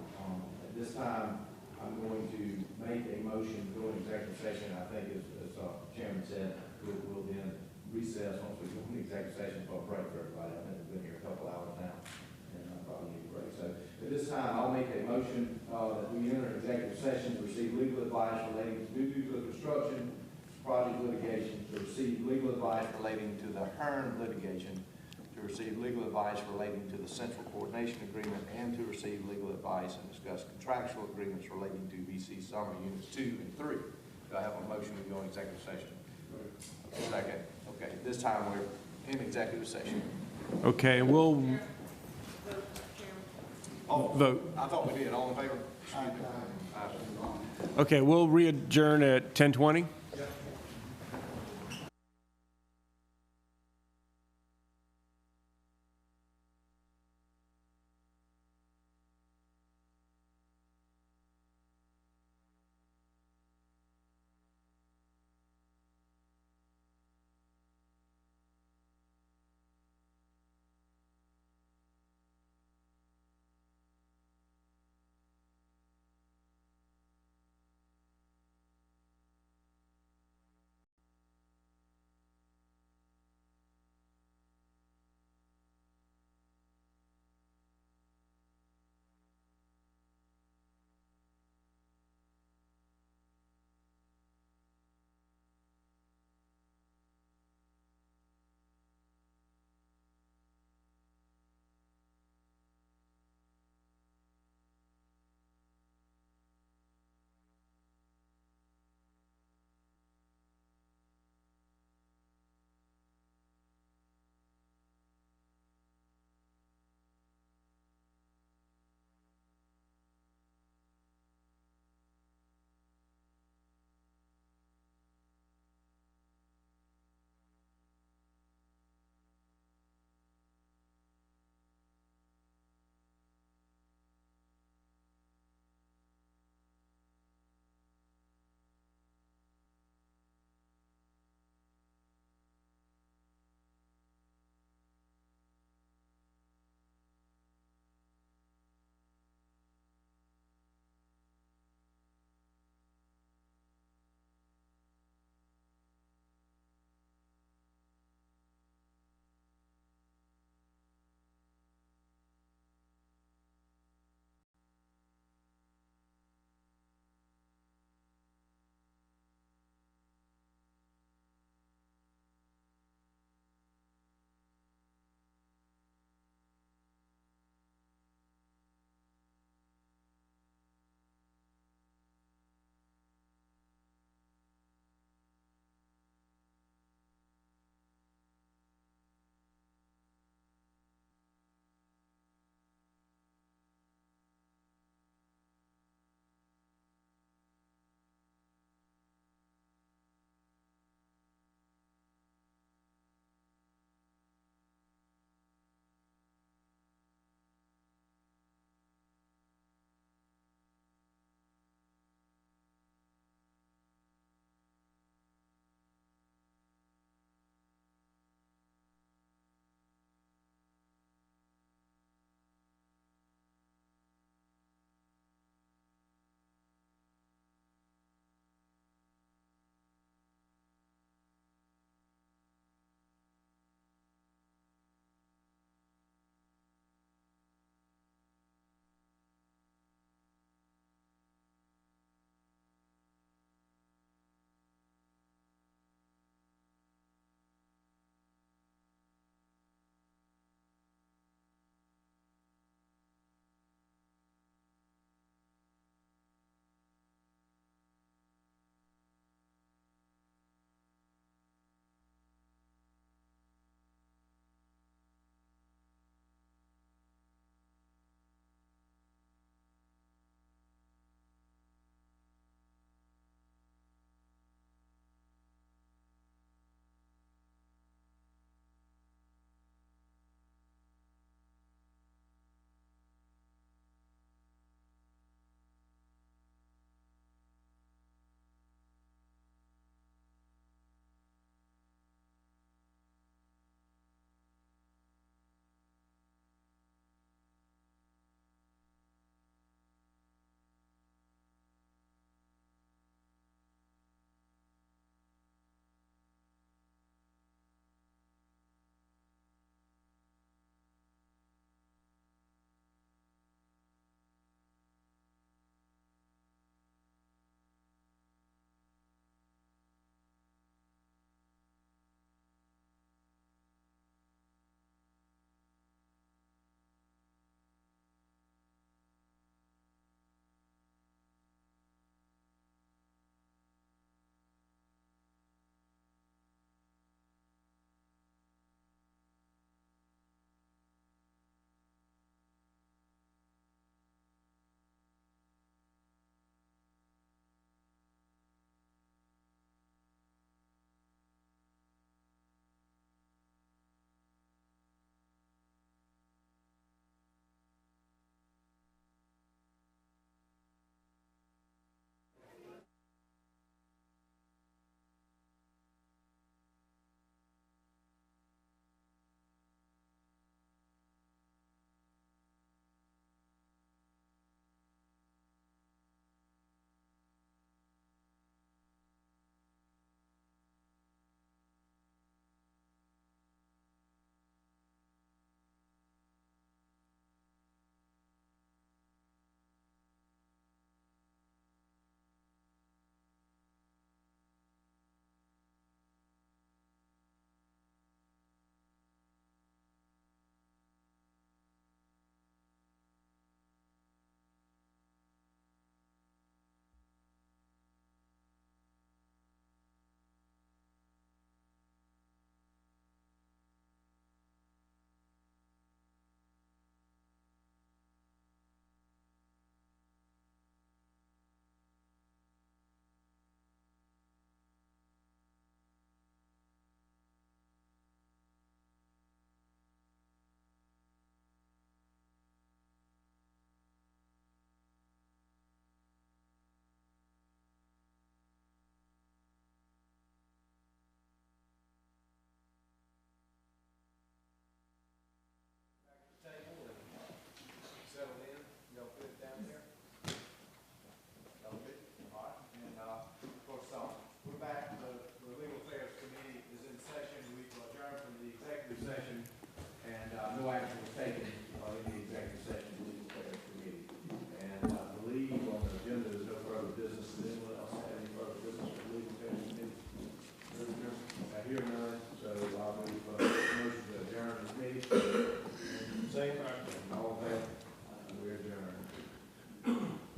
At this time, I'm going to make a motion to go into executive session. I think, as Chairman said, we'll then recess once we go into executive session for a break for everybody. I think we've been here a couple hours now, and I probably need a break. So at this time, I'll make a motion that we enter executive session to receive legal advice relating to nuclear construction project litigation, to receive legal advice relating to the Hearn litigation, to receive legal advice relating to the Central Coordination Agreement, and to receive legal advice and discuss contractual agreements relating to VC Summer Units 2 and 3. Do I have a motion to go in executive session? Second. Okay, this time we're in executive session. Okay, we'll vote. I thought we did. All in favor? Okay, we'll re-adjourn at 10:20.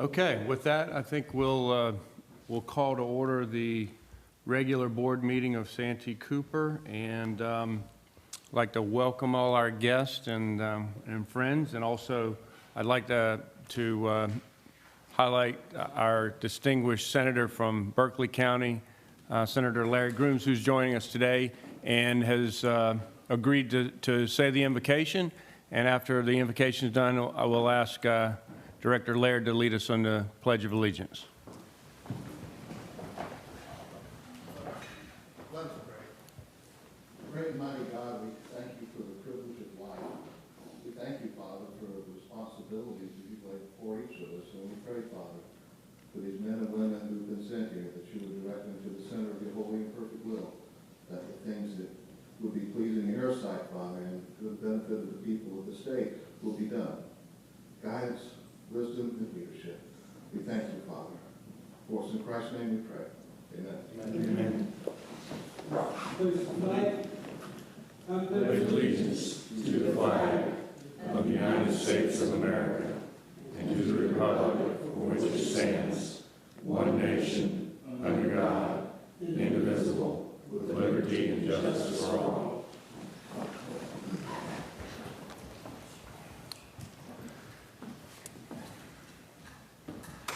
Okay, with that, I think we'll call to order the regular board meeting of Santee Cooper, and I'd like to welcome all our guests and friends, and also I'd like to highlight our distinguished senator from Berkeley County, Senator Larry Grooms, who's joining us today and has agreed to say the invocation. And after the invocation is done, I will ask Director Laird to lead us on the Pledge of Allegiance. Let us pray. Great and mighty God, we thank you for the privilege of life. We thank you, Father, for the responsibilities that you've laid before each of us. And we pray, Father, for these men and women who've been sent here, that you would direct them to the center of your holy and perfect will, that the things that would be pleasing in your sight, Father, and to the benefit of the people of the state will be done. Guidance, wisdom, and leadership. We thank you, Father. For us in Christ's name we pray. Amen. Amen. Please tonight, I pledge allegiance to the flag of the United States of America and to the republic for which it stands, one nation, under God, indivisible, with liberty and justice for all.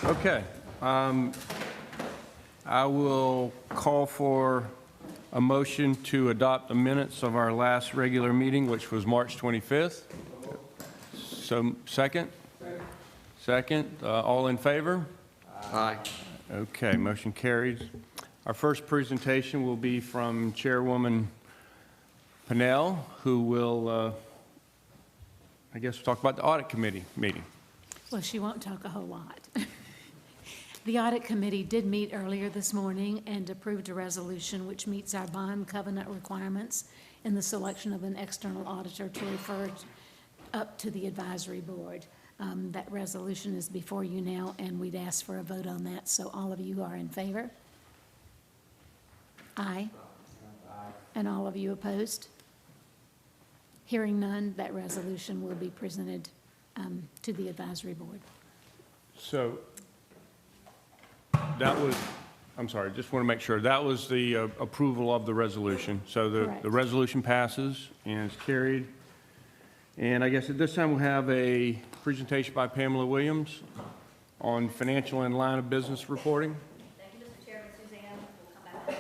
Okay. I will call for a motion to adopt the minutes of our last regular meeting, which was March 25th. So, second? Second. All in favor? Aye. Okay, motion carries. Our first presentation will be from Chairwoman Pinnell, who will, I guess, talk about the Audit Committee meeting. Well, she won't talk a whole lot. The Audit Committee did meet earlier this morning and approved a resolution which meets our bond covenant requirements in the selection of an external auditor to refer up to the advisory board. That resolution is before you now, and we'd ask for a vote on that. So all of you are in favor? Aye. And all of you opposed? Hearing none, that resolution will be presented to the advisory board. So that was, I'm sorry, just want to make sure, that was the approval of the resolution. So the resolution passes and is carried. And I guess at this time we'll have a presentation by Pamela Williams on financial and line of business reporting. Thank you, Mr. Chairman. Suzanne will come back.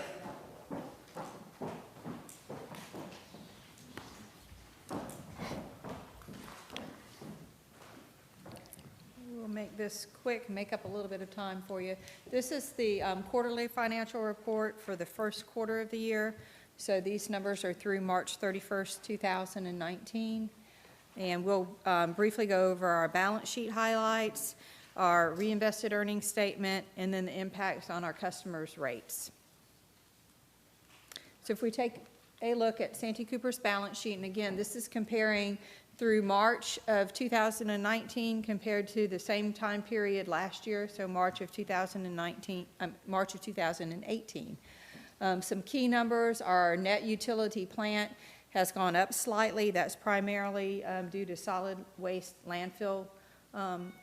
We'll make this quick, make up a little bit of time for you. This is the quarterly financial report for the first quarter of the year. So these numbers are through March 31st, 2019. And we'll briefly go over our balance sheet highlights, our reinvested earnings statement, and then the impacts on our customers' rates. So if we take a look at Santee Cooper's balance sheet, and again, this is comparing through March of 2019 compared to the same time period last year, so March of 2018. Some key numbers are our net utility plant has gone up slightly. That's primarily due to solid waste landfill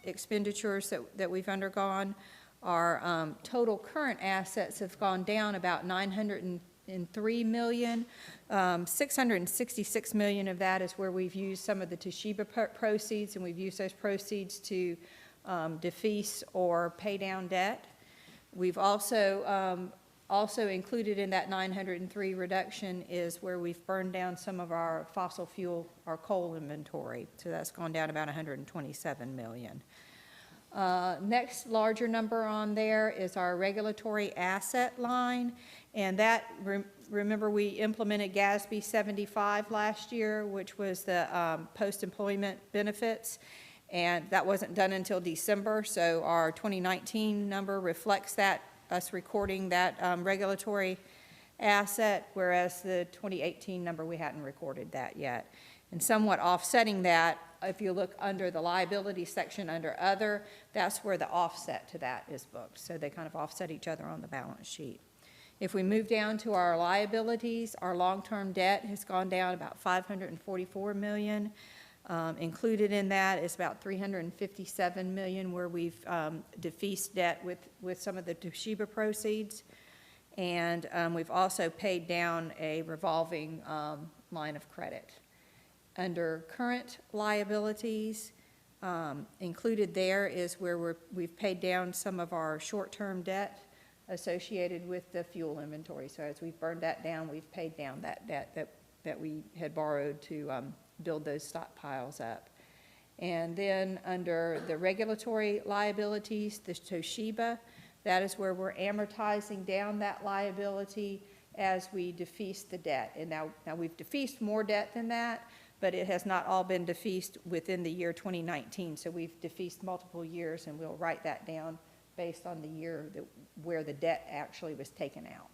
expenditures that we've undergone. Our total current assets have gone down about $903 million. $666 million of that is where we've used some of the Toshiba proceeds, and we've used those proceeds to defease or pay down debt. We've also included in that 903 reduction is where we've burned down some of our fossil fuel, our coal inventory. So that's gone down about $127 million. Next larger number on there is our regulatory asset line. And that, remember we implemented GASB 75 last year, which was the post-employment benefits. And that wasn't done until December. So our 2019 number reflects that, us recording that regulatory asset, whereas the 2018 number, we hadn't recorded that yet. And somewhat offsetting that, if you look under the liability section under other, that's where the offset to that is booked. So they kind of offset each other on the balance sheet. If we move down to our liabilities, our long-term debt has gone down about $544 million. Included in that is about $357 million where we've defeased debt with some of the Toshiba proceeds. And we've also paid down a revolving line of credit. Under current liabilities, included there is where we've paid down some of our short-term debt associated with the fuel inventory. So as we've burned that down, we've paid down that debt that we had borrowed to build those stockpiles up. And then under the regulatory liabilities, the Toshiba, that is where we're amortizing down that liability as we defeased the debt. And now we've defeased more debt than that, but it has not all been defeased within the year 2019. So we've defeased multiple years, and we'll write that down based on the year where the debt actually was taken out.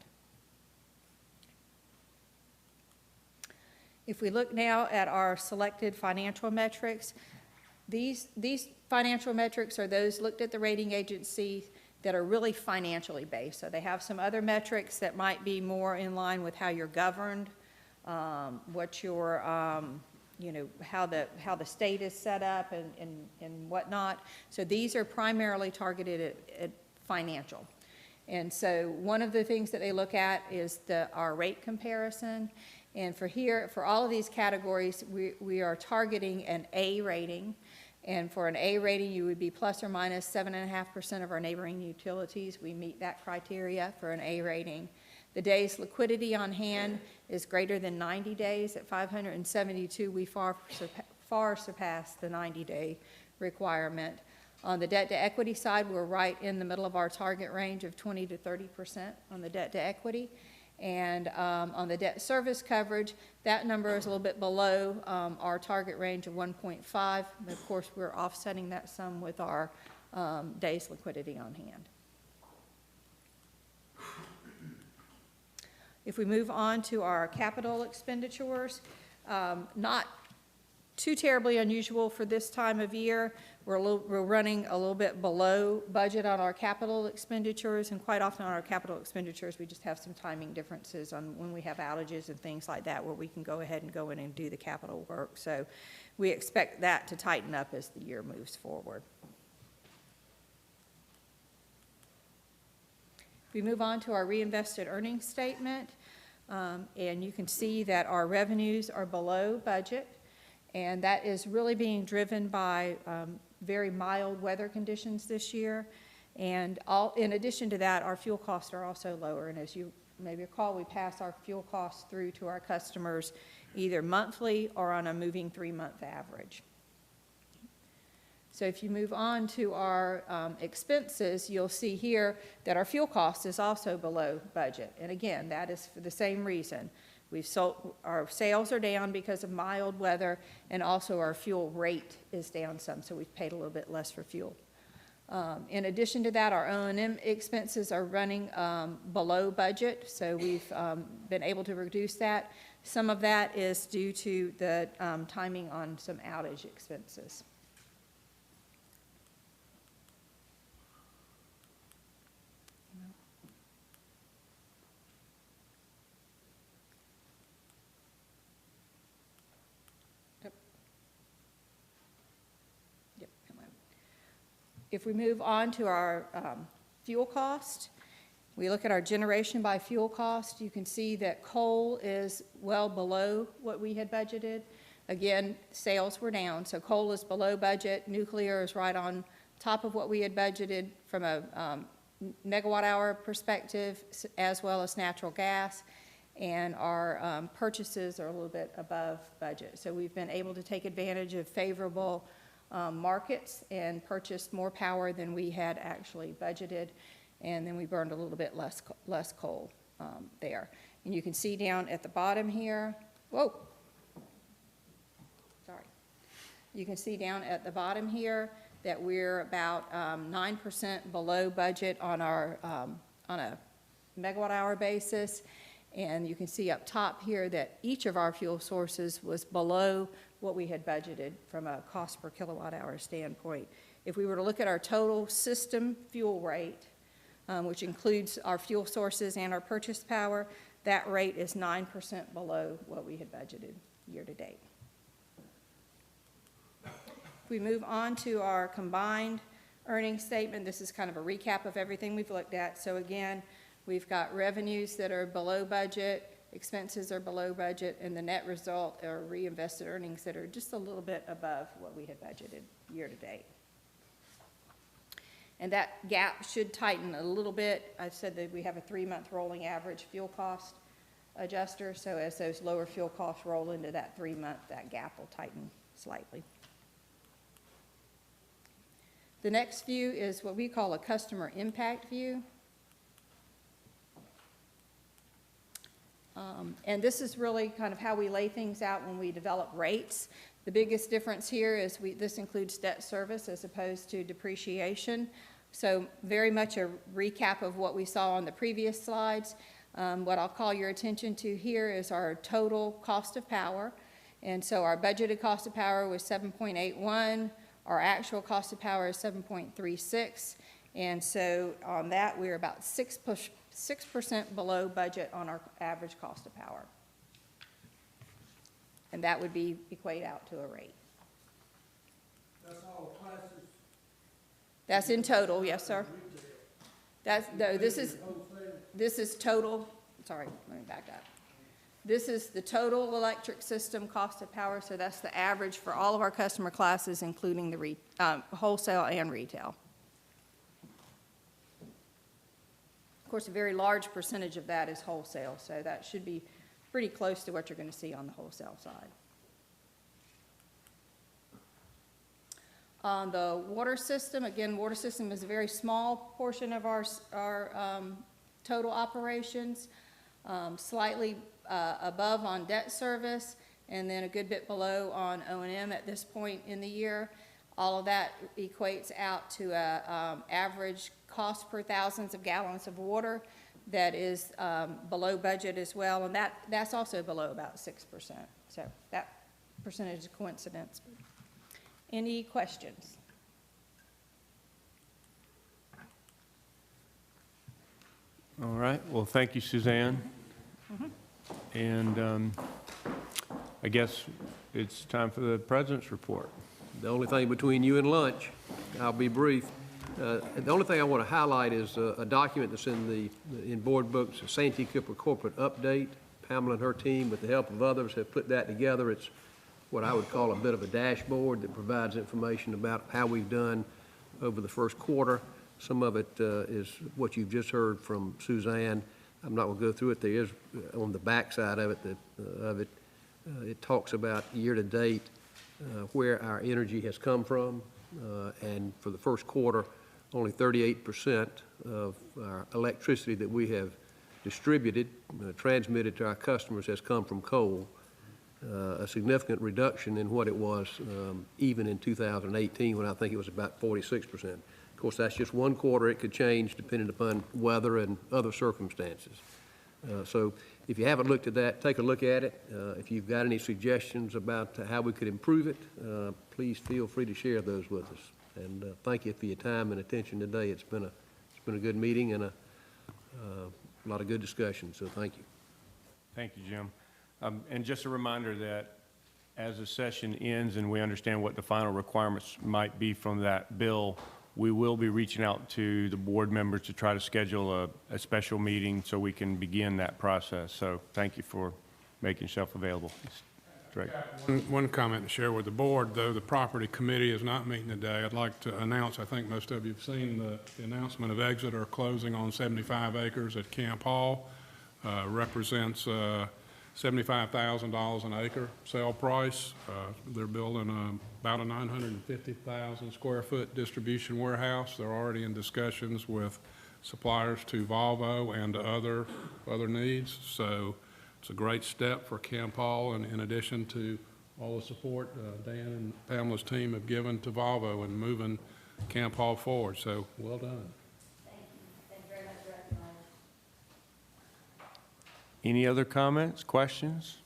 If we look now at our selected financial metrics, these financial metrics are those looked at the rating agency that are really financially based. So they have some other metrics that might be more in line with how you're governed, what your, how the state is set up and whatnot. So these are primarily targeted at financial. And so one of the things that they look at is our rate comparison. And for all of these categories, we are targeting an A rating. And for an A rating, you would be plus or minus 7.5% of our neighboring utilities. We meet that criteria for an A rating. The days liquidity on hand is greater than 90 days. At 572, we far surpass the 90-day requirement. On the debt to equity side, we're right in the middle of our target range of 20 to 30% on the debt to equity. And on the debt service coverage, that number is a little bit below our target range of 1.5. Of course, we're offsetting that some with our days liquidity on hand. If we move on to our capital expenditures, not too terribly unusual for this time of year. We're running a little bit below budget on our capital expenditures, and quite often on our capital expenditures, we just have some timing differences on when we have outages and things like that where we can go ahead and go in and do the capital work. So we expect that to tighten up as the year moves forward. We move on to our reinvested earnings statement, and you can see that our revenues are below budget, and that is really being driven by very mild weather conditions this year. And in addition to that, our fuel costs are also lower. And as you may recall, we pass our fuel costs through to our customers either monthly or on a moving 3-month average. So if you move on to our expenses, you'll see here that our fuel cost is also below budget. And again, that is for the same reason. Our sales are down because of mild weather, and also our fuel rate is down some, so we've paid a little bit less for fuel. In addition to that, our O&M expenses are running below budget, so we've been able to reduce that. Some of that is due to the timing on some outage expenses. If we move on to our fuel cost, we look at our generation by fuel cost. You can see that coal is well below what we had budgeted. Again, sales were down, so coal is below budget. Nuclear is right on top of what we had budgeted from a megawatt hour perspective, as well as natural gas. And our purchases are a little bit above budget. So we've been able to take advantage of favorable markets and purchased more power than we had actually budgeted, and then we burned a little bit less coal there. And you can see down at the bottom here, you can see down at the bottom here that we're about 9% below budget on our on a megawatt hour basis. And you can see up top here that each of our fuel sources was below what we had budgeted from a cost per kilowatt hour standpoint. If we were to look at our total system fuel rate, which includes our fuel sources and our purchase power, that rate is 9% below what we had budgeted year to date. we move on to our combined earnings statement, this is kind of a recap of everything we've looked at. So again, we've got revenues that are below budget, expenses are below budget, and the net result are reinvested earnings that are just a little bit above what we had budgeted year to date. And that gap should tighten a little bit. I said that we have a 3-month rolling average fuel cost adjuster, so as those lower fuel costs roll into that 3-month, that gap will tighten slightly. The next view is what we call a customer impact view. And this is really kind of how we lay things out when we develop rates. The biggest difference here is this includes debt service as opposed to depreciation. So very much a recap of what we saw on the previous slides. What I'll call your attention to here is our total cost of power. And so our budgeted cost of power was 7.81. Our actual cost of power is 7.36. And so on that, we're about 6% below budget on our average cost of power. And that would equate out to a rate. That's all classes? That's in total, yes, sir. No, this is total, sorry, let me back up. This is the total electric system cost of power, so that's the average for all of our customer classes, including the wholesale and retail. Of course, a very large percentage of that is wholesale, so that should be pretty close to what you're going to see on the wholesale side. On the water system, again, water system is a very small portion of our total operations, slightly above on debt service, and then a good bit below on O&M at this point in the year. All of that equates out to a average cost per thousands of gallons of water that is below budget as well, and that's also below about 6%. So that percentage is a coincidence. Any questions? All right. Well, thank you, Suzanne. And I guess it's time for the President's report. The only thing between you and lunch, I'll be brief. The only thing I want to highlight is a document that's in board books, a Santee Cooper corporate update. Pamela and her team, with the help of others, have put that together. It's what I would call a bit of a dashboard that provides information about how we've done over the first quarter. Some of it is what you've just heard from Suzanne. I'm not going to go through it. There is on the back side of it, it talks about year to date where our energy has come from. And for the first quarter, only 38% of our electricity that we have distributed, transmitted to our customers has come from coal. A significant reduction in what it was even in 2018, when I think it was about 46%. Of course, that's just one quarter. It could change depending upon weather and other circumstances. So if you haven't looked at that, take a look at it. If you've got any suggestions about how we could improve it, please feel free to share those with us. And thank you for your time and attention today. It's been a good meeting and a lot of good discussion, so thank you. Thank you, Jim. And just a reminder that as the session ends and we understand what the final requirements might be from that bill, we will be reaching out to the board members to try to schedule a special meeting so we can begin that process. So thank you for making yourself available. One comment to share with the board, though the property committee is not meeting today, I'd like to announce, I think most of you have seen the announcement of Exeter closing on 75 acres at Camp Hall. Represents $75,000 an acre sale price. They're building about a 950,000 square foot distribution warehouse. They're already in discussions with suppliers to Volvo and other needs. So it's a great step for Camp Hall, and in addition to all the support Dan and Pamela's team have given to Volvo in moving Camp Hall forward. So well done. Thank you very much for recognizing. Any other comments, questions?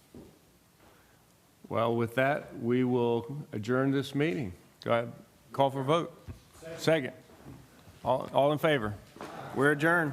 Well, with that, we will adjourn this meeting. Go ahead, call for a vote. Second. All in favor? We're adjourned.